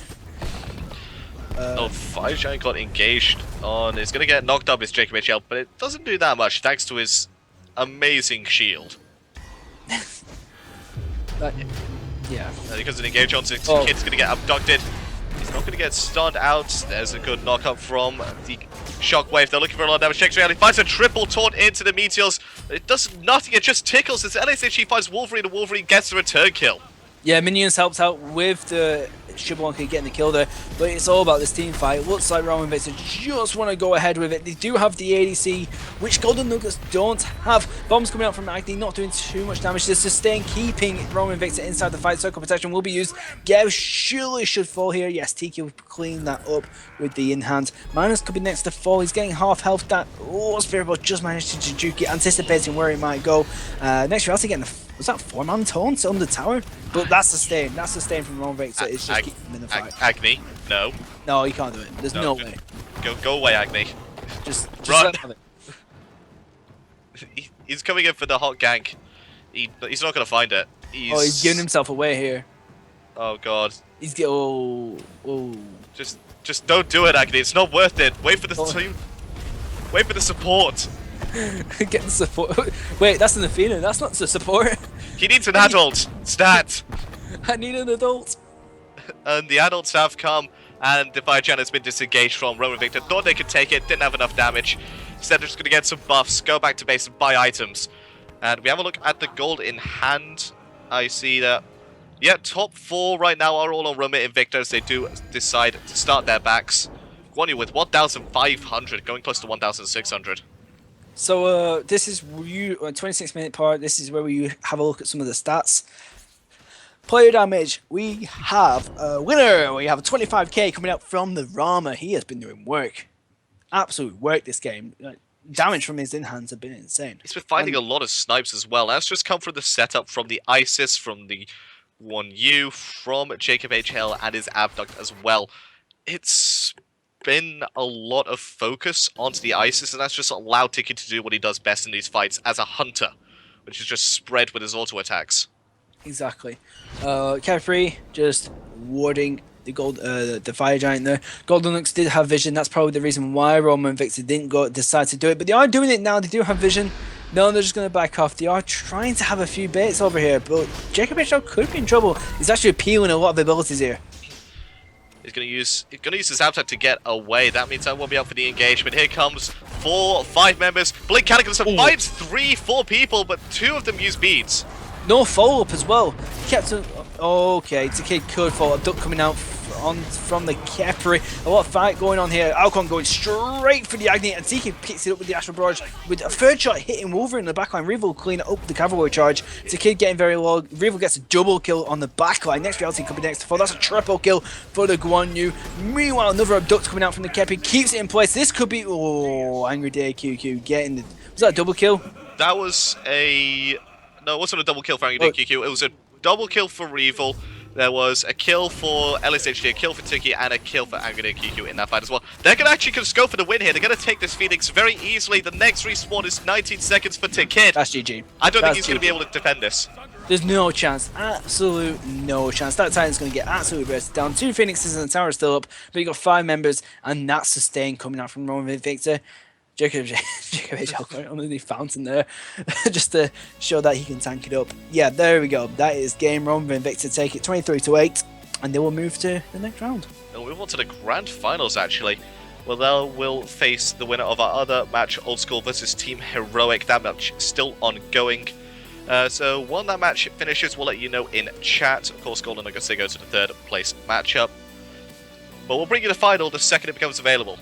Fire Giant got engaged on. It's gonna get knocked up, his Jacob HL, but it doesn't do that much thanks to his amazing shield. Yeah. Because an engage on, the kid's gonna get abducted. He's not gonna get stunned out. There's a good knock up from the Shockwave. They're looking for a lot of damage. Checks reality, finds a triple taunt into the meteors. It does nothing, it just tickles. As LSHG finds Wolverine, and Wolverine gets the return kill. Yeah, Minions helps out with the Shibboleth getting the kill there, but it's all about this team fight. It looks like Roman Victor just want to go ahead with it. They do have the ADC, which Golden Nuggets don't have. Bombs coming out from Agni, not doing too much damage. The sustain keeping Roman Victor inside the fight. Circle protection will be used. Gev surely should fall here. Yes, TQ will clean that up with the in-hand. Minus could be next to fall. He's getting half health. That Spiritball just managed to juke it, anticipating where he might go. Next reality getting the was that 4-man taunt on the tower? But that's sustain. That's sustain from Roman Victor. It's just keeping him in the fight. Agni, no. No, you can't do it. There's no way. Go away, Agni. Just run. let him have it. He's coming in for the hot gank. He's not gonna find it. He's giving himself away here. Oh god. He's get oh. Just don't do it, Agni. It's not worth it. Wait for the team. Wait for the support. Get the support. Wait, that's an Athena. That's not the support. He needs an adult. Stat. I need an adult. And the adults have come, and the Fire Giant has been disengaged from Roman Victor. Thought they could take it, didn't have enough damage. Instead, they're just going to get some buffs, go back to base and buy items. And we have a look at the gold in hand. I see that, yeah, top 4 right now are all on Roman Invictors. They do decide to start their backs. Guan Yu with 1,500, going close to 1,600. So this is 26-minute part. This is where we have a look at some of the stats. Player damage. We have a winner. We have a 25k coming out from the Rama. He has been doing work, absolute work this game. Damage from his in-hands have been insane. He's been finding a lot of snipes as well. That's just come from the setup from the Isis, from the 1U, from Jacob HL and his abduct as well. It's been a lot of focus onto the Isis, and that's just allowed Tiki to do what he does best in these fights as a hunter, which is just spread with his auto attacks. Exactly. Carefree just warding the Fire Giant there. Golden Lux did have vision. That's probably the reason why Roman and Victor didn't decide to do it, but they are doing it now. They do have vision. No, they're just going to back off. They are trying to have a few baits over here, but Jacob H.L. could be in trouble. He's actually appealing a lot of abilities here. He's gonna use his appetite to get away. That means I won't be out for the engagement. Here comes 5 members. Blink Cataclysm finds 4 people, but 2 of them use beads. No follow-up as well. Kept him. Okay, Takid could follow up. Duck coming out from the Kepri. A lot of fight going on here. Alcon going straight for the Agni, and Tiki picks it up with the Astral Barrage with a third shot hitting Wolverine in the backline. Revo clean up the cavalry charge. Takid getting very low. Revo gets a double kill on the backline. Next reality could be next to fall. That's a triple kill for the Guan Yu. Meanwhile, another abduct coming out from the Kepri keeps it in place. This could be Angry Day QQ getting the. Was that a double kill? That was a no. It wasn't a double kill for Angry Day QQ. It was a double kill for Revo. There was a kill for LSHD, a kill for Tiki, and a kill for Angry Day QQ in that fight as well. They're going to actually just go for the win here. They're going to take this Phoenix very easily. The next respawn is 19 seconds for Tikid. That's GG. I don't think he's going to be able to defend this. There's no chance. Absolute no chance. That Titan's going to get absolutely bursted down. 2 Phoenixes and the tower are still up, but you've got 5 members, and that's sustained coming out from Roman Victor. Jacob HL going underneath fountain there just to show that he can tank it up. Yeah, there we go. That is game. Roman and Victor take it 23-8, and they will move to the next round. And we'll move on to the grand finals actually. Well, they will face the winner of our other match, Old School versus Team Heroic. That match still ongoing. So when that match finishes, we'll let you know in chat. Of course, Golden Nuggets, they go to the 3rd place matchup. But we'll bring you the final the second it becomes available.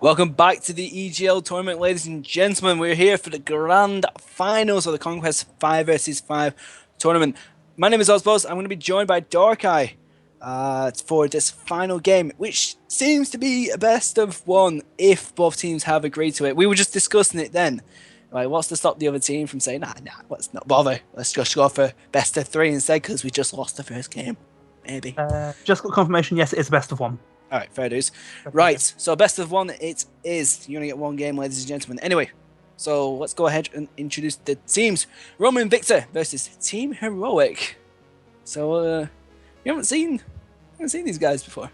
Welcome back to the EGL tournament, ladies and gentlemen. We're here for the grand finals of the Conquest 5 vs 5 tournament. My name is Osbos. I'm going to be joined by Darkai for this final game, which seems to be a best of one if both teams have agreed to it. We were just discussing it then. Like, what's to stop the other team from saying, nah, let's not bother. Let's just go for best of 3 instead because we just lost the first game. Maybe. Just got confirmation. Yes, it is best of one. All right, fair dues. Right, so best of one it is. You're going to get one game, ladies and gentlemen. Anyway, so let's go ahead and introduce the teams. Roman Victor versus Team Heroic. So, you haven't seen these guys before.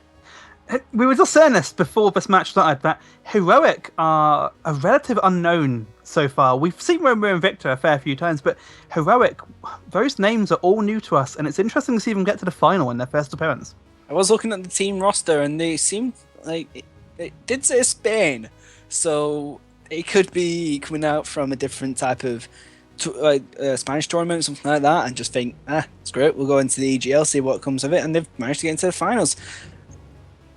We were just saying this before this match started, that Heroic are a relative unknown so far. We've seen Roman and Victor a fair few times, but Heroic, those names are all new to us, and it's interesting to see them get to the final in their first appearance. I was looking at the team roster, and they seemed like it did say Spain, so it could be coming out from a different type of Spanish tournament or something like that, and just think, it's great, we'll go into the EGL, see what comes of it, and they've managed to get into the finals.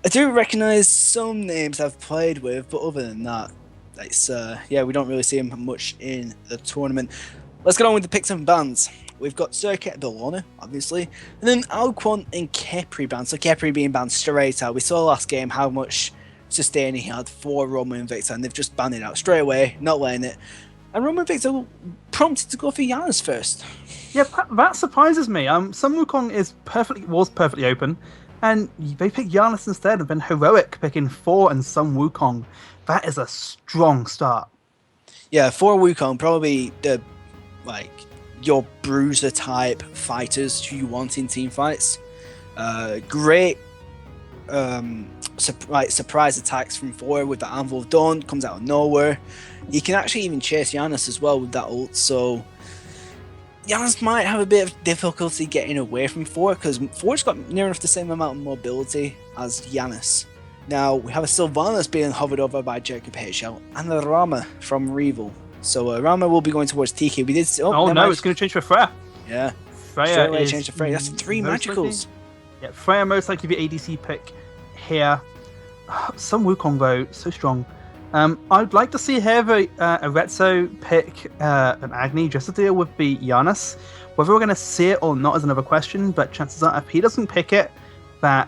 I do recognise some names I've played with, but other than that, it's we don't really see them much in the tournament. Let's get on with the picks and bans. We've got Circuit Bellona, obviously, and then Alquan and Kepri banned. So Kepri being banned straight out. We saw last game how much sustain he had for Roman and Victor, and they've just banned it out straight away, not letting it. And Roman and Victor prompted to go for Giannis first. Yeah, that surprises me. Sun Wukong was perfectly open, and they picked Giannis instead, and then Heroic picking 4 and Sun Wukong. That is a strong start. Yeah, for Wukong, probably the your bruiser type fighters who you want in team fights. Great surprise attacks from 4 with the Anvil of Dawn, comes out of nowhere. You can actually even chase Giannis as well with that ult, so Giannis might have a bit of difficulty getting away from 4 because 4's got near enough the same amount of mobility as Giannis. Now we have a Sylvanas being hovered over by Jacob HL and the Rama from Revel. So Rama will be going towards TK. We did. It's going to change for Freya. Yeah, Freya change to Freya. That's 3 magicals. Yeah, Freya most likely the ADC pick here. Sun Wukong though, so strong. I'd like to see here a Retso pick an Agni just to deal with the Giannis. Whether we're going to see it or not is another question, but chances are if he doesn't pick it, that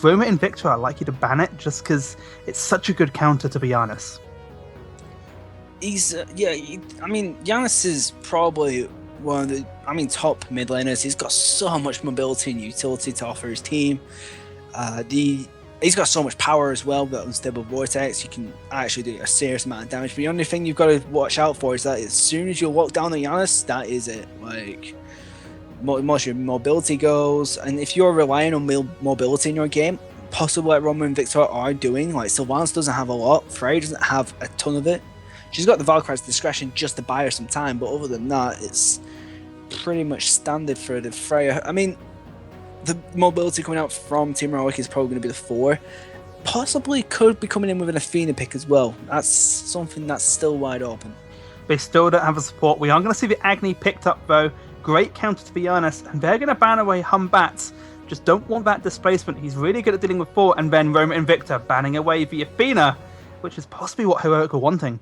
Roma and Victor are likely to ban it just because it's such a good counter to the Giannis. He's Giannis is probably one of the top mid laners. He's got so much mobility and utility to offer his team. He's got so much power as well with that unstable vortex. You can actually do a serious amount of damage. But the only thing you've got to watch out for is that as soon as you lock down on Giannis, that is it. Like, most of your mobility goes, and if you're relying on mobility in your game, possibly like Roman and Victor are doing, like Sylvanas doesn't have a lot, Freya doesn't have a ton of it. She's got the Valkyrie's discretion just to buy her some time, but other than that, it's pretty much standard for the Freya. I mean, the mobility coming out from Team Heroic is probably going to be the 4. Possibly could be coming in with an Athena pick as well. That's something that's still wide open. They still don't have a support. We are going to see the Agni picked up though. Great counter to be honest, and they're going to ban away Humbats. Just don't want that displacement. He's really good at dealing with 4, and then Roman and Victor banning away the Athena, which is possibly what Heroic are wanting.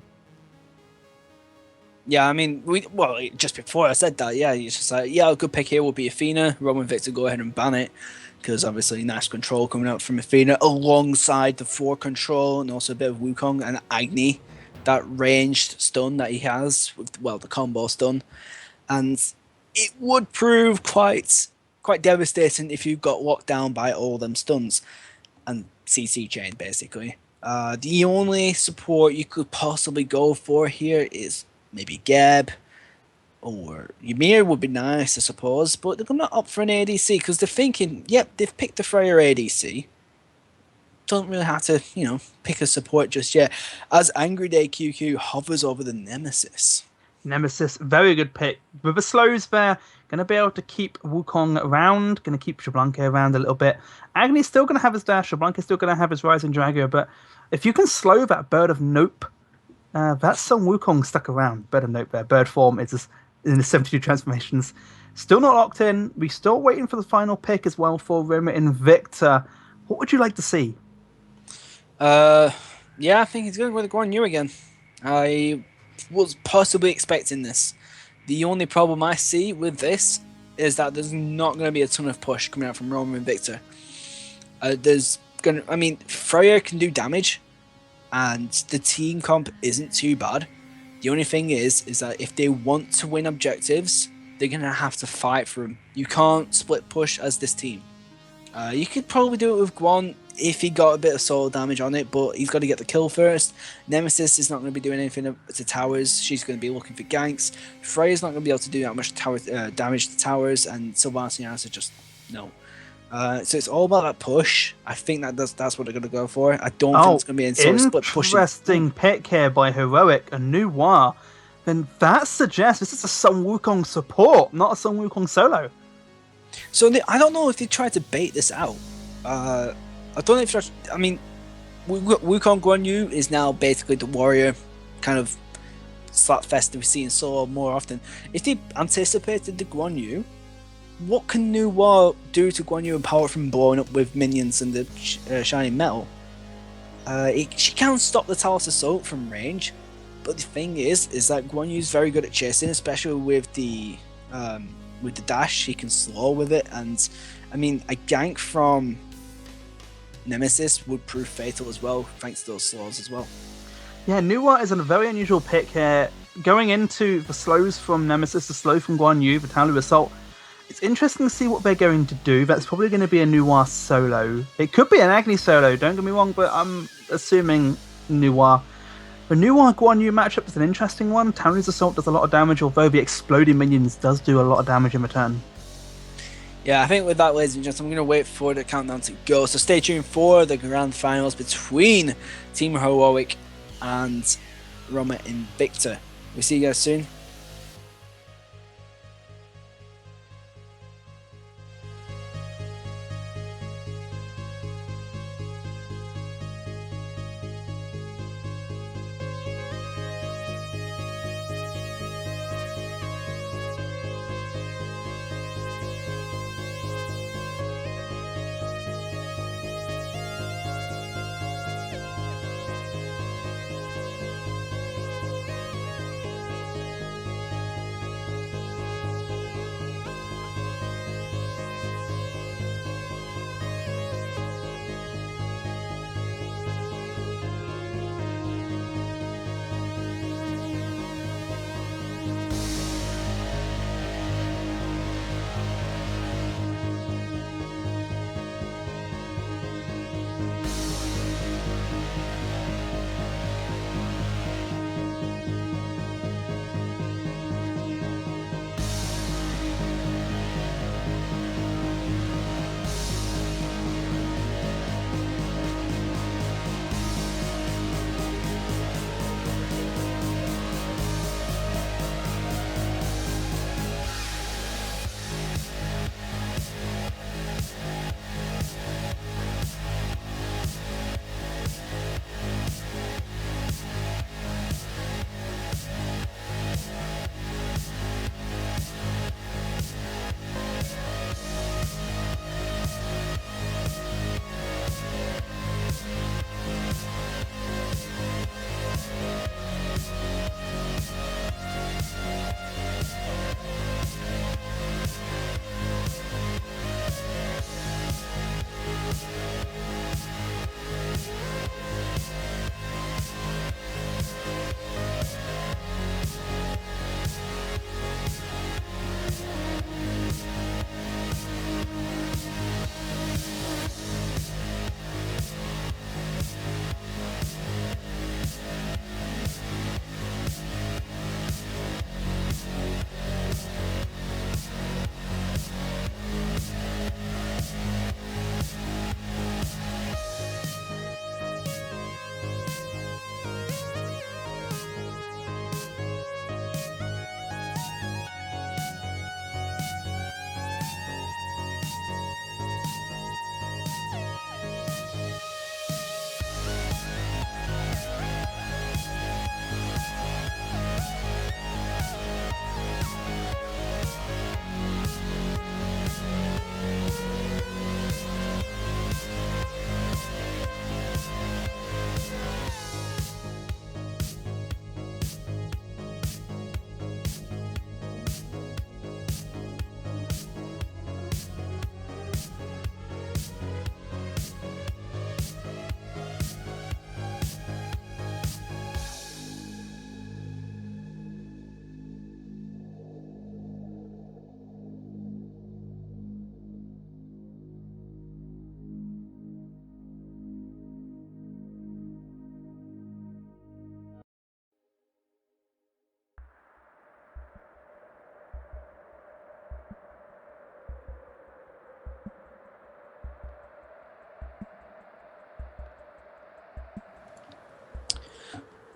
Yeah, I mean, just before I said that, it's just like, a good pick here will be Athena. Roman Victor, go ahead and ban it, because obviously nice control coming out from Athena alongside the 4 control and also a bit of Wukong and Agni, that ranged stun that he has with the combo stun, and it would prove quite devastating if you got locked down by all them stuns and CC chain basically. The only support you could possibly go for here is maybe Geb or Ymir would be nice, I suppose, but they're not up for an ADC because they're thinking, they've picked the Freya ADC. Don't really have to, pick a support just yet. As Angry Day QQ hovers over the Nemesis. Nemesis, very good pick. With the slows there, going to be able to keep Wukong around, going to keep Shablanka around a little bit. Agni's still going to have his dash, Shablanka's still going to have his Rising Dragon, but if you can slow that Bird of Nope, that's some Wukong stuck around. Bird of Nope there. Bird form is just in the 72 transformations. Still not locked in. We're still waiting for the final pick as well for Roma and Victor. What would you like to see? Yeah, I think he's going to go with Guan Yu again. I was possibly expecting this. The only problem I see with this is that there's not going to be a ton of push coming out from Roman and Victor. Freya can do damage, and the team comp isn't too bad. The only thing is that if they want to win objectives, they're going to have to fight for them. You can't split push as this team. You could probably do it with Guan if he got a bit of solo damage on it, but he's got to get the kill first. Nemesis is not going to be doing anything to towers. She's going to be looking for ganks. Freya's not going to be able to do that much damage to towers, and Sylvanas and Yasuo just no. So it's all about that push. I think that's what they're going to go for. I don't think it's going to be any sort of split pushing. Interesting pick here by Heroic and Noir. Then that suggests this is a Sun Wukong support, not a Sun Wukong solo. So I don't know if they tried to bait this out. I don't know if Wukong Guan Yu is now basically the warrior kind of slapfest that we see in solo more often. If they anticipated the Guan Yu, what can Noir do to Guan Yu apart from blowing up with minions and the shining metal? She can stop the Talos Assault from range, but the thing is that Guan Yu's very good at chasing, especially with the dash. He can slow with it, and I mean a gank from Nemesis would prove fatal as well, thanks to those slows as well. Yeah, Noir is a very unusual pick here. Going into the slows from Nemesis, the slow from Guan Yu, the Talu Assault, it's interesting to see what they're going to do. That's probably going to be a Noir solo. It could be an Agni solo, don't get me wrong, but I'm assuming Noir. The Noir Guan Yu matchup is an interesting one. Talu's Assault does a lot of damage, although the exploding minions does do a lot of damage in return. Yeah, I think with that, ladies and gentlemen, I'm going to wait for the countdown to go. So stay tuned for the grand finals between Team Heroic and Roma Invicta. We'll see you guys soon.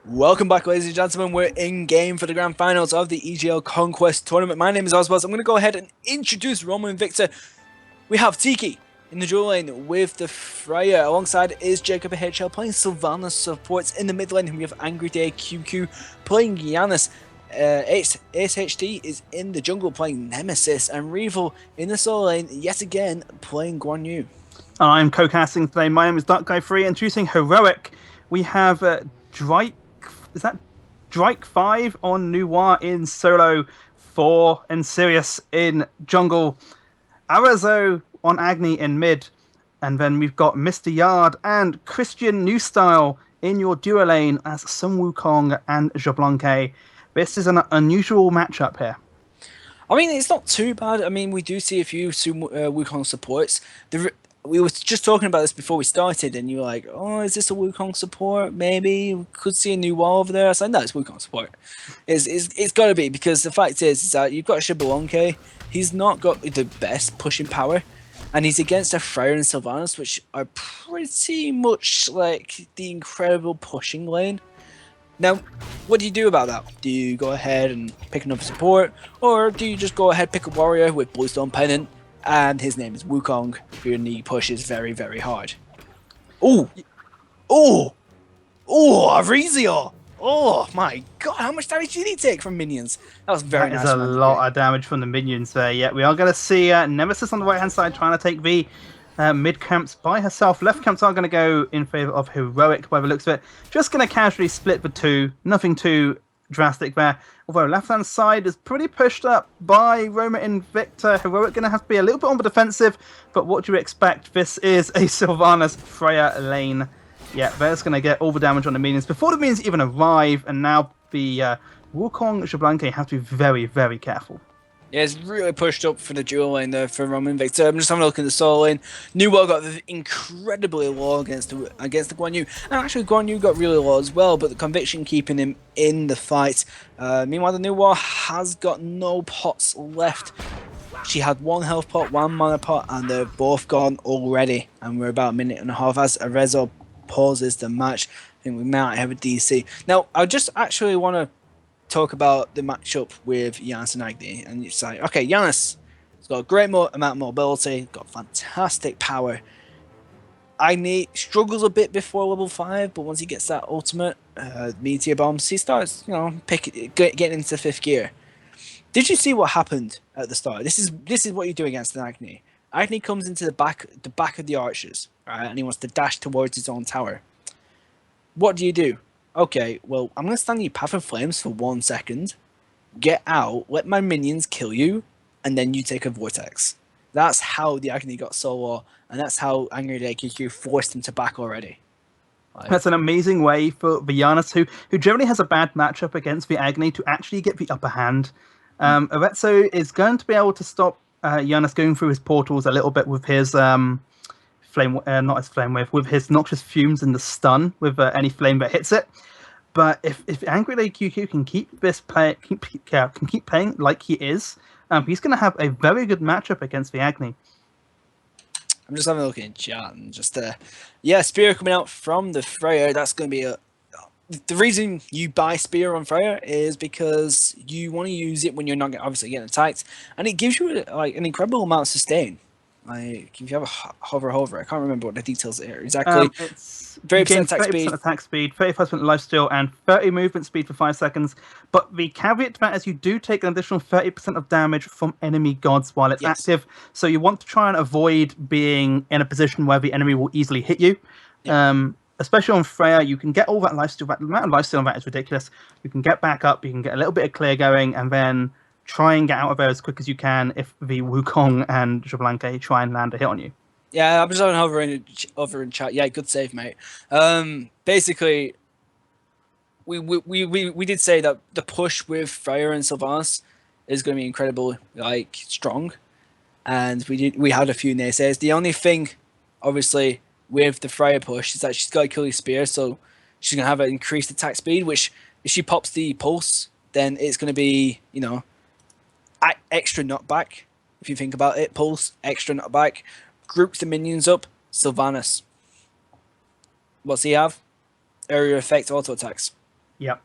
Welcome back, ladies and gentlemen. We're in game for the grand finals of the EGL Conquest tournament. My name is Oswald. I'm going to go ahead and introduce Roman and Victor. We have Tiki in the dual lane with the Freya. Alongside is Jacob HL playing Sylvanas supports. In the mid lane, we have Angry Day QQ playing Giannis. Ace HD is in the jungle playing Nemesis. And Revel in the solo lane yet again playing Guan Yu. I'm co-casting today. My name is Dark Guy 3. Introducing Heroic. We have Drake. Is that Drake 5 on Noir in solo, 4 and Sirius in jungle, Arazo on Agni in mid, and then we've got Mr. Yard and Christian New Style in your duo lane as Sun Wukong and Jablanque. This is an unusual matchup here. I mean, it's not too bad. I mean, we do see a few Wukong supports. We were just talking about this before we started, and you were like, "Oh, is this a Wukong support? Maybe we could see a new wall over there." I said, "No, it's Wukong support. It's got to be because the fact is that you've got Shibalonke. He's not got the best pushing power, and he's against a Freya and Sylvanas, which are pretty much like the incredible pushing lane. Now, what do you do about that? Do you go ahead and pick another support, or do you just go ahead pick a warrior with Bluestone Pennant? And his name is Wukong, who knee pushes very, very hard. Oh, Arizio! Oh my god, how much damage did he take from minions? That was very nice. That is a lot of damage from the minions there. Yeah, we are going to see Nemesis on the right hand side trying to take the mid camps by herself. Left camps are going to go in favor of Heroic by the looks of it. Just going to casually split the two. Nothing too drastic there. Although left hand side is pretty pushed up by Roma and Victor. Heroic going to have to be a little bit on the defensive, but what do you expect? This is a Sylvanas Freya lane. Yeah, that's going to get all the damage on the minions before the minions even arrive, and now the Wukong Jablanque have to be very, very careful. Yeah, it's really pushed up for the dual lane there for Roman and Victor. I'm just having a look at the solo lane. New World got incredibly low against the Guan Yu. And actually Guan Yu got really low as well, but the conviction keeping him in the fight. Meanwhile, the New World has got no pots left. She had one health pot, one mana pot, and they're both gone already. And we're about a minute and a half as Arezzo pauses the match. I think we might have a DC. Now, I just actually want to talk about the matchup with Giannis and Agni, and it's like, okay, Giannis has got a great amount of mobility, got fantastic power. Agni struggles a bit before level 5, but once he gets that ultimate meteor bombs, he starts, getting into 5th gear. Did you see what happened at the start? This is what you do against an Agni. Agni comes into the back of the archers, right, and he wants to dash towards his own tower. What do? Okay, well, I'm going to stand in your path of flames for 1 second, get out, let my minions kill you, and then you take a vortex. That's how the Agni got so low, and that's how Angry Day QQ forced him to back already. That's an amazing way for Giannis, who generally has a bad matchup against the Agni, to actually get the upper hand. Arezzo is going to be able to stop Giannis going through his portals a little bit with his with his noxious fumes and the stun with any flame that hits it. But if Angry Day QQ can keep this keep playing like he is, he's going to have a very good matchup against the Agni. I'm just having a look in chat and just Spear coming out from the Freya. That's going to be the reason you buy Spear on Freya is because you want to use it when you're not obviously getting attacked, and it gives you like an incredible amount of sustain. Like if you have a hover, I can't remember what the details are exactly. It's 30% attack speed, 35% lifesteal, and 30 movement speed for 5 seconds. But the caveat to that is you do take an additional 30% of damage from enemy gods while it's active. So you want to try and avoid being in a position where the enemy will easily hit you. Yeah. Especially on Freya, you can get all that lifesteal. That amount of lifesteal on that is ridiculous. You can get back up, you can get a little bit of clear going, and then try and get out of there as quick as you can if the Wukong and Jablanque try and land a hit on you. Yeah, I'm just having over in chat. Yeah, good save, mate. Basically, we did say that the push with Freya and Sylvanas is going to be incredibly strong, and we had a few naysayers. The only thing, obviously, with the Freya push is that she's got Achilles Spear, so she's going to have an increased attack speed, which if she pops the pulse, then it's going to be, extra knockback. If you think about it, pulse, extra knockback, groups the minions up, Sylvanas. What's he have? Area effect auto attacks. Yep.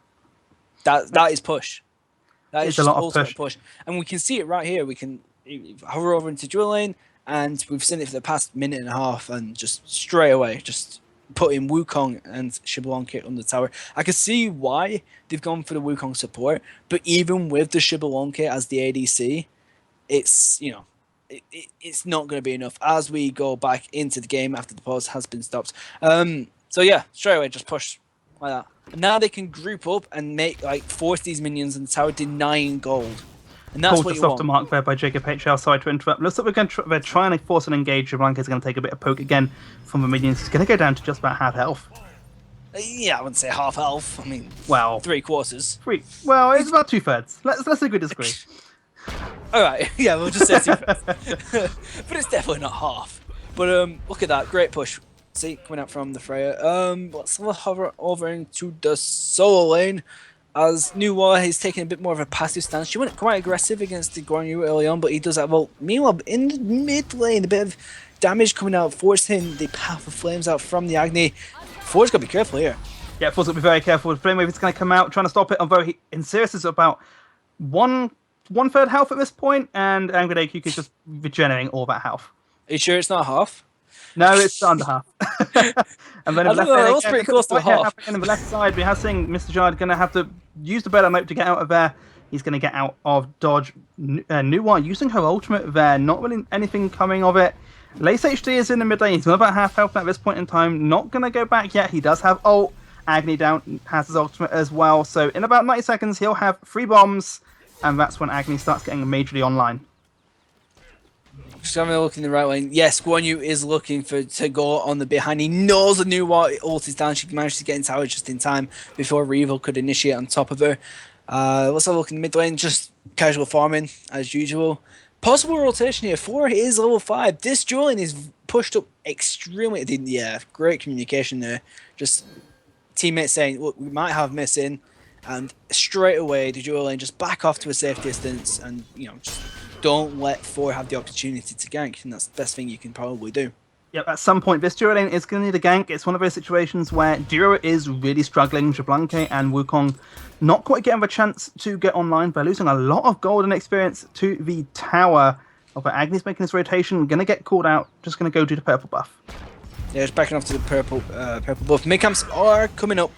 That is push. That is It's a just lot of ultimate push. And we can see it right here. We can hover over into dual lane, and we've seen it for the past minute and a half, and just straight away, just putting Wukong and Xbalanque on the tower. I can see why they've gone for the Wukong support, but even with the Xbalanque as the ADC, it's, you know, it's not going to be enough as we go back into the game after the pause has been stopped. So yeah, straight away, just push like that. And now they can group up and force these minions in the tower, denying gold. And that's Called what just you off want. the mark there by Jacob HL. Sorry to interrupt. Looks like they're trying to force an engage. Blanca's going to take a bit of poke again from the minions. He's going to go down to just about half health. Yeah, I wouldn't say half health. I mean, well, 3/4. Well, it's about 2/3. Let's agree to disagree. All right, yeah, we'll just say 2/3. But it's definitely not half. But look at that, great push. See, coming out from the Freya. Let's hover over into the solo lane. As Nuwa is taking a bit more of a passive stance. She went quite aggressive against the Guan Yu early on, but he does that well. Meanwhile, in the mid lane, a bit of damage coming out, forcing the Path of Flames out from the Agni. Ford's got to be careful here. Yeah, Ford's got to be very careful. Flame Wave is going to come out, trying to stop it, although in serious is about one-third health at this point, and Angry DQ is just regenerating all that health. Are you sure it's not half? No, it's under half. And then I don't know, that was pretty close to half. On the left side, we have seen Mr. Jard going to have to use the better note to get out of there. He's going to get out of dodge. Nuwa using her ultimate there, not really anything coming of it. Lace HD is in the mid lane. He's got about half health at this point in time. Not going to go back yet. He does have ult. Agni down has his ultimate as well. So in about 90 seconds, he'll have 3 bombs. And that's when Agni starts getting majorly online. Just having a look in the right lane. Yes, Guan Yu is looking to go on the behind. He knows the new ult is down. She managed to get in tower just in time before Revo could initiate on top of her. Let's have a look in the mid lane. Just casual farming as usual. Possible rotation here. 4 is level 5. This dual lane is pushed up extremely. Yeah, great communication there. Just teammates saying, look, we might have missing. And straight away, the dual lane just back off to a safe distance and, you know, just don't let 4 have the opportunity to gank, and that's the best thing you can probably do. Yep, at some point, this duo lane is going to need a gank. It's one of those situations where Duo is really struggling. Xbalanque and Wukong not quite getting the chance to get online. They're losing a lot of gold and experience to the tower. But Agni's making his rotation, going to get called out, just going to go do the purple buff. Yeah, just backing off to the purple buff. Mid-camps are coming up.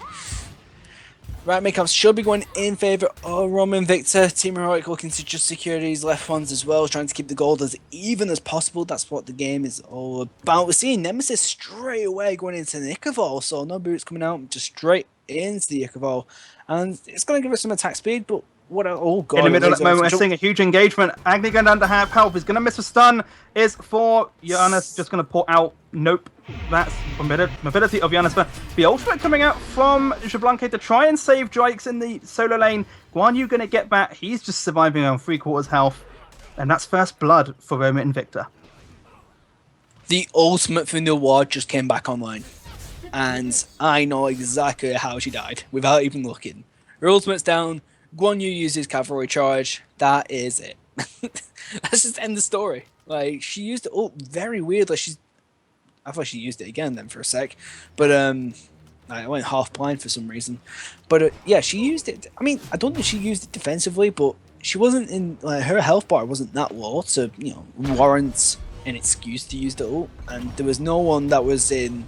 Right, mid-camps should be going in favour of Roman Victor. Team Heroic looking to just secure these left ones as well, trying to keep the gold as even as possible. That's what the game is all about. We're seeing Nemesis straight away going into the Ichabod, so no boots coming out, just straight into the Ichabod. And it's going to give us some attack speed, but what a... Oh, God. In the middle at the moment, we're seeing a huge engagement. Agni going down to half health. He's going to miss a stun. Is for Giannis just going to put out. Nope. That's mobility of Giannis. But the ultimate coming out from Xbalanque to try and save Drakes in the solo lane. Guan Yu going to get back. He's just surviving on 3/4 health. And that's first blood for Roman and Victor. The ultimate from the ward just came back online. And I know exactly how she died without even looking. Her ultimate's down. Guan Yu uses cavalry charge. That is it. Let's just end the story. Like, she used it ult very weirdly. I thought she used it again then for a sec. But I went half blind for some reason. But yeah, she used it. I mean, I don't think she used it defensively, but she wasn't in, like, her health bar wasn't that low to, you know, warrant an excuse to use the ult. And there was no one that was in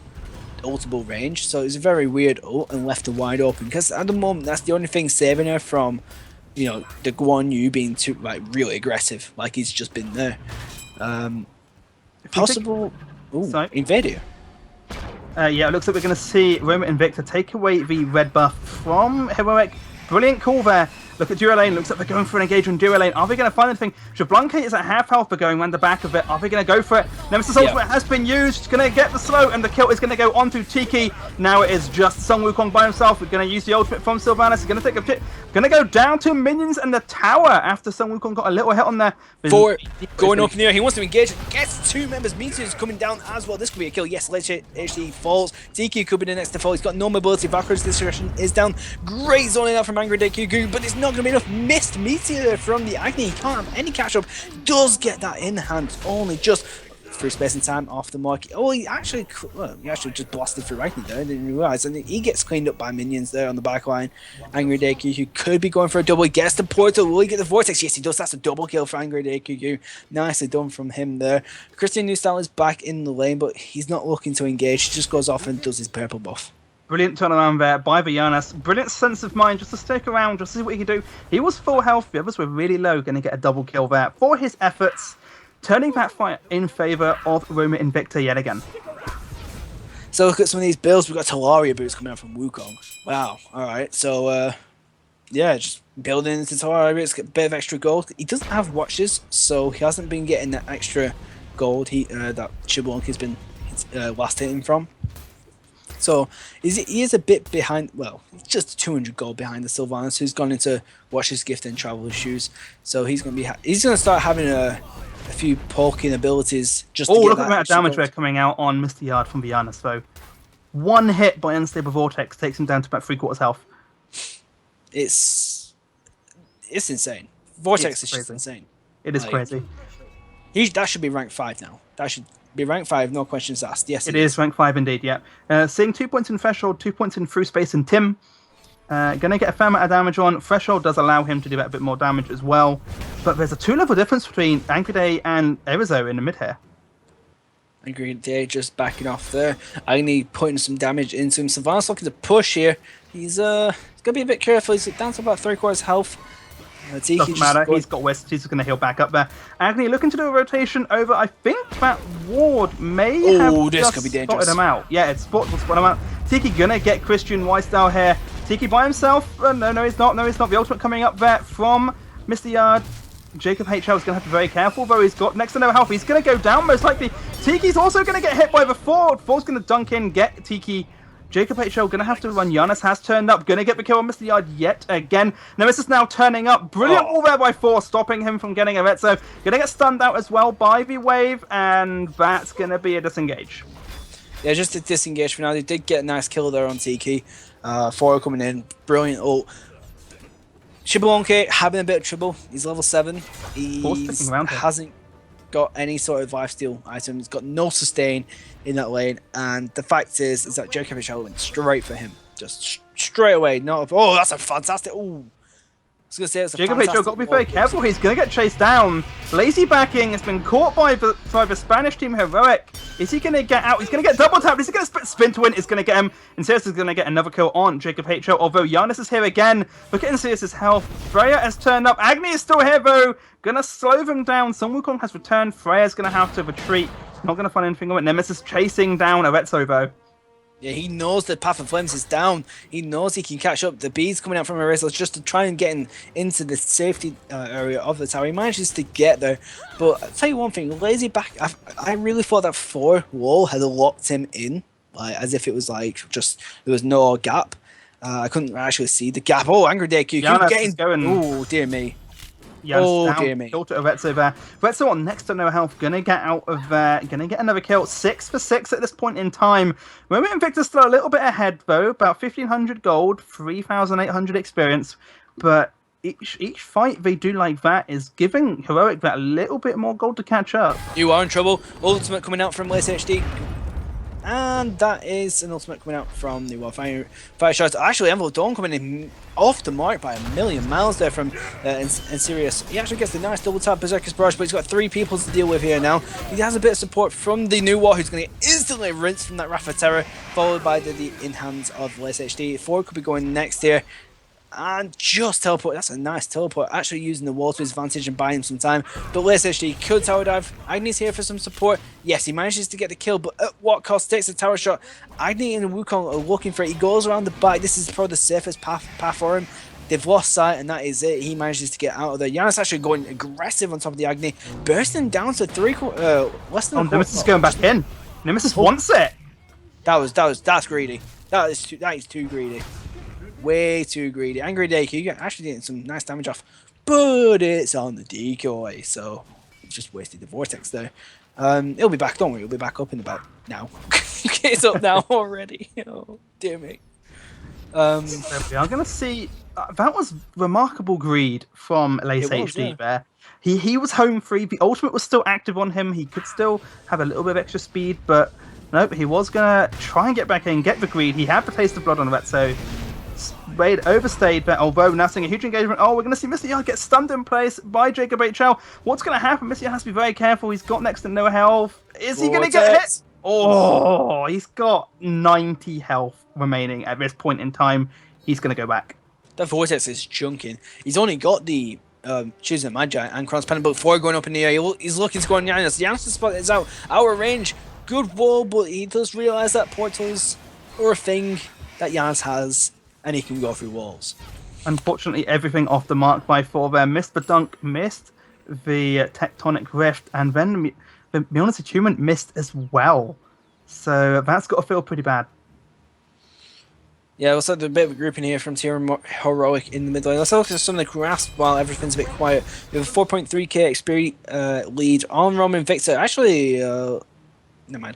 ultable range, so it was a very weird ult and left her wide open, because at the moment that's the only thing saving her from, you know, the Guan Yu being too, like, really aggressive, like he's just been there. Possible Invader. Yeah, it looks like we're going to see Roman and Victor take away the red buff from Heroic. Brilliant call there. Look at duo lane. Looks like they're going for an engagement duo lane. Are they going to find anything? Xbalanque is at half health, but going around the back of it. Are they going to go for it? Nemesis ultimate has been used. It's going to get the slow, and the kill is going to go onto Tiki. Now it is just Sung Wukong by himself. We're going to use the ultimate from Sylvanas. He's going to take a pit. Going to go down to minions and the tower after Sung Wukong got a little hit on there. For going up in the air, he wants to engage. Gets 2 members. Meteor's coming down as well. This could be a kill. Yes, Lich HD falls. Tiki could be the next to fall. He's got no mobility. Valkyrie's discretion is down. Great zoning out from Angry DQ, but it's not going to be enough. Missed Meteor from the Agni. He can't have any catch up. Does get that in hand. Only just through space and time off the mark. Oh, he actually just blasted through Agni there. Didn't realize, and he gets cleaned up by minions there on the back line. Angry Deku could be going for a double. He gets the portal. Will he get the vortex? Yes, he does. That's a double kill for Angry Deku. Nicely done from him there. Christian Newstyle is back in the lane, but he's not looking to engage. He just goes off and does his purple buff. Brilliant turnaround there by Vianas. Brilliant sense of mind just to stick around, just to see what he can do. He was full health. The others were really low. Going to get a double kill there for his efforts. Turning that fight in favour of Roma Invicta yet again. So look at some of these builds. We've got Talaria boots coming out from Wukong. Wow. All right. So, yeah, just building into Talaria boots, get a bit of extra gold. He doesn't have watches, so he hasn't been getting that extra gold that Chibonk been last hitting from. So he is a bit behind. Well, just 200 gold behind the Sylvanas, who's gone into Watcher's Gift and Traveler's Shoes. So he's going to start having a few poking abilities. Just to get look at the amount of damage they're coming out on Mr. Yard from Vianas. So one hit by Unstable Vortex takes him down to about 3/4 health. It's insane. Vortex is just insane. It is crazy. That should be rank 5 now. That should be rank 5, no questions asked. Yes, it is rank 5 indeed, yeah. Seeing 2 points in Threshold, 2 points in Through Space and Tim. Gonna get a fair amount of damage on. Threshold does allow him to do a bit more damage as well. But there's a 2-level difference between Angry Day and Erizo in the mid here. Angry Day just backing off there. Agni putting some damage into him. Sylvanas looking to push here. He's gonna be a bit careful. He's down to about 3/4 health. Doesn't matter, he's got West, he's going to heal back up there. Agni looking to do a rotation over, I think that Ward may have this just could be spotted him out. Yeah, it's spotted him out. Tiki gonna get Christian Weisdale here. Tiki by himself, no he's not, the ultimate coming up there from Mr. Yard. Jacob HL is going to have to be very careful, though he's got next to no health. He's going to go down most likely. Tiki's also going to get hit by the Ford. Ford's going to dunk in, get Tiki. Jacob HL going to have to run. Giannis has turned up. Going to get the kill on Mr. Yard yet again. Nemesis now turning up. Brilliant all there by 4, stopping him from getting a Retso. Going to get stunned out as well by the wave, and that's going to be a disengage. Yeah, just a disengage for now. They did get a nice kill there on Tiki. 4 coming in. Brilliant ult. Shibalonke having a bit of trouble. He's level 7. He hasn't got any sort of lifesteal item. He's got no sustain in that lane, and the fact is that Jacob Michelle went straight for him, just straight away. That's a fantastic. I was gonna say it's a Jacob H.O. got to be very careful. He's going to get chased down. Lazy backing has been caught by the Spanish team Heroic. Is he going to get out? He's going to get double tapped. Is he going to spin to win? It's going to get him. And Sirius is going to get another kill on Jacob H.O. Although Giannis is here again. Look at Sirius's health. Freya has turned up. Agni is still here though. Going to slow them down. Sun Wukong has returned. Freya's going to have to retreat. Not going to find anything on it. Nemesis chasing down Arezzo though. Yeah, he knows the Path of Flames is down. He knows he can catch up. The bees coming out from Arezzo just to try and get into the safety area of the tower. He manages to get there. But I'll tell you one thing, lazy back. I really thought that 4 wall had locked him in, as if it was just there was no gap. I couldn't actually see the gap. Oh, Angry Deku, keep getting. Oh dear me. Yes, dear me. Kill to Arezzo there. Arezzo on next to no health, gonna get out of there, gonna get another kill. 6 for 6 at this point in time. Roma Invicta still a little bit ahead though, about 1,500 gold, 3,800 experience. But each fight they do like that is giving Heroic that little bit more gold to catch up. You are in trouble. Ultimate coming out from Lace HD. And that is an ultimate coming out from the Fire Shots. Actually, Envelope Dawn coming in off the mark by a million miles there from Sirius. He actually gets the nice double tap Berserker's Barrage, but he's got 3 people to deal with here now. He has a bit of support from the new War, who's going to get instantly rinsed from that Wrath of Terror, followed by the in hands of Lace HD. 4 could be going next here. And just teleport. That's a nice teleport. Actually using the wall to his advantage and buying him some time. But Lace HD could tower dive. Agni's here for some support. Yes, he manages to get the kill, but at what cost? Takes a tower shot. Agni and Wukong are looking for it. He goes around the back. This is probably the safest path for him. They've lost sight, and that is it. He manages to get out of there. Giannis actually going aggressive on top of the Agni, bursting down to less than. Nemesis is going back in. Nemesis wants it. That's greedy. That is too greedy. Way too greedy. Angry Deku, you're actually getting some nice damage off, but it's on the decoy, so it's just wasted the vortex there. It'll be back, don't worry, it'll be back up in about now. It's up now already. Oh, dear me. We are going to see, that was remarkable greed from Lace HD there. He was home free. The ultimate was still active on him. He could still have a little bit of extra speed, but nope, he was gonna try and get back in, get the greed. He had the taste of blood on that, so overstayed that, although now seeing a huge engagement. Oh, we're going to see Mr. Yard get stunned in place by Jacob HL. What's going to happen? Mr. Yard has to be very careful. He's got next to no health. Is he going to get hit? Oh, he's got 90 health remaining at this point in time. He's going to go back. The Vortex is chunking. He's only got the Choosing Magi and Cross Pen, but before going up in the air, he's looking to go on Giannis. Giannis' spot is out of range. Good wall, but he does realise that portals are a thing that Giannis has, and he can go through walls. Unfortunately, everything off the mark by 4 there. Missed the dunk, missed the tectonic rift, and then the Mjolnir's attunement missed as well. So that's got to feel pretty bad. Yeah, also a bit of a grouping here from Tier Heroic in the mid lane. Let's look at some of the grasp while everything's a bit quiet. We have a 4.3k XP lead on Roman Victor. Actually, never mind.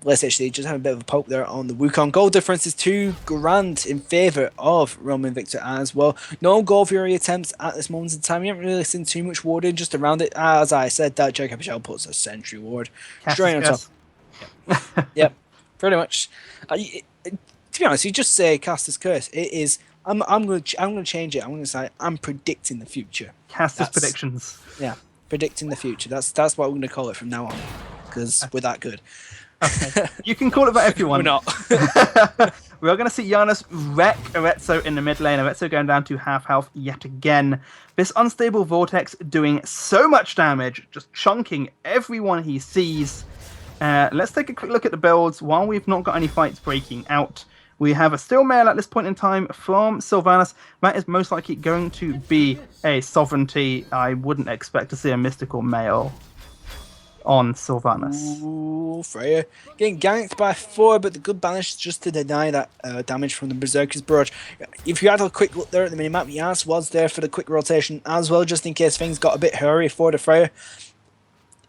Less HD, just have a bit of a poke there on the Wukong. Goal difference is 2 grand in favour of Roman Victor as well. No Goal Fury attempts at this moment in time. You haven't really seen too much warding just around it. As I said, that Jacob Shell puts a sentry ward straight on top. Yep, pretty much. To be honest, you just say Caster's Curse. It is. I'm going to change it. I'm going to say I'm predicting the future. Caster's predictions. Yeah, predicting the future. That's what we're going to call it from now on, because we're that good. Okay. You can call it that if you want. We're not. We are going to see Giannis wreck Arezzo in the mid lane. Arezzo going down to half health yet again. This unstable Vortex doing so much damage, just chunking everyone he sees. Let's take a quick look at the builds while we've not got any fights breaking out. We have a Steel Mail at this point in time from Sylvanas. That is most likely going to be a Sovereignty. I wouldn't expect to see a Mystical Mail on Sylvanas. Ooh, Freya getting ganked by 4, but the good balance just to deny that damage from the Berserker's Barrage. If you had a quick look there at the minimap, Yas was there for the quick rotation as well, just in case things got a bit hairy for the Freya.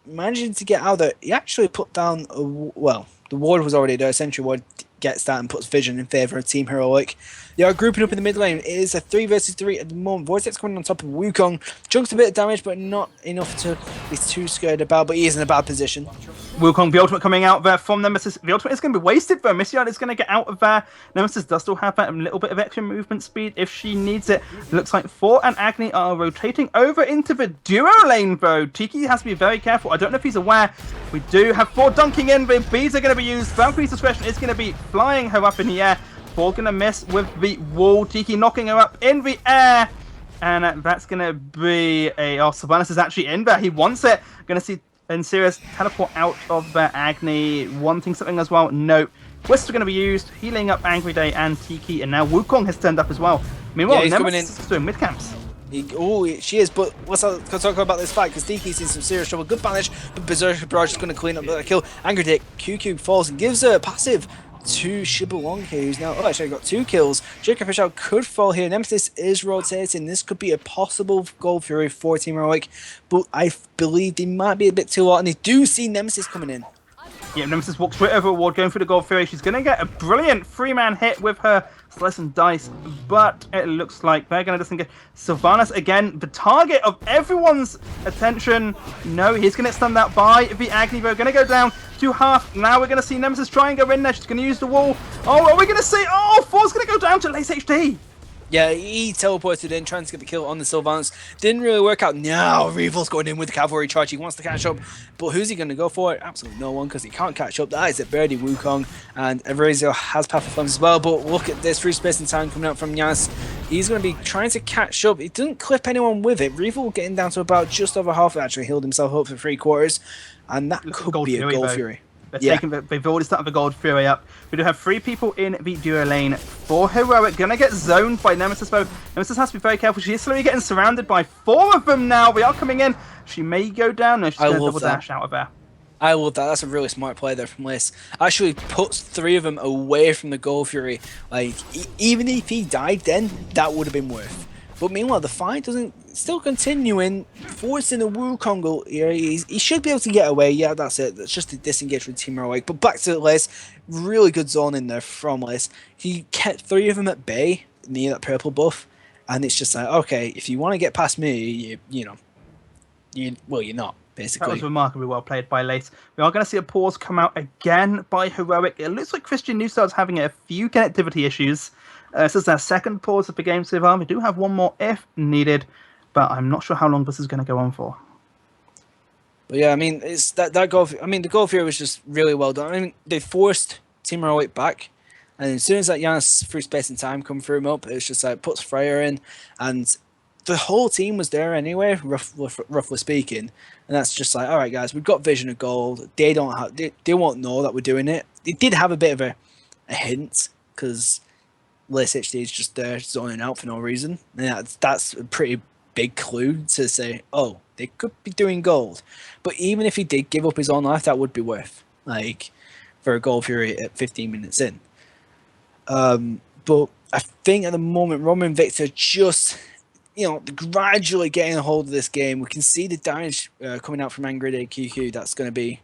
Managing to get out there, he actually put down well, the ward was already there. Sentry ward gets that and puts Vision in favour of Team Heroic. They are grouping up in the mid lane. It is a 3 versus 3 at the moment. Vortex coming on top of Wukong. Chunks a bit of damage, but not enough to be too scared about, but he is in a bad position. Wukong, the ultimate coming out there from Nemesis. The ultimate is going to be wasted though. Missy is going to get out of there. Nemesis does still have that little bit of extra movement speed if she needs it. It looks like 4 and Agni are rotating over into the duo lane though. Tiki has to be very careful. I don't know if he's aware. We do have 4 dunking in. The bees are going to be used. Valkyrie's discretion is going to be flying her up in the air. 4 going to miss with the wall. Tiki knocking her up in the air. And that's going to be a... Oh, Sylvanas is actually in there. He wants it. Going to see Serious teleport out of their Agni. Wanting something as well. No. Wisps are going to be used. Healing up Angry Day and Tiki. And now Wukong has turned up as well. Meanwhile, Nemesis is doing mid camps. She is, but let's talk about this fight because Tiki's in some serious trouble. Good banish, but Berserker Barrage is going to clean up the kill. Angry Day, QQ falls and gives a passive to Shibbolong here, who's now actually got 2 kills. Jacob Fischel could fall here. Nemesis is rotating. This could be a possible Gold Fury for Team Heroic, but I believe they might be a bit too hot, and they do see Nemesis coming in. Yeah, Nemesis walks straight over a ward, going for the Gold Fury. She's going to get a brilliant 3-man hit with her Slice and Dice, but it looks like they're going to disengage. Sylvanas, again, the target of everyone's attention. No, he's going to get stunned out by the Agni. We're going to go down to half. Now we're going to see Nemesis try and go in there. She's going to use the wall. Oh, are we going to see... Oh, 4's going to go down to Lace HD. Yeah, he teleported in, trying to get the kill on the Sylvanas. Didn't really work out. Now Revel's going in with the cavalry charge. He wants to catch up, but who's he going to go for? Absolutely no one, because he can't catch up. That is a birdie Wukong, and Everazio has powerful flames as well. But look at this free space and time coming out from Yas. He's going to be trying to catch up. He didn't clip anyone with it. Revel getting down to about just over half. Actually healed himself up for 3/4, and that could be a Gold Fury. They've already started the Gold Fury up. We do have 3 people in the duo lane for Heroic. Gonna get zoned by Nemesis though. Nemesis has to be very careful. She is slowly getting surrounded by 4 of them now. They are coming in. She may go down. No, she's going to double dash out of there. I love that. That's a really smart play there from Lace. Actually puts 3 of them away from the Gold Fury. Like, even if he died then, that would have been worth. But meanwhile, the fight doesn't still continuing, forcing a Wukong here. He should be able to get away. Yeah, that's it. That's just a disengage from Team Heroic. But back to Lace. Really good zone in there from Lace. He kept 3 of them at bay near that purple buff. And it's just like, okay, if you want to get past me, you know, you're not, That basically. was remarkably well played by Lace. We are going to see a pause come out again by Heroic. It looks like Christian Newstar's having a few connectivity issues. This is their second pause of the game so far. We do have one more if needed, but I'm not sure how long this is going to go on for. But yeah, I mean, it's that goal. I mean, the goal here was just really well done. I mean, they forced Team Heroic back, and as soon as that Giannis through space and time come through him up, it's just like puts Freya in, and the whole team was there anyway, roughly speaking. And that's just like, all right, guys, we've got vision of gold. They don't have, they won't know that we're doing it. They did have a bit of a hint because Lace HD is just there zoning out for no reason, and that's a pretty big clue to say, oh, they could be doing gold. But even if he did give up his own life, that would be worth like for a gold fury at 15 minutes in. But I think at the moment, Roman and Victor just, gradually getting a hold of this game. We can see the damage coming out from Angry Day QQ. That's going to be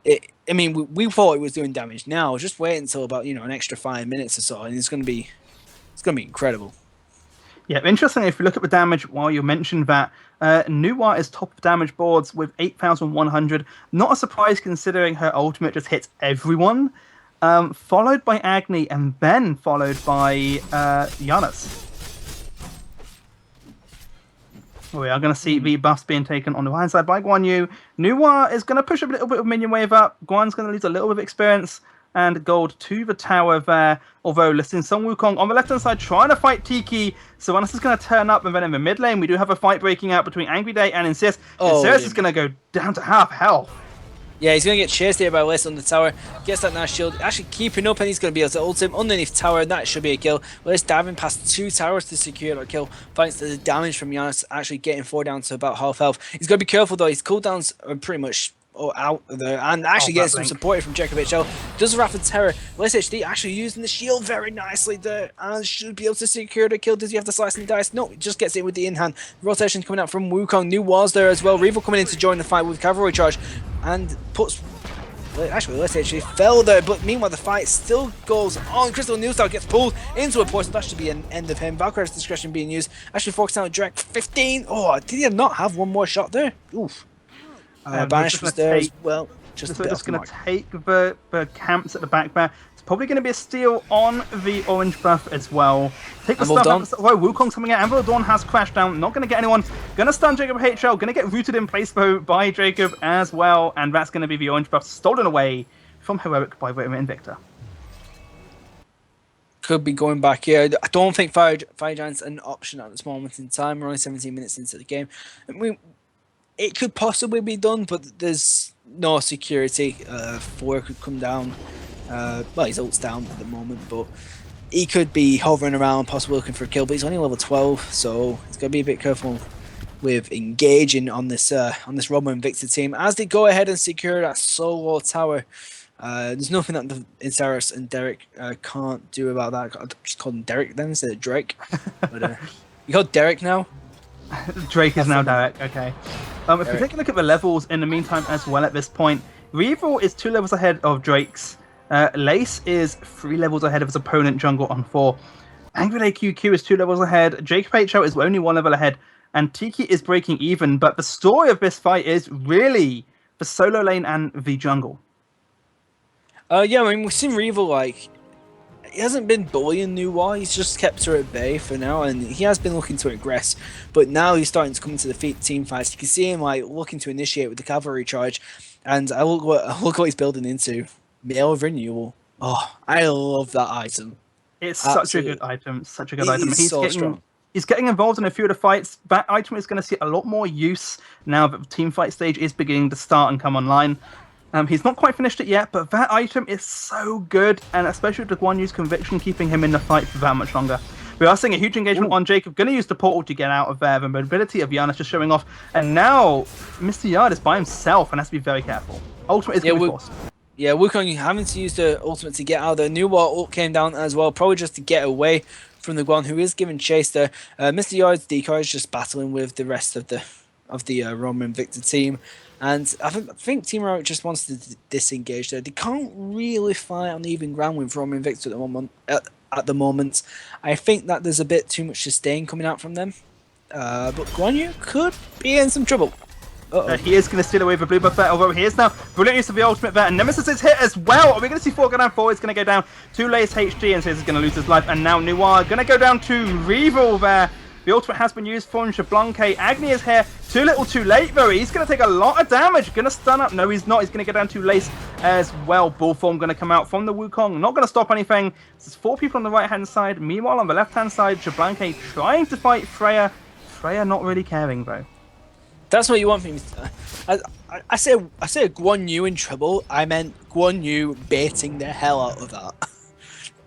it. I mean, we thought it was doing damage. Now, just wait until about an extra 5 minutes or so, and it's going to be incredible. Yeah, interestingly, if you look at the damage, while you mentioned that, Nuwa is top of damage boards with 8,100. Not a surprise considering her ultimate just hits everyone. Followed by Agni, and then followed by Giannis. We are going to see the buffs being taken on the right side by Guan Yu. Nuwa is going to push a little bit of minion wave up. Guan's going to lose a little bit of experience. And gold to the tower there. Although, listing Sun Wukong on the left-hand side trying to fight Tiki. Sylvanas is going to turn up, and then in the mid lane, we do have a fight breaking out between Angry Day and Insidious. Insidious is going to go down to half health. Yeah, he's going to get chased here by Lace on the tower. Gets that nice shield. Actually keeping up, and he's going to be able to ult him underneath tower, and that should be a kill. Lace diving past 2 towers to secure that kill, thanks to the damage from Giannis actually getting 4 down to about half health. He's got to be careful, though. His cooldowns are pretty much out there, and actually getting some support from Jacob HL. Does a Wrath of Terror. Lace HD actually using the shield very nicely there, and should be able to secure the kill. Does he have the slice and dice? No, he just gets it with the in-hand. Rotation coming out from Wukong. New Wars there as well. Revo coming in to join the fight with Cavalry Charge, and puts... Actually, Lace HD fell there, but meanwhile the fight still goes on. Crystal Newstar gets pulled into a portal. That should be an end of him. Valkyrie's discretion being used. Actually focusing on Drake. 15. Oh, did he not have one more shot there? Oof. Banish was there as well. Just going to take the camps at the back there. It's probably going to be a steal on the orange buff as well. Take the stuff out. Oh, Wukong's coming out. Anvil Dawn has crashed down. Not going to get anyone. Going to stun Jacob HL. Going to get rooted in place though by Jacob as well. And that's going to be the orange buff stolen away from Heroic by Vitamin Invicta. Could be going back here. I don't think Fire Giant's an option at this moment in time. We're only 17 minutes into the game. I mean, it could possibly be done, but there's no security. 4 could come down. Well, his ult's down at the moment, but he could be hovering around, possibly looking for a kill. But he's only level 12, so he's got to be a bit careful with engaging on this Robo and Victor team as they go ahead and secure that solo tower. There's nothing that the Insaris and Derek can't do about that. I'll just call him Derek then instead of Drake. But you called Derek now? Drake is now Derek, okay. If we take a look at the levels in the meantime as well at this point, Revo is 2 levels ahead of Drake's. Lace is 3 levels ahead of his opponent Jungle on 4. Angry Day QQ is 2 levels ahead. Jacob HO is only 1 level ahead. And Tiki is breaking even. But the story of this fight is really the solo lane and the jungle. Yeah, I mean, we've seen Revo, he hasn't been bullying Nuwa, he's just kept her at bay for now, and he has been looking to aggress, but now he's starting to come into the team fights. You can see him looking to initiate with the cavalry charge, and I look what he's building into. Male Renewal. Oh, I love that item. It's such a good item, such a good item. He's getting involved in a few of the fights. That item is going to see a lot more use now that the team fight stage is beginning to start and come online. He's not quite finished it yet, but that item is so good, and especially with the Guan Yu's conviction keeping him in the fight for that much longer. We are seeing a huge engagement on Jacob, going to use the portal to get out of there. The mobility of Giannis just showing off, and now Mr. Yard is by himself and has to be very careful. Ultimate is going to be forced. Yeah, Wukong having to use the ultimate to get out of there. New War ult came down as well, probably just to get away from the Guan, who is giving chase there. Mr. Yard's decoy is just battling with the rest of the Roman Victor team. And I think Team Heroic just wants to disengage there. They can't really fight on even ground with Roman Victor at the moment. I think that there's a bit too much sustain coming out from them. But Guan Yu could be in some trouble. He is going to steal away the blue buff there, although he is now brilliant use of the ultimate there, and Nemesis is hit as well. Are we going to see 4 go down? 4 is going to go down to Lace HG, and so he's going to lose his life, and now Noir going to go down to Revel there. The ultimate has been used for Shablanque. Agni is here. Too little too late, though. He's going to take a lot of damage. Going to stun up. No, he's not. He's going to go down to Lace as well. Bullform going to come out from the Wukong. Not going to stop anything. There's 4 people on the right-hand side. Meanwhile, on the left-hand side, Shablanque trying to fight Freya. Freya not really caring, though. That's what you want from me. I say Guan Yu in trouble. I meant Guan Yu baiting the hell out of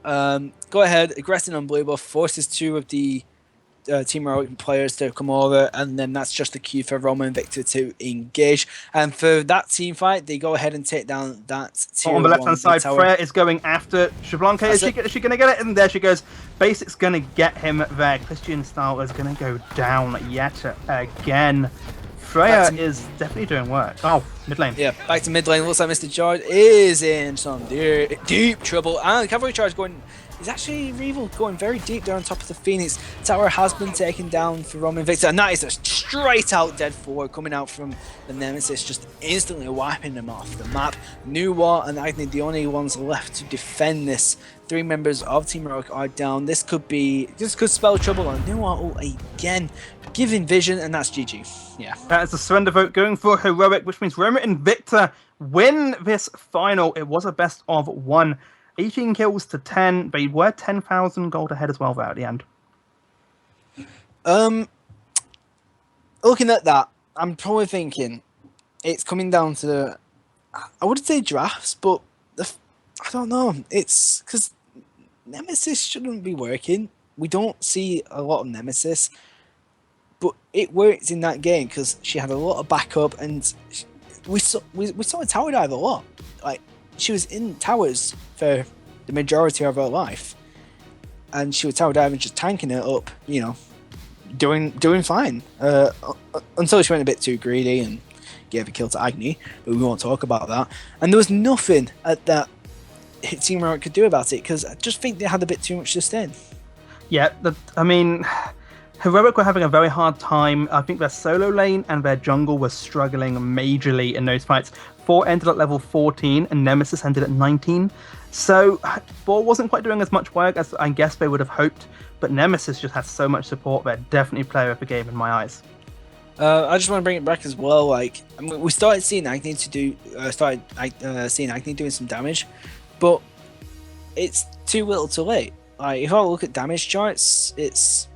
that. Go ahead, aggressing on blue buff, forces 2 of the Team Heroic players to come over, and then that's just the cue for Roman and Victor to engage. And for that team fight, they go ahead and take down that tier on the left hand side. tower. Freya is going after Shablanque. Is she going to get it? And there she goes. Basic's going to get him there. Christian Style is going to go down yet again. Freya is definitely doing work. Oh, mid lane. Yeah, back to mid lane. Looks like Mr. George is in some deep trouble. And the cavalry charge going. Is actually Revel going very deep there on top of the Phoenix. Tower has been taken down for Roman Victor, and that is a straight out dead forward coming out from the Nemesis, just instantly wiping them off the map. Nuwa and Agni, the only ones left to defend this. 3 members of Team Heroic are down. This could spell trouble on Nuwa again, giving vision, and that's GG. Yeah. That is a surrender vote going for Heroic, which means Roman and Victor win this final. It was a best of 1. 18 kills to 10. They were 10,000 gold ahead as well there at the end. Looking at that, I'm probably thinking it's coming down to, I wouldn't say drafts, but I don't know. It's because Nemesis shouldn't be working. We don't see a lot of Nemesis, but it worked in that game because she had a lot of backup, and we saw a tower dive a lot. Like, she was in towers for the majority of her life, and she was tower diving, just tanking it up, you know, doing fine until she went a bit too greedy and gave a kill to Agni, but we won't talk about that. And there was nothing that Team Heroic could do about it, because I just think they had a bit too much sustain. Yeah, I mean, Heroic were having a very hard time. I think their solo lane and their jungle was struggling majorly in those fights. 4 ended at level 14 and Nemesis ended at 19. So 4 wasn't quite doing as much work as I guess they would have hoped, but Nemesis just had so much support. They're definitely player of the game in my eyes. I just want to bring it back as well. Like, I mean, we started seeing Agni doing some damage, but it's too little too late. Like, if I look at damage charts, it's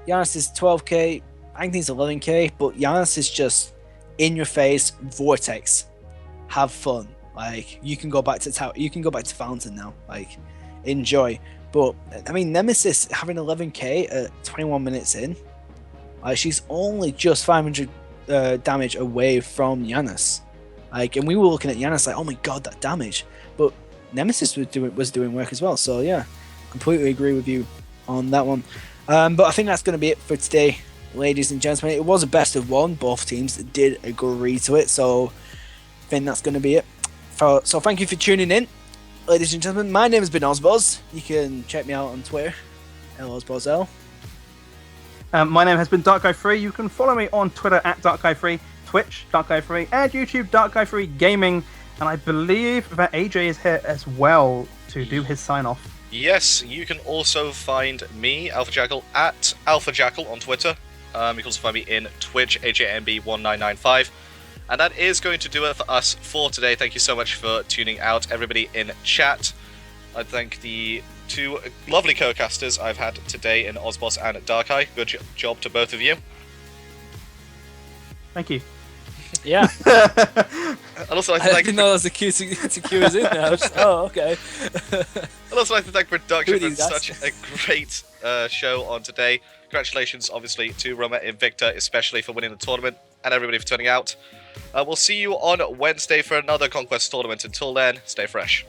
Giannis is 12k, Agni's 11k, but Giannis is just in your face, vortex, have fun. Like, you can go back to Fountain now. Like, enjoy. But I mean, Nemesis having 11k at 21 minutes in, like, she's only just 500 damage away from Giannis. Like, and we were looking at Giannis like, oh my god, that damage. But Nemesis was doing work as well. So yeah, completely agree with you on that one. But I think that's going to be it for today, ladies and gentlemen. It was a best of 1. Both teams did agree to it, so I think that's going to be it. So thank you for tuning in, ladies and gentlemen. My name has been Ozboz. You can check me out on Twitter, LOzbozL. My name has been DarkGuy3. You can follow me on Twitter at DarkGuy3, Twitch, DarkGuy3, and YouTube, DarkGuy3 Gaming. And I believe that AJ is here as well to do his sign-off. Yes, you can also find me, Alpha Jackal, at Alpha Jackal on Twitter. You can also find me in Twitch, AJMB1995. And that is going to do it for us for today. Thank you so much for tuning out, everybody in chat. I'd thank the 2 lovely co-casters I've had today in Ozboz and Darkeye. Good job to both of you. Thank you. Yeah. I'd also like to thank I didn't know there was a cue us in there. Oh, okay. I'd also like to thank production for such a great show on today. Congratulations, obviously, to Roma and Victor, especially for winning the tournament, and everybody for turning out. We'll see you on Wednesday for another Conquest tournament. Until then, stay fresh.